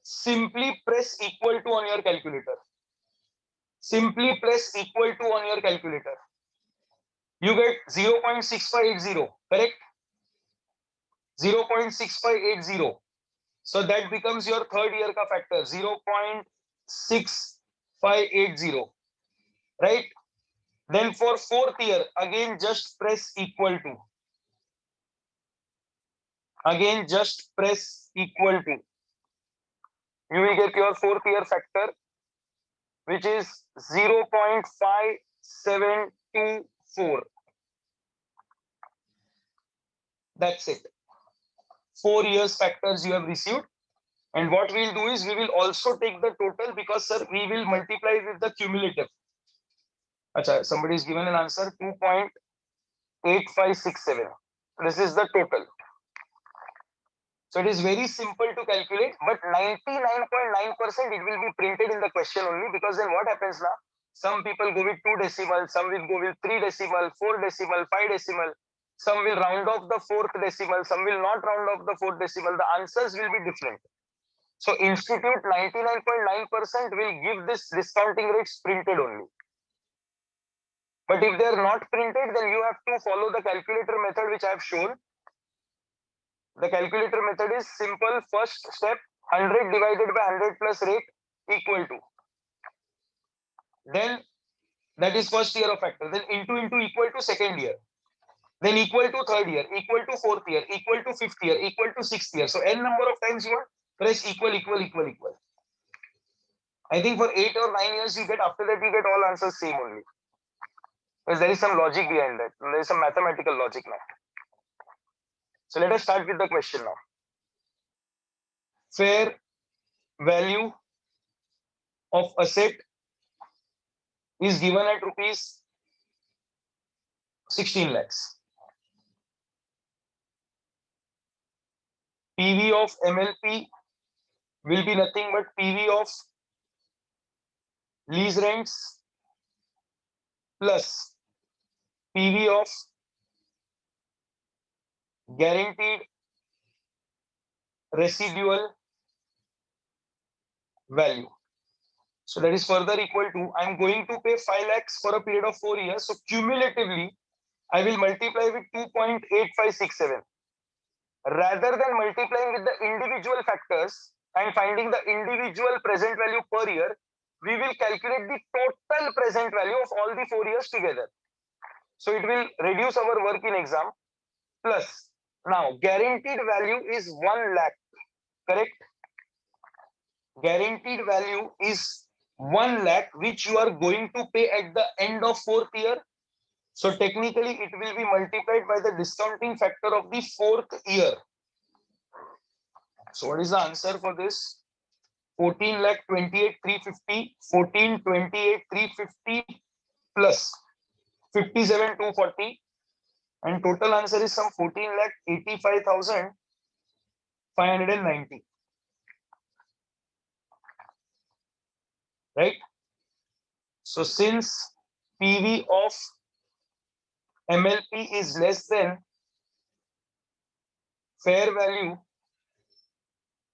simply press equal to on your calculator. Simply press equal to on your calculator. You get 0.6580, correct? 0.6580. So that becomes your third year ka factor, 0.6580, right? Then for fourth year, again just press equal to. Again just press equal to. You will get your fourth year factor, which is 0.5724. That's it. 4 years factors you have received. And what we'll do is we will also take the total, because sir, we will multiply with the cumulative. Achha, somebody is given an answer 2.8567. This is the total. So it is very simple to calculate, but 99.9% it will be printed in the question only, because then what happens now? Some people go with 2 decimal, some will go with 3 decimal, 4 decimal, 5 decimal. Some will round off the 4th decimal, some will not round off the 4th decimal. The answers will be different. So institute 99.9% will give this discounting rates printed only. But if they are not printed, then you have to follow the calculator method which I have shown. The calculator method is simple. First step, 100 divided by 100 plus rate equal to. Then that is first year of factor. Then into equal to second year. Then equal to third year, equal to fourth year, equal to fifth year, equal to sixth year. So n number of times you want, press equal, equal, equal, equal. I think for 8 or 9 years you get, after that you get all answers same only. Because there is some logic behind that. There is some mathematical logic now. So let us start with the question now. Fair value of asset is given at rupees 16 lakhs. PV of MLP will be nothing but PV of lease rents plus PV of guaranteed residual value. So that is further equal to, I am going to pay 5 lakhs for a period of 4 years. So cumulatively, I will multiply with 2.8567. Rather than multiplying with the individual factors and finding the individual present value per year, we will calculate the total present value of all the 4 years together. So it will reduce our work in exam. Plus, now guaranteed value is 1 lakh, correct? Guaranteed value is 1 lakh, which you are going to pay at the end of 4th year. So technically it will be multiplied by the discounting factor of the 4th year. So what is the answer for this? 14,28,350, 14,28,350 plus 57,240, and total answer is some 14,85,590. Right? So since PV of MLP is less than fair value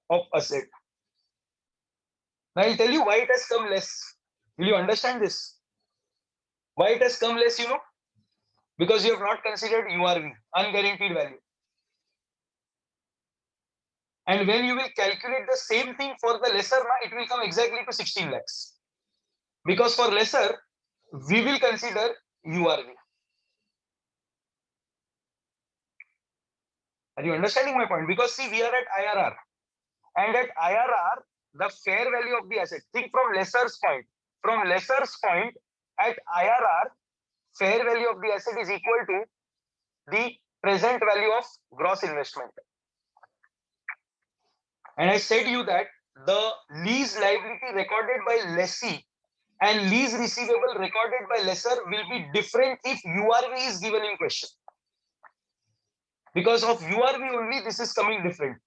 of asset. Now I'll tell you why it has come less. Will you understand this? Why it has come less, you know? Because you have not considered URV, unguaranteed value. And when you will calculate the same thing for the lesser, it will come exactly to 16 lakhs. Because for lesser, we will consider URV. Are you understanding my point? Because see, we are at IRR. And at IRR, the fair value of the asset, think from lesser's point. From lesser's point, at IRR, fair value of the asset is equal to the present value of gross investment. And I said you that the lease liability recorded by lessee and lease receivable recorded by lessor will be different if URV is given in question. Because of URV only, this is coming different.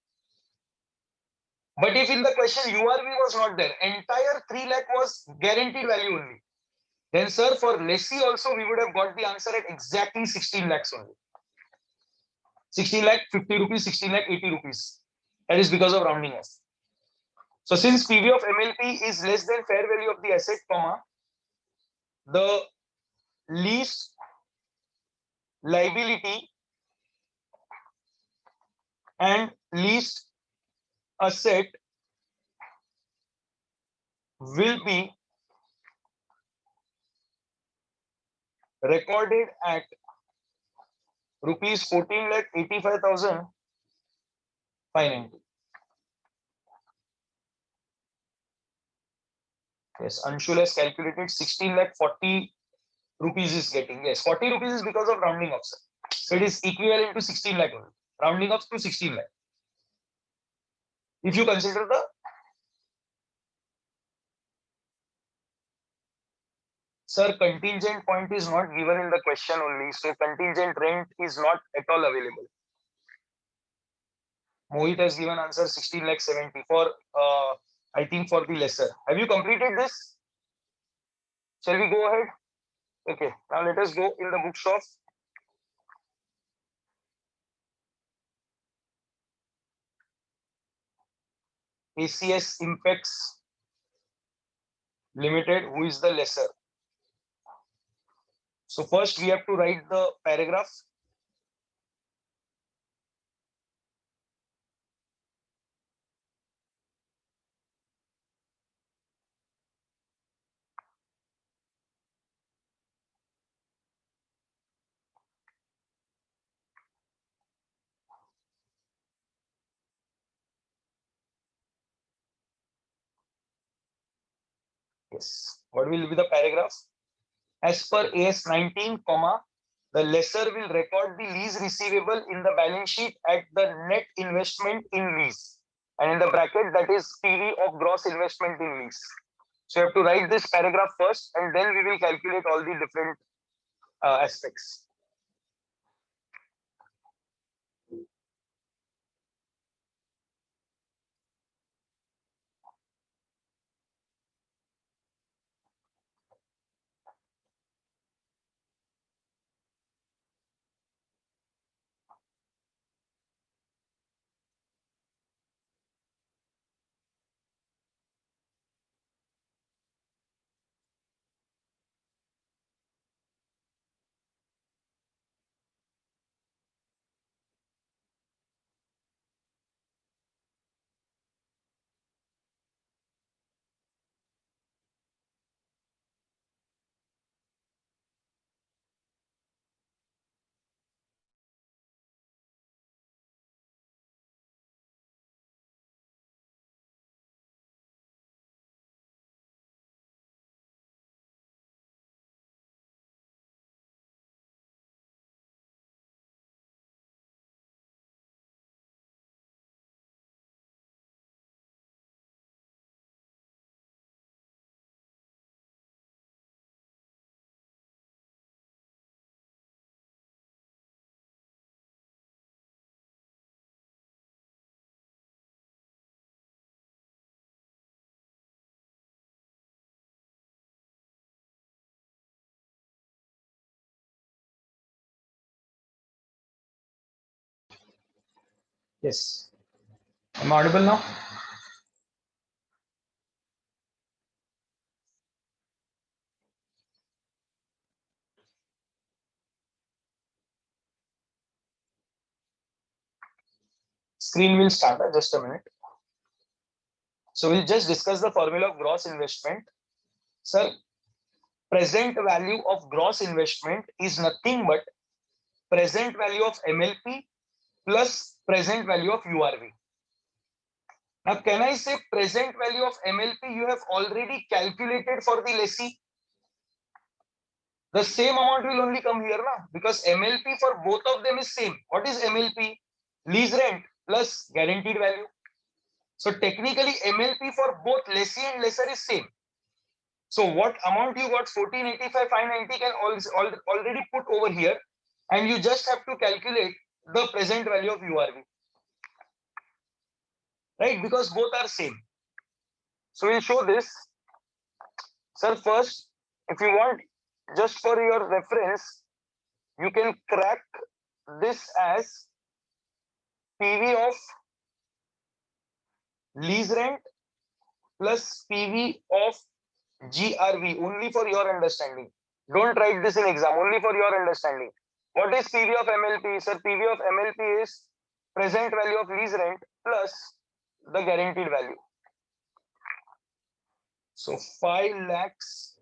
But if in the question URV was not there, entire 3 lakh was guaranteed value only, then sir, for lessee also we would have got the answer at exactly 16 lakhs only. 16 lakh 50 rupees, 16 lakh 80 rupees. That is because of rounding off. So since PV of MLP is less than fair value of the asset, comma, the lease liability and leased asset will be recorded at rupees 14 lakh 85,590. Yes, Anshul has calculated 16 lakh 40 rupees is getting. Yes, 40 rupees is because of rounding off, sir. So it is equivalent to 16 lakh only. Rounding off to 16 lakh. If you consider the sir, contingent point is not given in the question only. So contingent rent is not at all available. Mohit has given answer 16 lakh 70 for I think for the lesser. Have you completed this? Shall we go ahead? Okay, now let us go in the books of ACS Impex Limited, who is the lesser. So first we have to write the paragraph. Yes. What will be the paragraph? As per AS 19, comma, the lessor will record the lease receivable in the balance sheet at the net investment in lease. And in the bracket, that is PV of gross investment in lease. So you have to write this paragraph first, and then we will calculate all the different aspects. Yes. Am I audible now? Screen will start. Just a minute. So we'll just discuss the formula of gross investment. Sir, present value of gross investment is nothing but present value of MLP plus present value of URV. Now, can I say present value of MLP you have already calculated for the lessee? The same amount will only come here now, because MLP for both of them is same. What is MLP? Lease rent plus guaranteed value. So technically MLP for both lessee and lessor is same. So what amount you got 1485 590 can already put over here, and you just have to calculate the present value of URV. Right, because both are same. So we'll show this. Sir, first, if you want, just for your reference, you can crack this as PV of lease rent plus PV of GRV, only for your understanding. Don't write this in exam, only for your understanding. What is PV of MLP? Sir, PV of MLP is present value of lease rent plus the guaranteed value. So 5 lakhs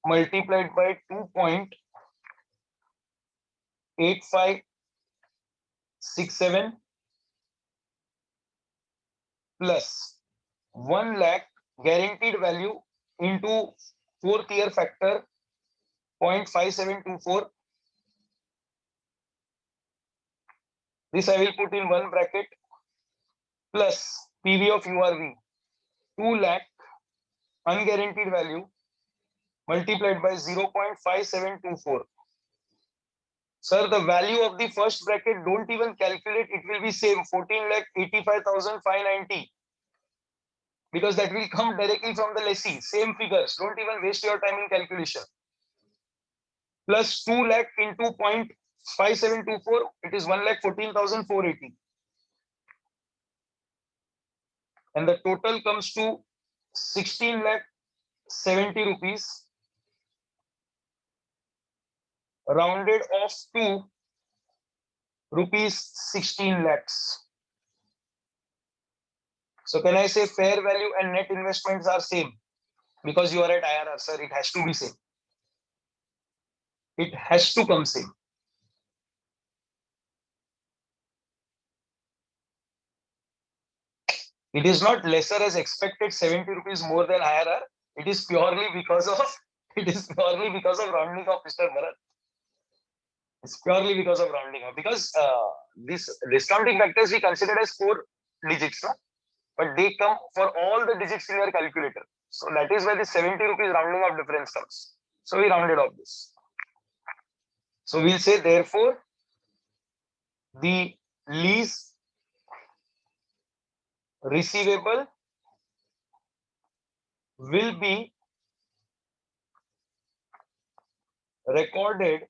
multiplied by 2.8567 plus 1 lakh guaranteed value into 4th year factor 0.5724. This I will put in one bracket plus PV of URV 2 lakh unguaranteed value multiplied by 0.5724. Sir, the value of the first bracket, don't even calculate, it will be same 14,85,590 because that will come directly from the lessee, same figures, don't even waste your time in calculation. Plus 2 lakh into 0.5724, it is 1,14,480. And the total comes to 16 lakh 70 rupees, rounded off to rupees 16 lakhs. So can I say fair value and net investments are same? Because you are at IRR, sir, it has to be same. It has to come same. It is not lesser as expected 70 rupees more than IRR. It is purely because of rounding off, Mr. Bharat. It's purely because of rounding off. Because these discounting factors we considered as 4 digits, no? But they come for all the digits in your calculator. So that is where the 70 rupees rounding off difference comes. So we rounded off this. So we'll say therefore the lease receivable will be recorded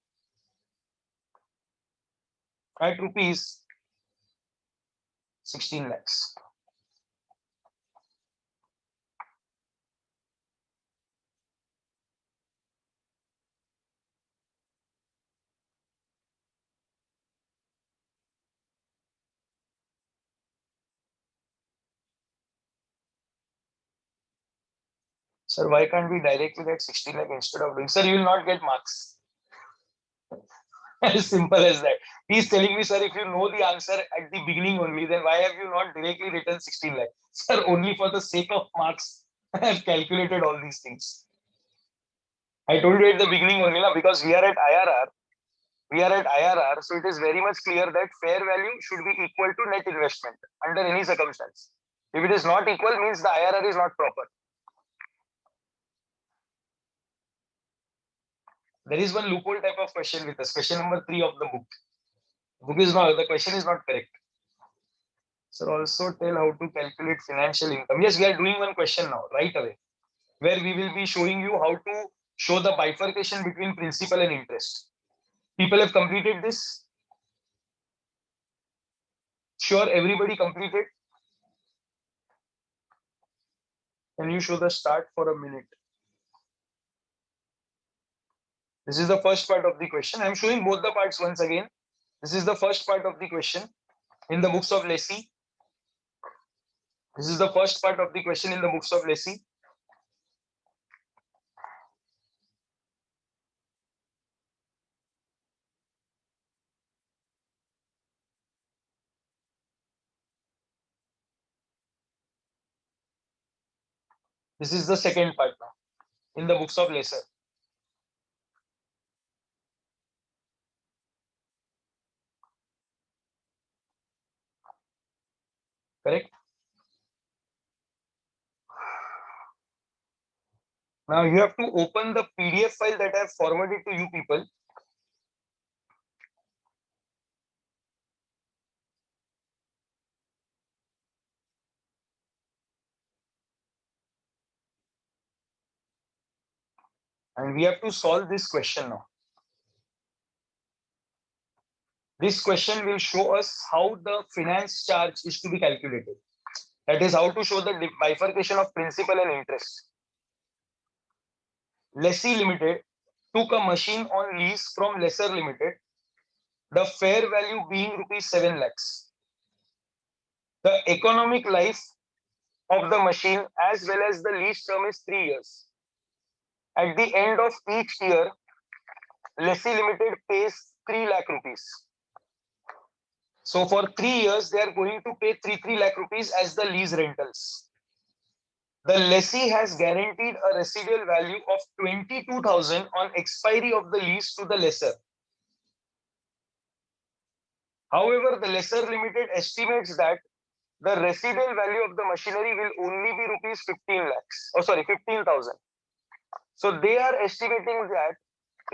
at rupees 16 lakhs. Sir, why can't we directly get 16 lakh instead of doing? Sir, you will not get marks. As simple as that. He's telling me, sir, if you know the answer at the beginning only, then why have you not directly written 16 lakh? Sir, only for the sake of marks, I have calculated all these things. I told you at the beginning only, because we are at IRR. So it is very much clear that fair value should be equal to net investment under any circumstance. If it is not equal, means the IRR is not proper. There is one loophole type of question with us, question number 3 of the book. The question is not correct. Sir, also tell how to calculate financial income. Yes, we are doing one question now, right away, where we will be showing you how to show the bifurcation between principal and interest. People have completed this? Sure, everybody completed? Can you show the start for a minute? This is the first part of the question. I am showing both the parts once again. This is the first part of the question in the books of lessee. This is the first part of the question in the books of lessee. This is the second part now in the books of lessor. Correct? Now you have to open the PDF file that I have forwarded to you people. And we have to solve this question now. this question will show us how the finance charge is to be calculated. That is how to show the bifurcation of principal and interest. Lessee Limited took a machine on lease from Lesser Limited, the fair value being rupees 7 lakhs. The economic life of the machine as well as the lease term is 3 years. At the end of each year, Lessee Limited pays 3 lakh rupees. So for 3 years, they are going to pay 3 lakh rupees as the lease rentals. The lessee has guaranteed a residual value of 22,000 on expiry of the lease to the lessor. However, the Lesser Limited estimates that the residual value of the machinery will only be rupees 15,000. So they are estimating that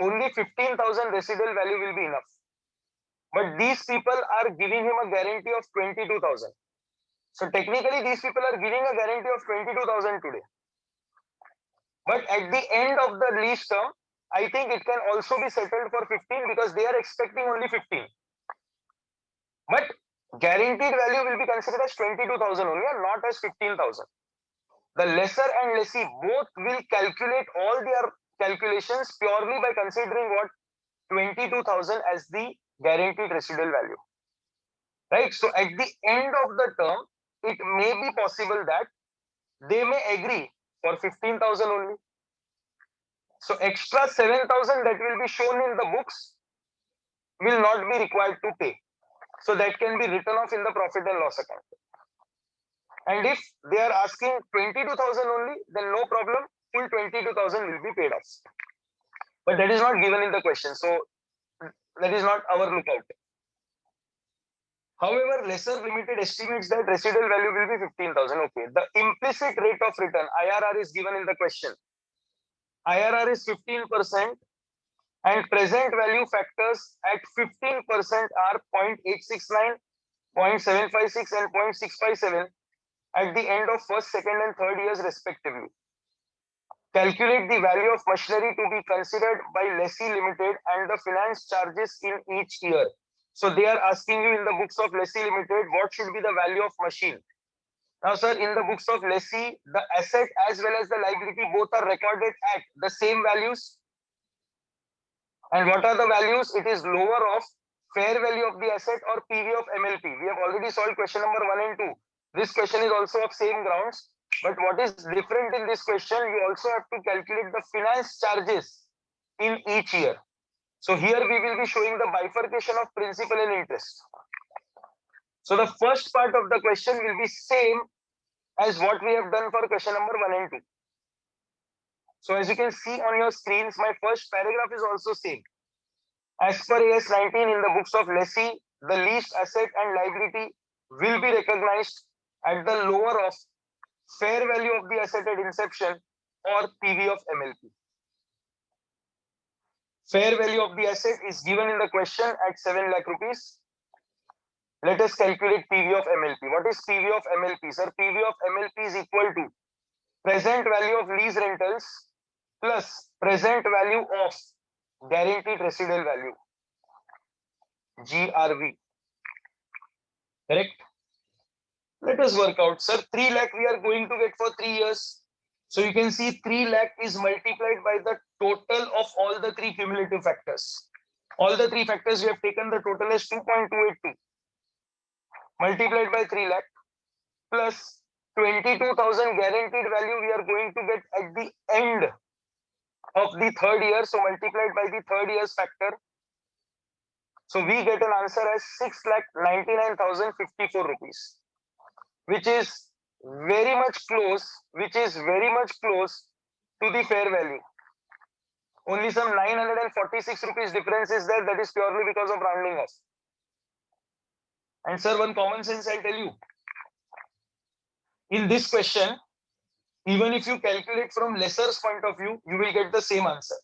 only 15,000 residual value will be enough. But these people are giving him a guarantee of 22,000. So technically, these people are giving a guarantee of 22,000 today. But at the end of the lease term, I think it can also be settled for 15 because they are expecting only 15. But guaranteed value will be considered as 22,000 only and not as 15,000. The lessor and lessee both will calculate all their calculations purely by considering what 22,000 as the guaranteed residual value. Right? So at the end of the term, it may be possible that they may agree for 15,000 only. So extra 7,000 that will be shown in the books will not be required to pay. So that can be written off in the profit and loss account. And if they are asking 22,000 only, then no problem, full 22,000 will be paid off. But that is not given in the question. So that is not our lookout. However, Lesser Limited estimates that residual value will be 15,000. Okay. The implicit rate of return, IRR, is given in the question. IRR is 15% and present value factors at 15% are 0.869, 0.756 and 0.657 at the end of first, second and third years respectively. Calculate the value of machinery to be considered by Lessee Limited and the finance charges in each year. So they are asking you in the books of Lessee Limited, what should be the value of machine? Now, sir, in the books of lessee, the asset as well as the liability both are recorded at the same values. And what are the values? It is lower of fair value of the asset or PV of MLP. We have already solved question number 1 and 2. This question is also of same grounds. But what is different in this question, you also have to calculate the finance charges in each year. So here we will be showing the bifurcation of principal and interest. So the first part of the question will be same as what we have done for question number 1 and 2. So as you can see on your screens, my first paragraph is also same. As per AS 19 in the books of lessee, the leased asset and liability will be recognized at the lower of fair value of the asset at inception or PV of MLP. Fair value of the asset is given in the question at 7 lakh rupees. Let us calculate PV of MLP. What is PV of MLP? Sir, PV of MLP is equal to present value of lease rentals plus present value of guaranteed residual value, GRV. Correct? Let us work out. Sir, 3 lakh we are going to get for 3 years. So you can see 3 lakh is multiplied by the total of all the 3 cumulative factors. All the 3 factors we have taken, the total is 2.282. Multiplied by 3 lakh plus 22,000 guaranteed value we are going to get at the end of the third year. So multiplied by the third year's factor. So we get an answer as 6,99,054 rupees, which is very much close, to the fair value. Only some 946 rupees difference is there. That is purely because of rounding off. And sir, one common sense I'll tell you. In this question, even if you calculate from lesser's point of view, you will get the same answer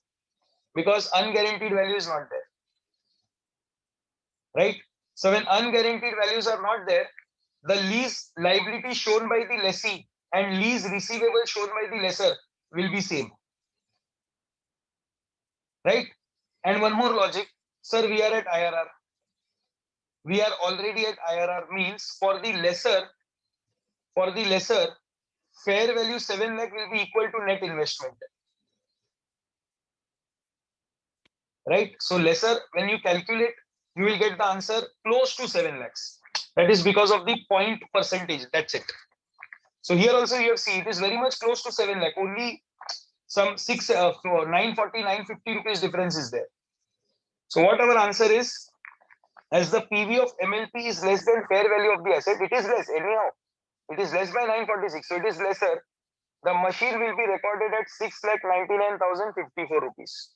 because unguaranteed value is not there. Right? So when unguaranteed values are not there, the lease liability shown by the lessee and lease receivable shown by the lessor will be same. Right? And one more logic. Sir, we are at IRR. we are already at IRR, means for the lesser, fair value 7 lakh will be equal to net investment. Right? So lesser, when you calculate, you will get the answer close to 7 lakhs. That is because of the point percentage. That's it. So here also you have seen it is very much close to 7 lakh. Only some 940, 950 rupees difference is there. So what our answer is, as the PV of MLP is less than fair value of the asset, it is less anyhow. It is less by 946. So it is lesser. The machine will be recorded at 6,99,054 rupees.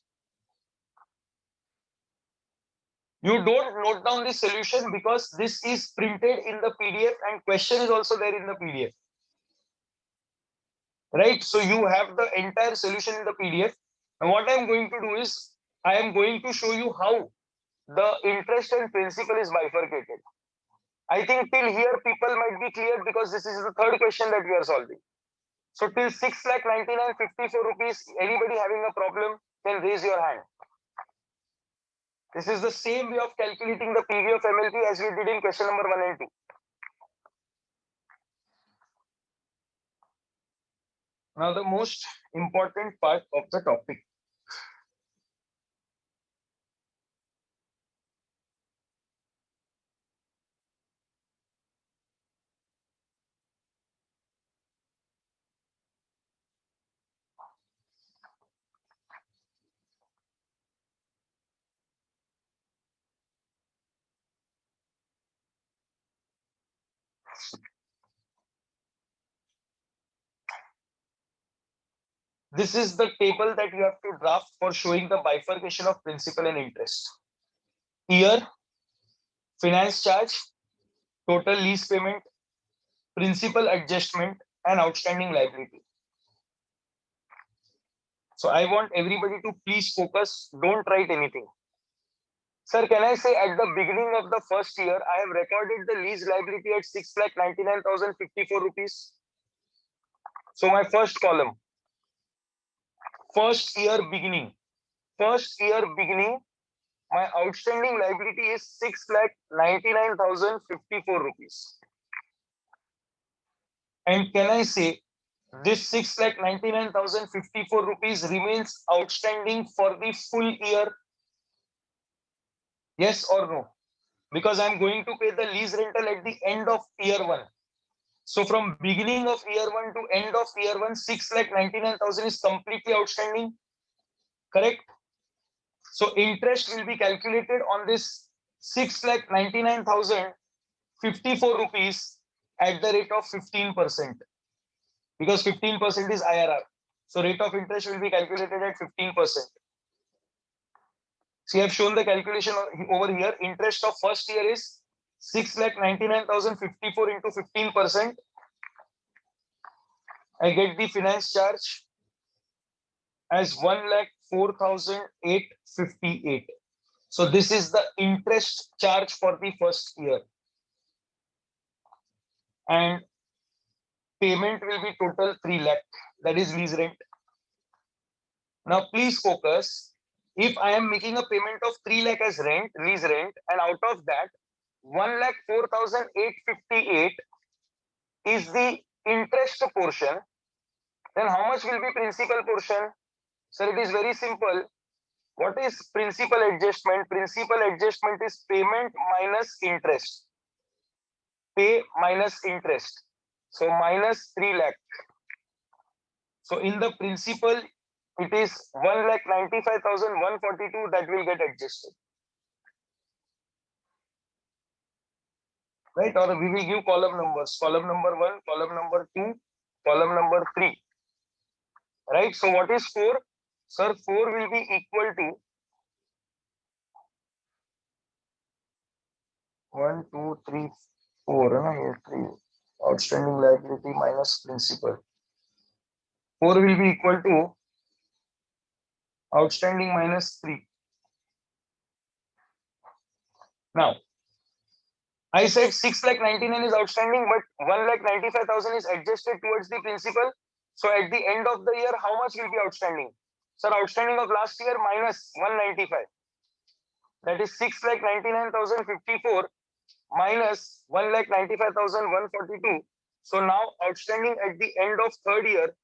You don't note down the solution because this is printed in the PDF and question is also there in the PDF. Right? So you have the entire solution in the PDF. And what I am going to do is, I am going to show you how the interest and principal is bifurcated. I think till here people might be clear because this is the third question that we are solving. So till 6,99,54 rupees, anybody having a problem can raise your hand. This is the same way of calculating the PV of MLP as we did in question number 1 and 2. Now the most important part of the topic. This is the table that you have to draft for showing the bifurcation of principal and interest. Year, finance charge, total lease payment, principal adjustment, and outstanding liability. So I want everybody to please focus, don't write anything. Sir, can I say at the beginning of the first year, I have recorded the lease liability at 6,99,054 rupees. So my first column, first year beginning, my outstanding liability is 6,99,054 rupees. And can I say this 6,99,054 rupees remains outstanding for the full year? Yes or no? Because I'm going to pay the lease rental at the end of year 1. So from beginning of year 1 to end of year 1, 6,99,000 is completely outstanding. Correct? So interest will be calculated on this 6,99,054 rupees at the rate of 15%. Because 15% is IRR. So rate of interest will be calculated at 15%. So I have shown the calculation over here. Interest of first year is 6,99,054 into 15%. I get the finance charge as 1,04,858. So this is the interest charge for the first year. And payment will be total 3 lakh. That is lease rent. Now please focus. If I am making a payment of 3 lakh as rent, lease rent, and out of that 1,04,858 is the interest portion, then how much will be principal portion? So it is very simple. What is principal adjustment? Principal adjustment is payment minus interest. Pay minus interest. So minus 3 lakh. So in the principal, it is 1,95,142 that will get adjusted. Right? Or we will give column numbers. Column number 1, column number 2, column number 3. Right? So what is 4? Sir, 4 will be equal to 1, 2, 3, 4. 3. Outstanding liability minus principal. 4 will be equal to outstanding minus 3. Now, I said 6,99,000 is outstanding, but 1,95,000 is adjusted towards the principal. So at the end of the year, how much will be outstanding? Sir, outstanding of last year minus 195. That is 6,99,054 minus 1,95,142. So now outstanding at the end of third year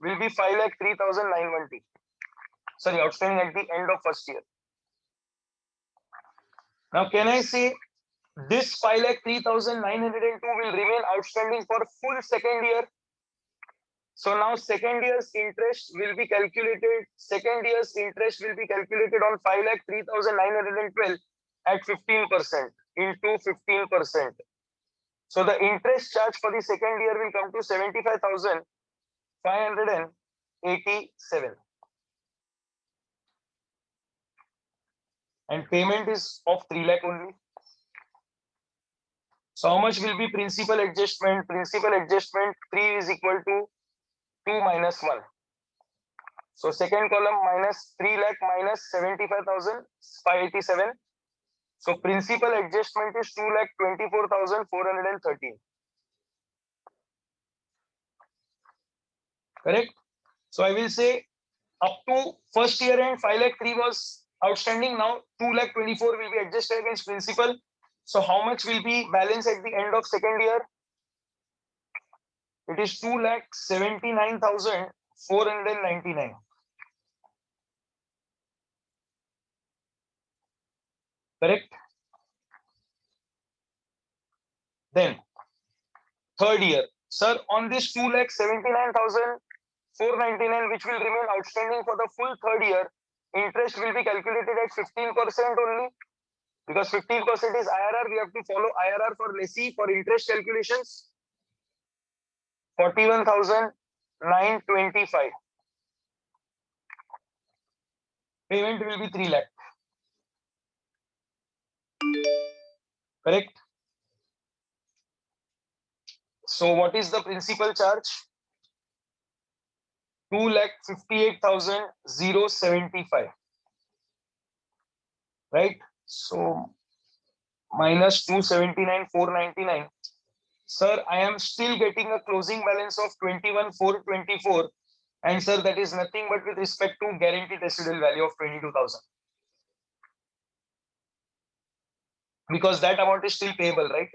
will be 5,03,912. Sorry, outstanding at the end of first year. Now, can I say this 5,03,902 will remain outstanding for full second year? So now second year's interest will be calculated. Second year's interest will be calculated on 5,03,912 at 15% into 15%. So the interest charge for the second year will come to 75,587. And payment is of 3 lakh only. So how much will be principal adjustment? Principal adjustment 3 is equal to 2 minus 1. So second column minus 3 lakh minus 75,587. So principal adjustment is 2,24,413. Correct? So I will say up to first year end 5,03,000 was outstanding. Now 2,24,000 will be adjusted against principal. So how much will be balance at the end of second year? It is 2,79,499. Correct? Then third year, sir, on this 2,79,499, which will remain outstanding for the full third year, interest will be calculated at 15% only. Because 15% is IRR, we have to follow IRR for lessee for interest calculations. 41,925. Payment will be 3 lakh. Correct? So what is the principal charge? 2,58,075. Right? So minus 279,499. Sir, I am still getting a closing balance of 21,424. And sir, that is nothing but with respect to guaranteed residual value of 22,000. Because that amount is still payable, right?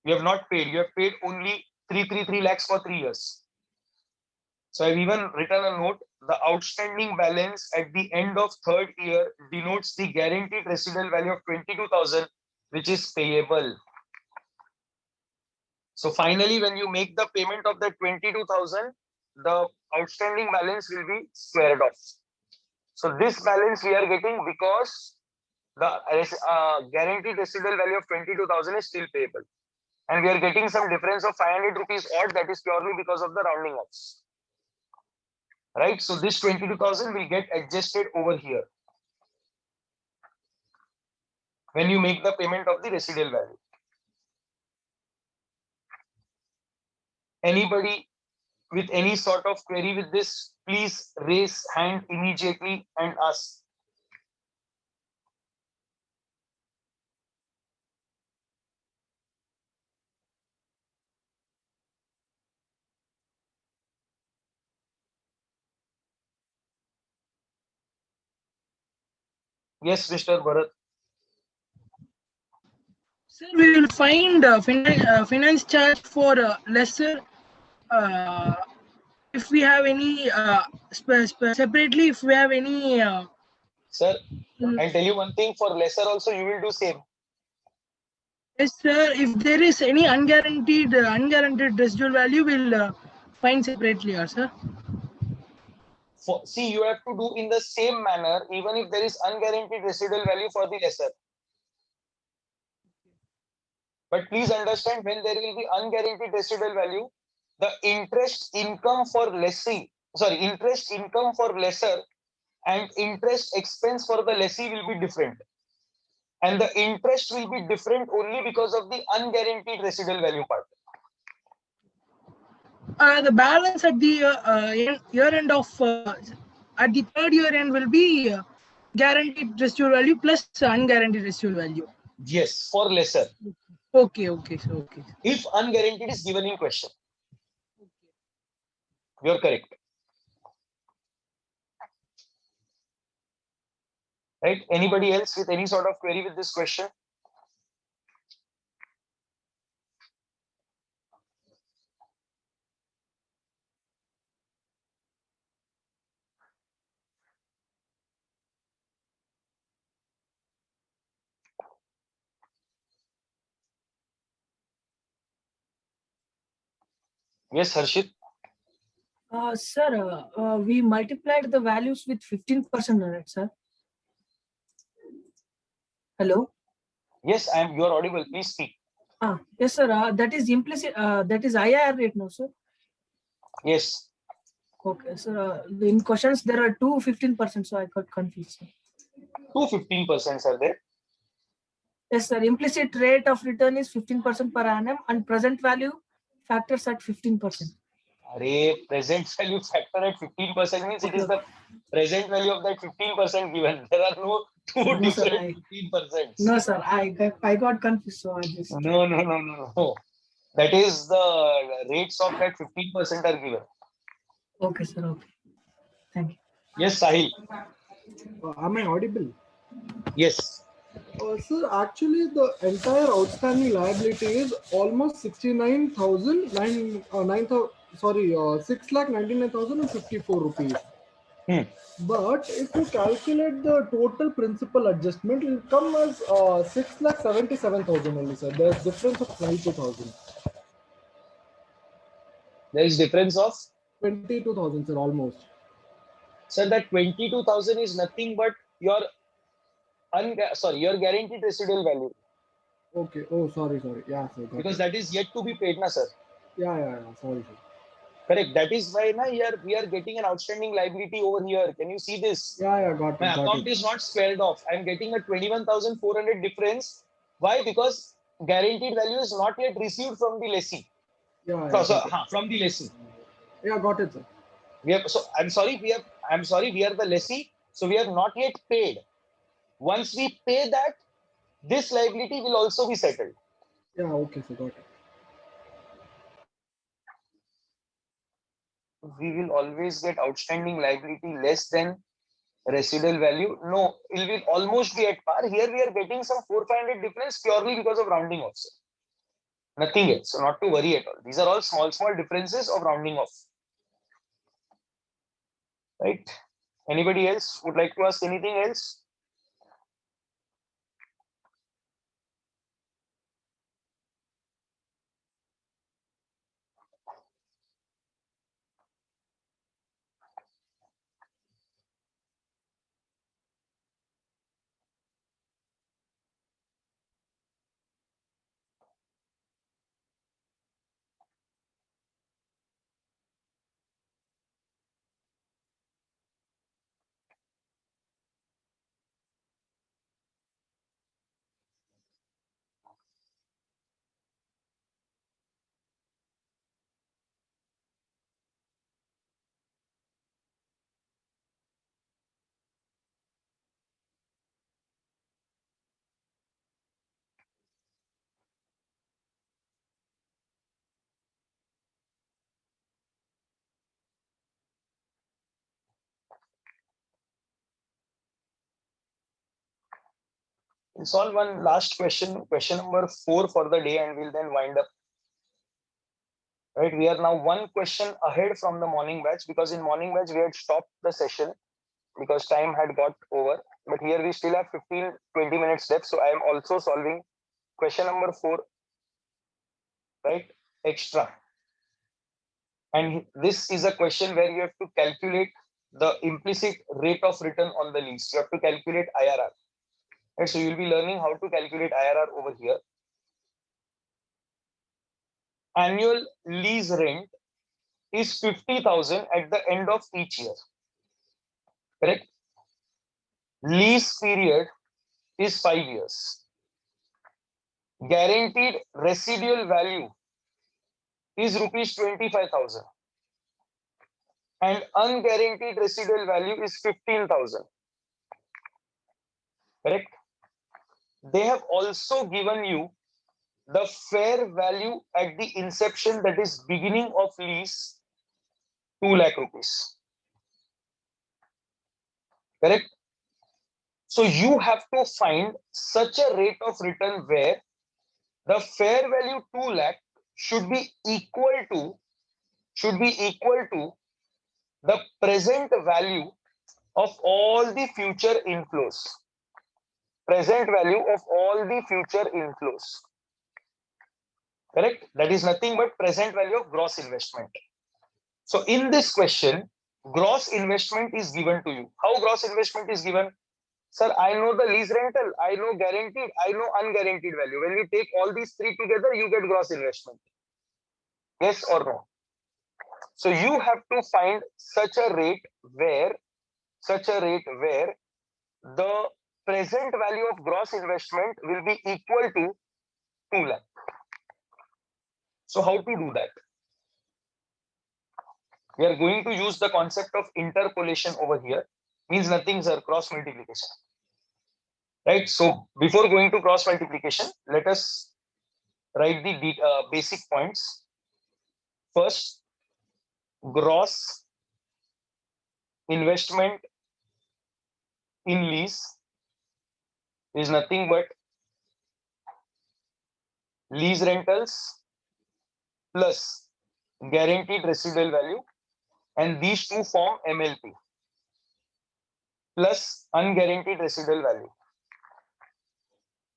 You have not paid. You have paid only 333 lakhs for 3 years. So I've even written a note. The outstanding balance at the end of third year denotes the guaranteed residual value of 22,000, which is payable. So finally, when you make the payment of the 22,000, the outstanding balance will be squared off. So this balance we are getting because the guaranteed residual value of 22,000 is still payable. And we are getting some difference of 500 rupees odd, that is purely because of the rounding offs. Right? So this 22,000 will get adjusted over here when you make the payment of the residual value. Anybody with any sort of query with this, please raise hand immediately and ask. Yes, Mr. Bharat. Sir, we will find finance charge for lesser if we have any separately if we have any. Sir, I'll tell you one thing, for lesser also you will do same. Yes, sir. If there is any unguaranteed residual value, we'll find separately, sir. See, you have to do in the same manner, even if there is unguaranteed residual value for the lesser. But please understand, when there will be unguaranteed residual value, the interest income for lessee, interest income for lesser and interest expense for the lessee will be different. And the interest will be different only because of the unguaranteed residual value part. The balance at the year end of at the third year end will be guaranteed residual value plus unguaranteed residual value. Yes, for lesser. Okay, okay, so okay. If unguaranteed is given in question. You're correct. Right? Anybody else with any sort of query with this question? Yes, Harshit. Sir, we multiplied the values with 15%, right, sir? Hello? Yes, you are audible. Please speak. Yes, sir. That is implicit. That is IIR rate, no, sir? Yes. Okay, sir. In questions, there are two 15%, so I got confused, sir. Two 15% are there. Yes, sir. Implicit rate of return is 15% per annum and present value factors at 15%. Present value factor at 15% means it is the present value of that 15% given. There are no two No, sir, different 15%. No, sir. I got confused, so I just. No. That is the rates of that 15% are given. Okay, sir. Okay. Thank you. Yes, Sahil. Am I audible? Yes. Sir, actually, the entire outstanding liability is almost 69,000, 6,99,054 rupees. But if you calculate the total principal adjustment, it will come as 6,77,000 only, sir. There's difference of 22,000. There is difference of 22,000, sir, almost. Sir, that 22,000 is nothing but your your guaranteed residual value. Okay. Oh, sorry. Yeah, sir. Because that is yet to be paid, na, sir. Yeah. Sorry, sir. Correct. That is why here we are getting an outstanding liability over here. Can you see this? Yeah, got it. My account is not squared off. I'm getting a 21,400 difference. Why? Because guaranteed value is not yet received from the lessee. From the lessee. Yeah, got it, sir. I'm sorry, we are the lessee, so we have not yet paid. Once we pay that, this liability will also be settled. Yeah, okay, sir, got it. We will always get outstanding liability less than residual value. No, it will almost be at par. Here we are getting some 400-500 difference purely because of rounding off. Nothing else. So not to worry at all. These are all small differences of rounding off. Right? Anybody else would like to ask anything else? We'll solve one last question number 4 for the day, and we'll then wind up. Right, we are now one question ahead from the morning batch, because in morning batch we had stopped the session because time had got over. But here we still have 15-20 minutes left, so I am also solving question number 4, right? Extra. And this is a question where you have to calculate the implicit rate of return on the lease. You have to calculate IRR. Right, so you'll be learning how to calculate IRR over here. Annual lease rent is 50,000 at the end of each year. Correct? Lease period is 5 years. Guaranteed residual value is rupees 25,000. And unguaranteed residual value is 15,000. Correct? They have also given you the fair value at the inception, that is beginning of lease, 2 lakh rupees. Correct? So you have to find such a rate of return where the fair value 2 lakh should be equal to the present value of all the future inflows. Present value of all the future inflows. Correct? That is nothing but present value of gross investment. So in this question, gross investment is given to you. How gross investment is given? Sir, I know the lease rental, I know guaranteed, I know unguaranteed value. When we take all these three together, you get gross investment. Yes or no? So you have to find such a rate where the present value of gross investment will be equal to 2 lakh. So how to do that? We are going to use the concept of interpolation over here. Means nothing, sir, cross multiplication. Right? So before going to cross multiplication, let us write the basic points. First, gross investment in lease is nothing but lease rentals plus guaranteed residual value, and these two form MLP plus unguaranteed residual value.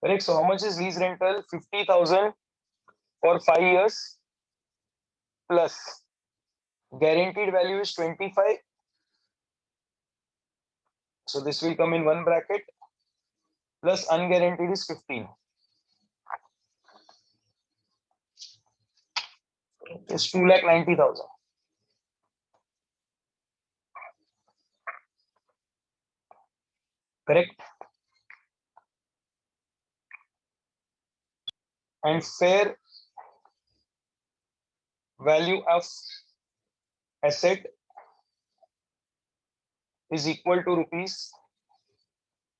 Correct? So how much is lease rental? 50,000 for 5 years plus guaranteed value is 25. So this will come in one bracket plus unguaranteed is 15. It's 2,90,000. Correct? And fair value of asset is equal to rupees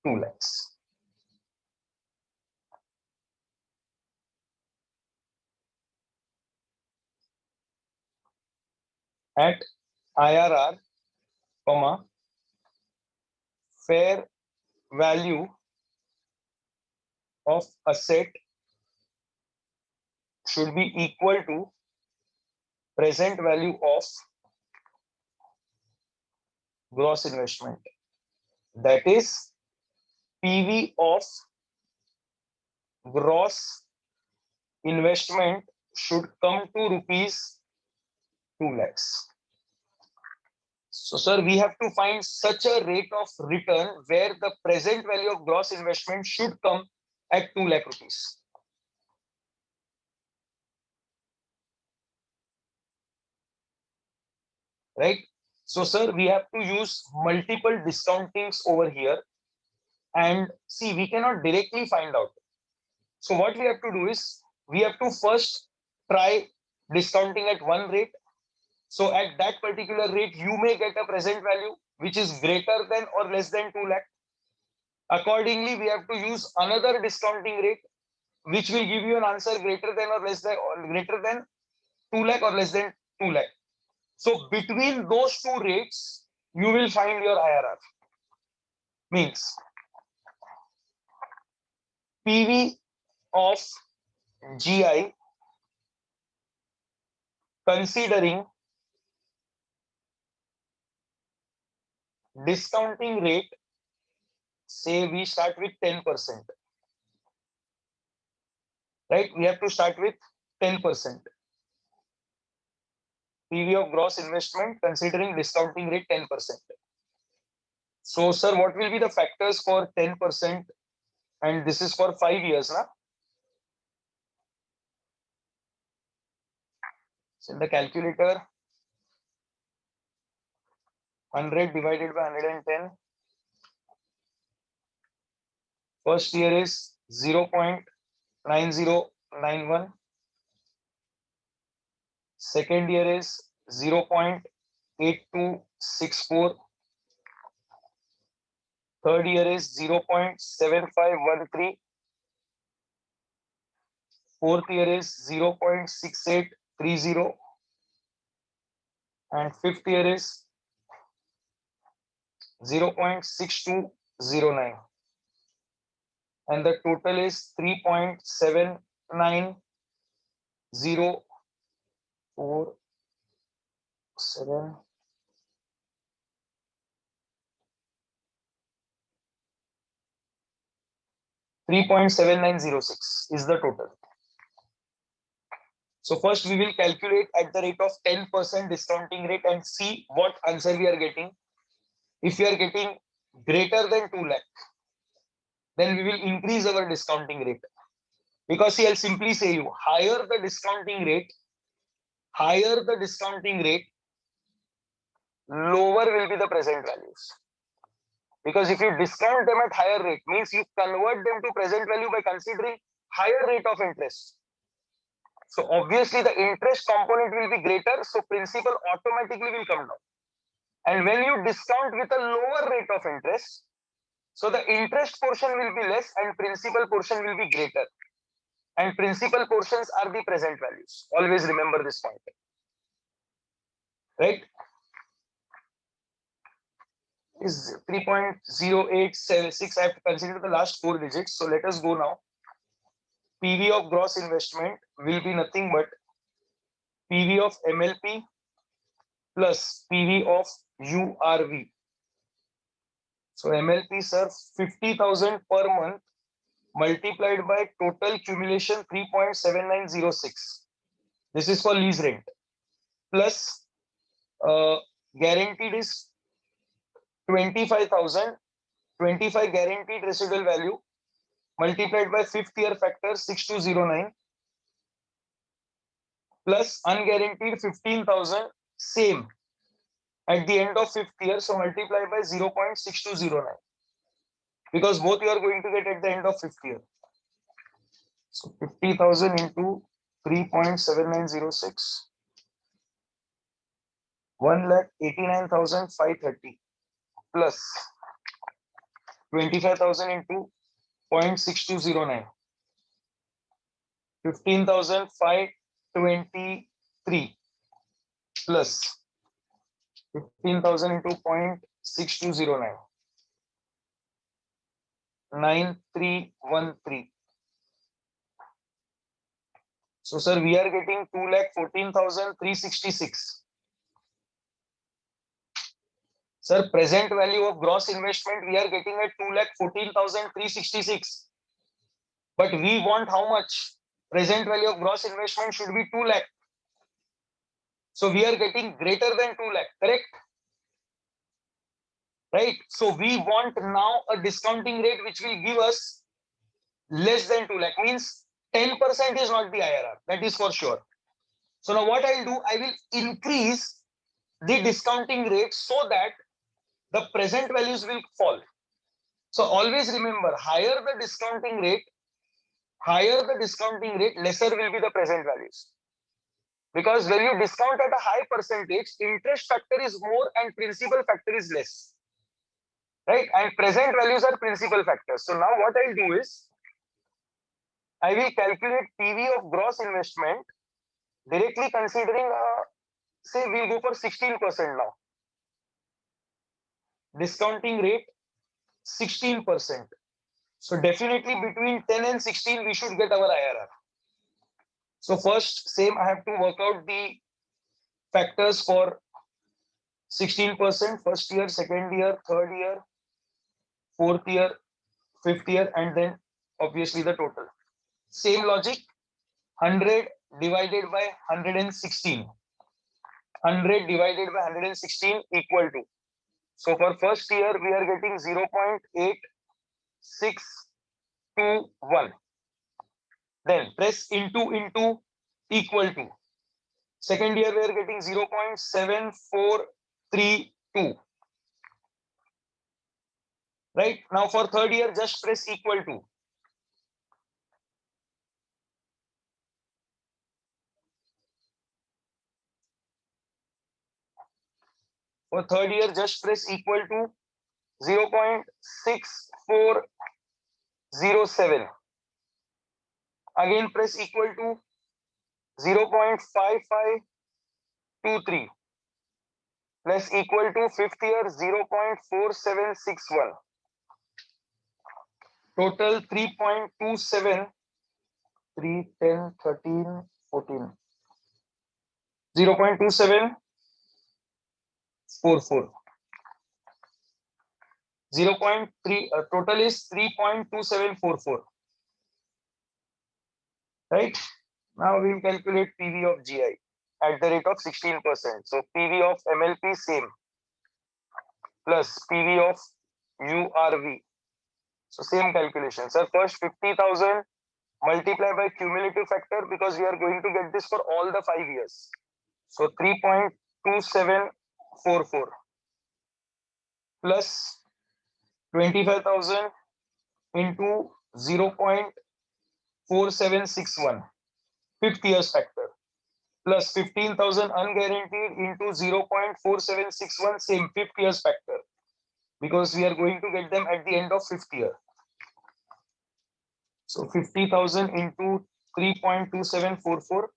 2 lakhs. At IRR, comma, fair value of asset should be equal to present value of gross investment. That is PV of gross investment should come to rupees 2 lakhs. So, sir, we have to find such a rate of return where the present value of gross investment should come at 2 lakh rupees. Right? So, sir, we have to use multiple discountings over here. And see, we cannot directly find out. So what we have to do is, we have to first try discounting at one rate. So at that particular rate, you may get a present value which is greater than or less than 2 lakh. Accordingly, we have to use another discounting rate, which will give you an answer greater than or less than, or greater than 2 lakh or less than 2 lakh. So between those two rates, you will find your IRR. Means PV of GI considering discounting rate, say we start with 10%. Right? We have to start with 10%. PV of gross investment considering discounting rate 10%. So, sir, what will be the factors for 10%? And this is for 5 years, na? So in the calculator, 100 divided by 110. First year is 0.9091. Second year is 0.8264. Third year is 0.7513. Fourth year is 0.6830. And fifth year is 0.6209. And the total is 3.790447. 3.7906 is the total. So first we will calculate at the rate of 10% discounting rate and see what answer we are getting. If we are getting greater than 2 lakh, then we will increase our discounting rate. Because see, I'll simply say you, higher the discounting rate, lower will be the present values. Because if you discount them at higher rate, means you convert them to present value by considering higher rate of interest. So obviously the interest component will be greater, so principal automatically will come down. And when you discount with a lower rate of interest, so the interest portion will be less and principal portion will be greater. And principal portions are the present values. Always remember this point. Right? Is 3.0876. I have to consider the last 4 digits. So let us go now. PV of gross investment will be nothing but PV of MLP plus PV of URV. So MLP, sir, 50,000 per month multiplied by total accumulation 3.7906. This is for lease rent. Plus guaranteed is 25,000, 25 guaranteed residual value multiplied by 5th year factor 6209 plus unguaranteed 15,000 same at the end of 5th year, so multiply by 0.6209 because both you are going to get at the end of 5th year. So 50,000 into 3.7906, 1,89,530 plus 25,000 into 0.6209, 15,523 plus 15,000 into 0.6209, 9313. So sir, we are getting 2,14,366. Sir, present value of gross investment we are getting at 2,14,366. But we want how much? Present value of gross investment should be 2 lakh. So we are getting greater than 2 lakh, correct? Right? So we want now a discounting rate which will give us less than 2 lakh, means 10% is not the IRR, that is for sure. So now what I'll do, I will increase the discounting rate so that the present values will fall. So always remember, higher the discounting rate, lesser will be the present values. Because when you discount at a high percentage, interest factor is more and principal factor is less. Right? And present values are principal factors. So now what I'll do is, I will calculate PV of gross investment directly considering, say we'll go for 16% now. Discounting rate 16%. So definitely between 10 and 16 we should get our IRR. So first, same, I have to work out the factors for 16%, first year, second year, third year, fourth year, fifth year, and then obviously the total. Same logic, 100 divided by 116. 100 divided by 116 equal to. So for first year, we are getting 0.8621. Then press into equal to. Second year, we are getting 0.7432. Right? Now for third year, just press equal to. For third year, just press equal to 0.6407. Again, press equal to 0.5523. Plus equal to fifth year 0.4761. Total 3.27, 3, 10, 13, 14. 0.2744. 0.3, total is 3.2744. Right? Now we will calculate PV of GI at the rate of 16%. So PV of MLP same plus PV of URV. So same calculation. So first 50,000 multiplied by cumulative factor because we are going to get this for all the 5 years. So 3.2744 plus 25,000 into 0.4761 fifth years factor plus 15,000 unguaranteed into 0.4761 same fifth years factor because we are going to get them at the end of fifth year. So 50,000 into 3.2744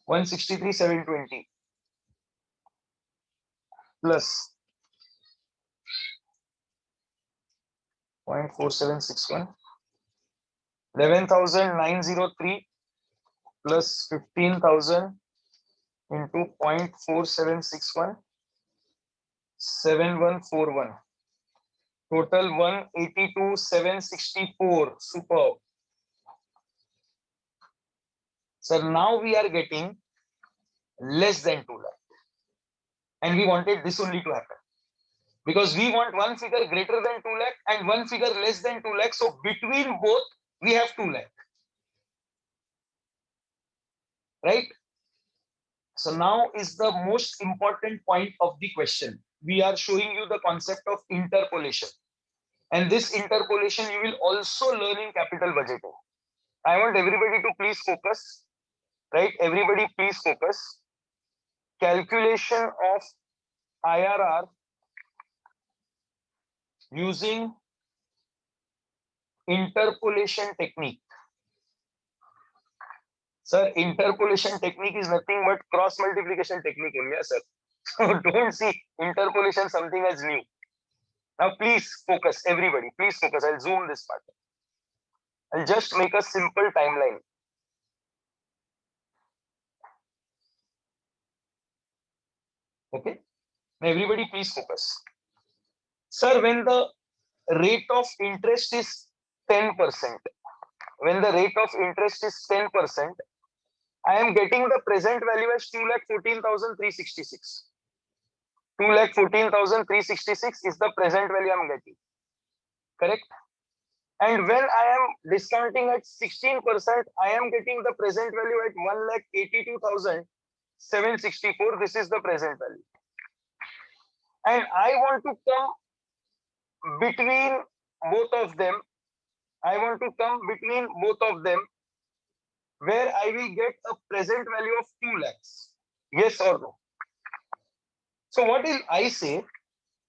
163,720 plus 0.4761 11,903 plus 15,000 into 0.4761 7141 total 182,764. Superb. So now we are getting less than 2 lakh and we wanted this only to happen because we want one figure greater than 2 lakh and one figure less than 2 lakh. So between both we have 2 lakh, right? So now is the most important point of the question. We are showing you the concept of interpolation, and this interpolation you will also learn in capital budgeting. I want everybody to please focus, right? Everybody please focus. Calculation of IRR using interpolation technique. Sir, interpolation technique is nothing but cross multiplication technique only, sir. So don't see interpolation something as new. Now please focus, everybody, please focus. I'll zoom this part. I'll just make a simple timeline. Okay, now everybody please focus. Sir, when the rate of interest is 10%, when the rate of interest is 10%, I am getting the present value as 2,14,366. 2,14,366 is the present value I am getting. Correct? And when I am discounting at 16%, I am getting the present value at 1,82,764. This is the present value. And I want to come between both of them. I want to come between both of them where I will get a present value of 2 lakhs. Yes or no? So what will I say?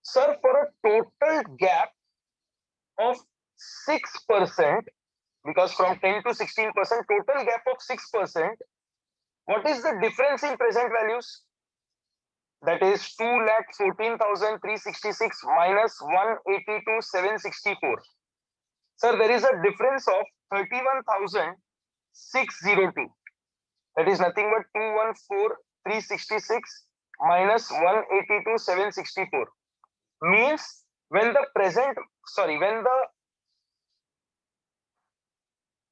Sir, for a total gap of 6%, because from 10 to 16%, total gap of 6%, what is the difference in present values? That is 2,14,366 minus 182,764. Sir, there is a difference of 31,602. That is nothing but 214,366 minus 182,764. Means when the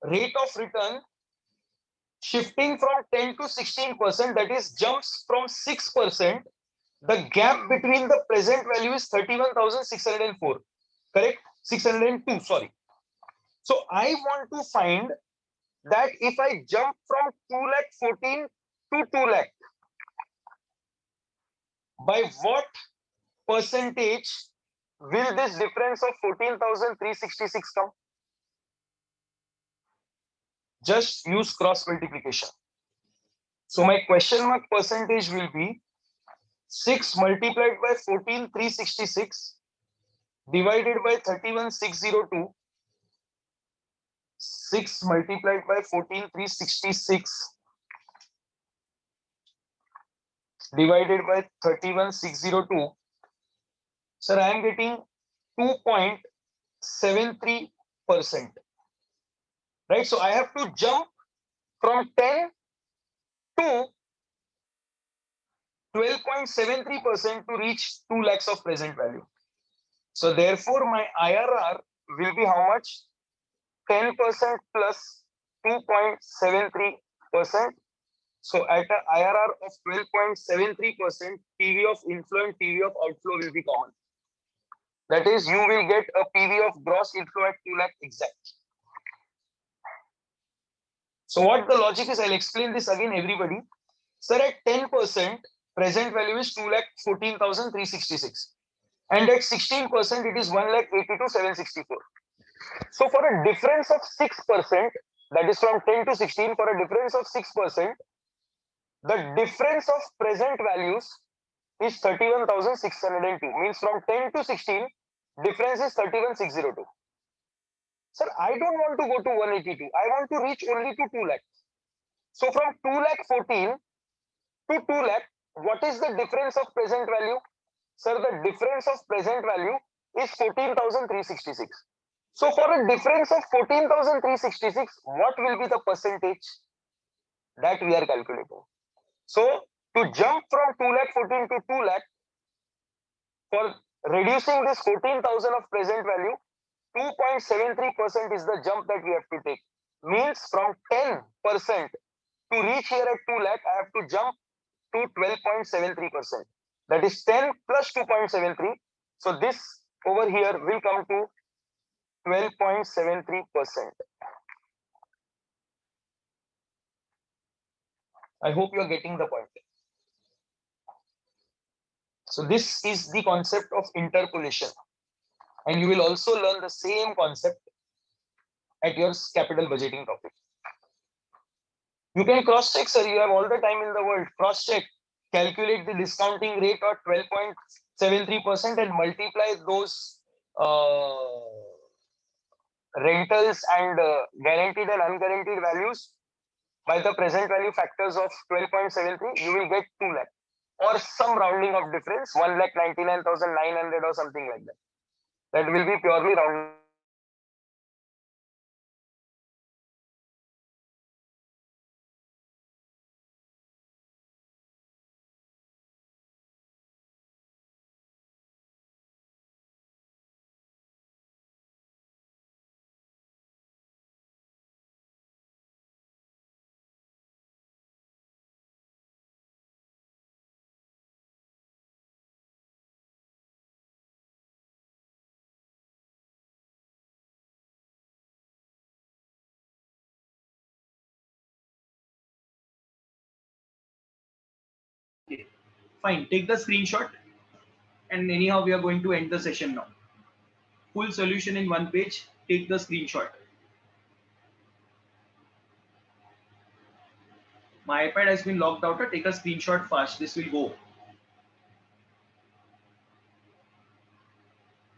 rate of return shifting from 10 to 16%, that is jumps from 6%, the gap between the present value is 31,604. Correct? 602, sorry. So I want to find that if I jump from 2,14,000 to 2 lakh, by what percentage will this difference of 14,366 come? Just use cross multiplication. So my question mark percentage will be 6 multiplied by 14,366 divided by 31,602. 6 multiplied by 14,366 divided by 31,602. Sir, I am getting 2.73%. Right? So I have to jump from 10 to 12.73% to reach 2 lakhs of present value. So therefore, my IRR will be how much? 10% plus 2.73%. So at a IRR of 12.73%, PV of inflow and PV of outflow will be common. That is, you will get a PV of gross inflow at 2 lakh exact. So what the logic is, I'll explain this again, everybody. Sir, at 10%, present value is 2,14,366. And at 16%, it is 1,82,764. So for a difference of 6%, that is from 10 to 16, for a difference of 6%, the difference of present values is 31,602. Means from 10 to 16, difference is 31,602. Sir, I don't want to go to 182. I want to reach only to 2 lakh. So from 2,14,000 to 2 lakh, what is the difference of present value? Sir, the difference of present value is 14,366. So for a difference of 14,366, what will be the percentage that we are calculating? So to jump from 2,14,000 to 2 lakh, for reducing this 14,000 of present value, 2.73% is the jump that we have to take. Means from 10% to reach here at 2 lakh, I have to jump to 12.73%. That is 10 plus 2.73. So this over here will come to 12.73%. I hope you are getting the point. So this is the concept of interpolation. And you will also learn the same concept at your capital budgeting topic. You can cross-check, sir. You have all the time in the world. Cross-check. Calculate the discounting rate at 12.73% and multiply those rentals and guaranteed and unguaranteed values by the present value factors of 12.73. You will get 2 lakh or some rounding of difference, 1,99,900 or something like that. That will be purely rounding. Okay, fine. Take the screenshot. And anyhow, we are going to end the session now. Full solution in one page. Take the screenshot. My iPad has been locked out. Take a screenshot fast. This will go.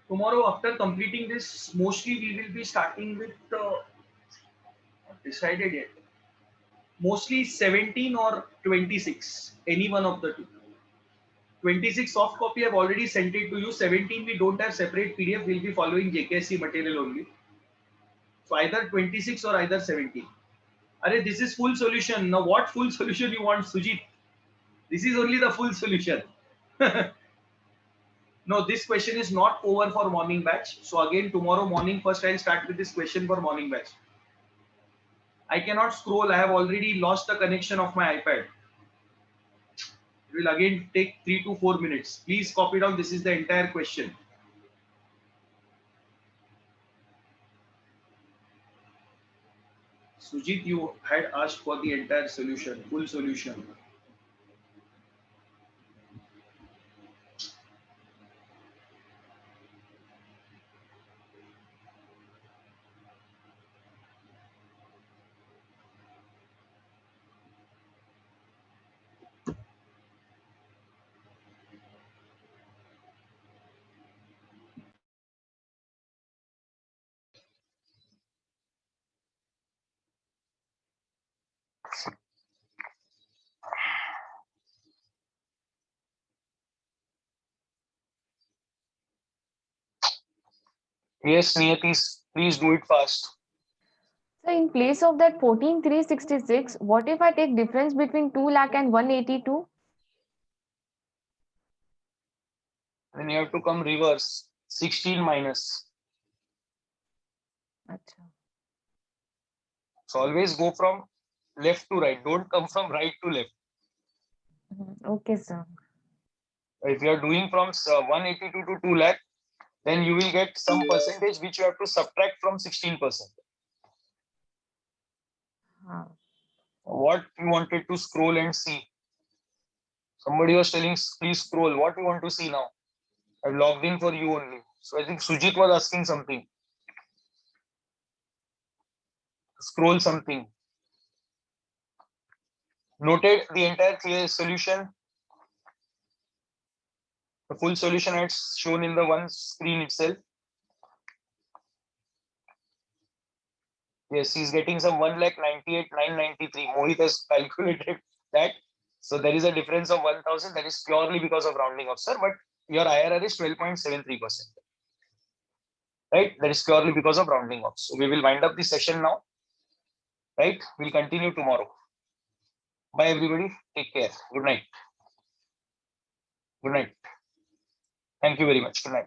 Tomorrow, after completing this, mostly we will be starting with not decided yet. Mostly 17 or 26. Any one of the two. 26 soft copy I've already sent it to you. 17 we don't have separate PDF. We'll be following JKSC material only. So either 26 or either 17. Arey, this is full solution. Now what full solution you want, Sujit? This is only the full solution. No, this question is not over for morning batch. So again, tomorrow morning first I'll start with this question for morning batch. I cannot scroll. I have already lost the connection of my iPad. It will again take 3 to 4 minutes. Please copy down. This is the entire question. Sujit, you had asked for the entire solution, full solution. Yes, Niyati, please do it fast. So in place of that 14,366, what if I take difference between 2 lakh and 182? Then you have to come reverse. 16 minus. Achha. So always go from left to right. Don't come from right to left. Okay, sir. If you are doing from 182 to 2 lakh, then you will get some percentage which you have to subtract from 16%. What you wanted to scroll and see? Somebody was telling, please scroll. What you want to see now? I've logged in for you only. So I think Sujit was asking something. Scroll something. Noted the entire clear solution. The full solution is shown in the one screen itself. Yes, he's getting some 1,98,993. Mohit has calculated that. So there is a difference of 1,000. That is purely because of rounding off, sir. But your IRR is 12.73%. Right? That is purely because of rounding off. So we will wind up the session now. Right? We'll continue tomorrow. Bye, everybody. Take care. Good night. Good night. Thank you very much. Good night.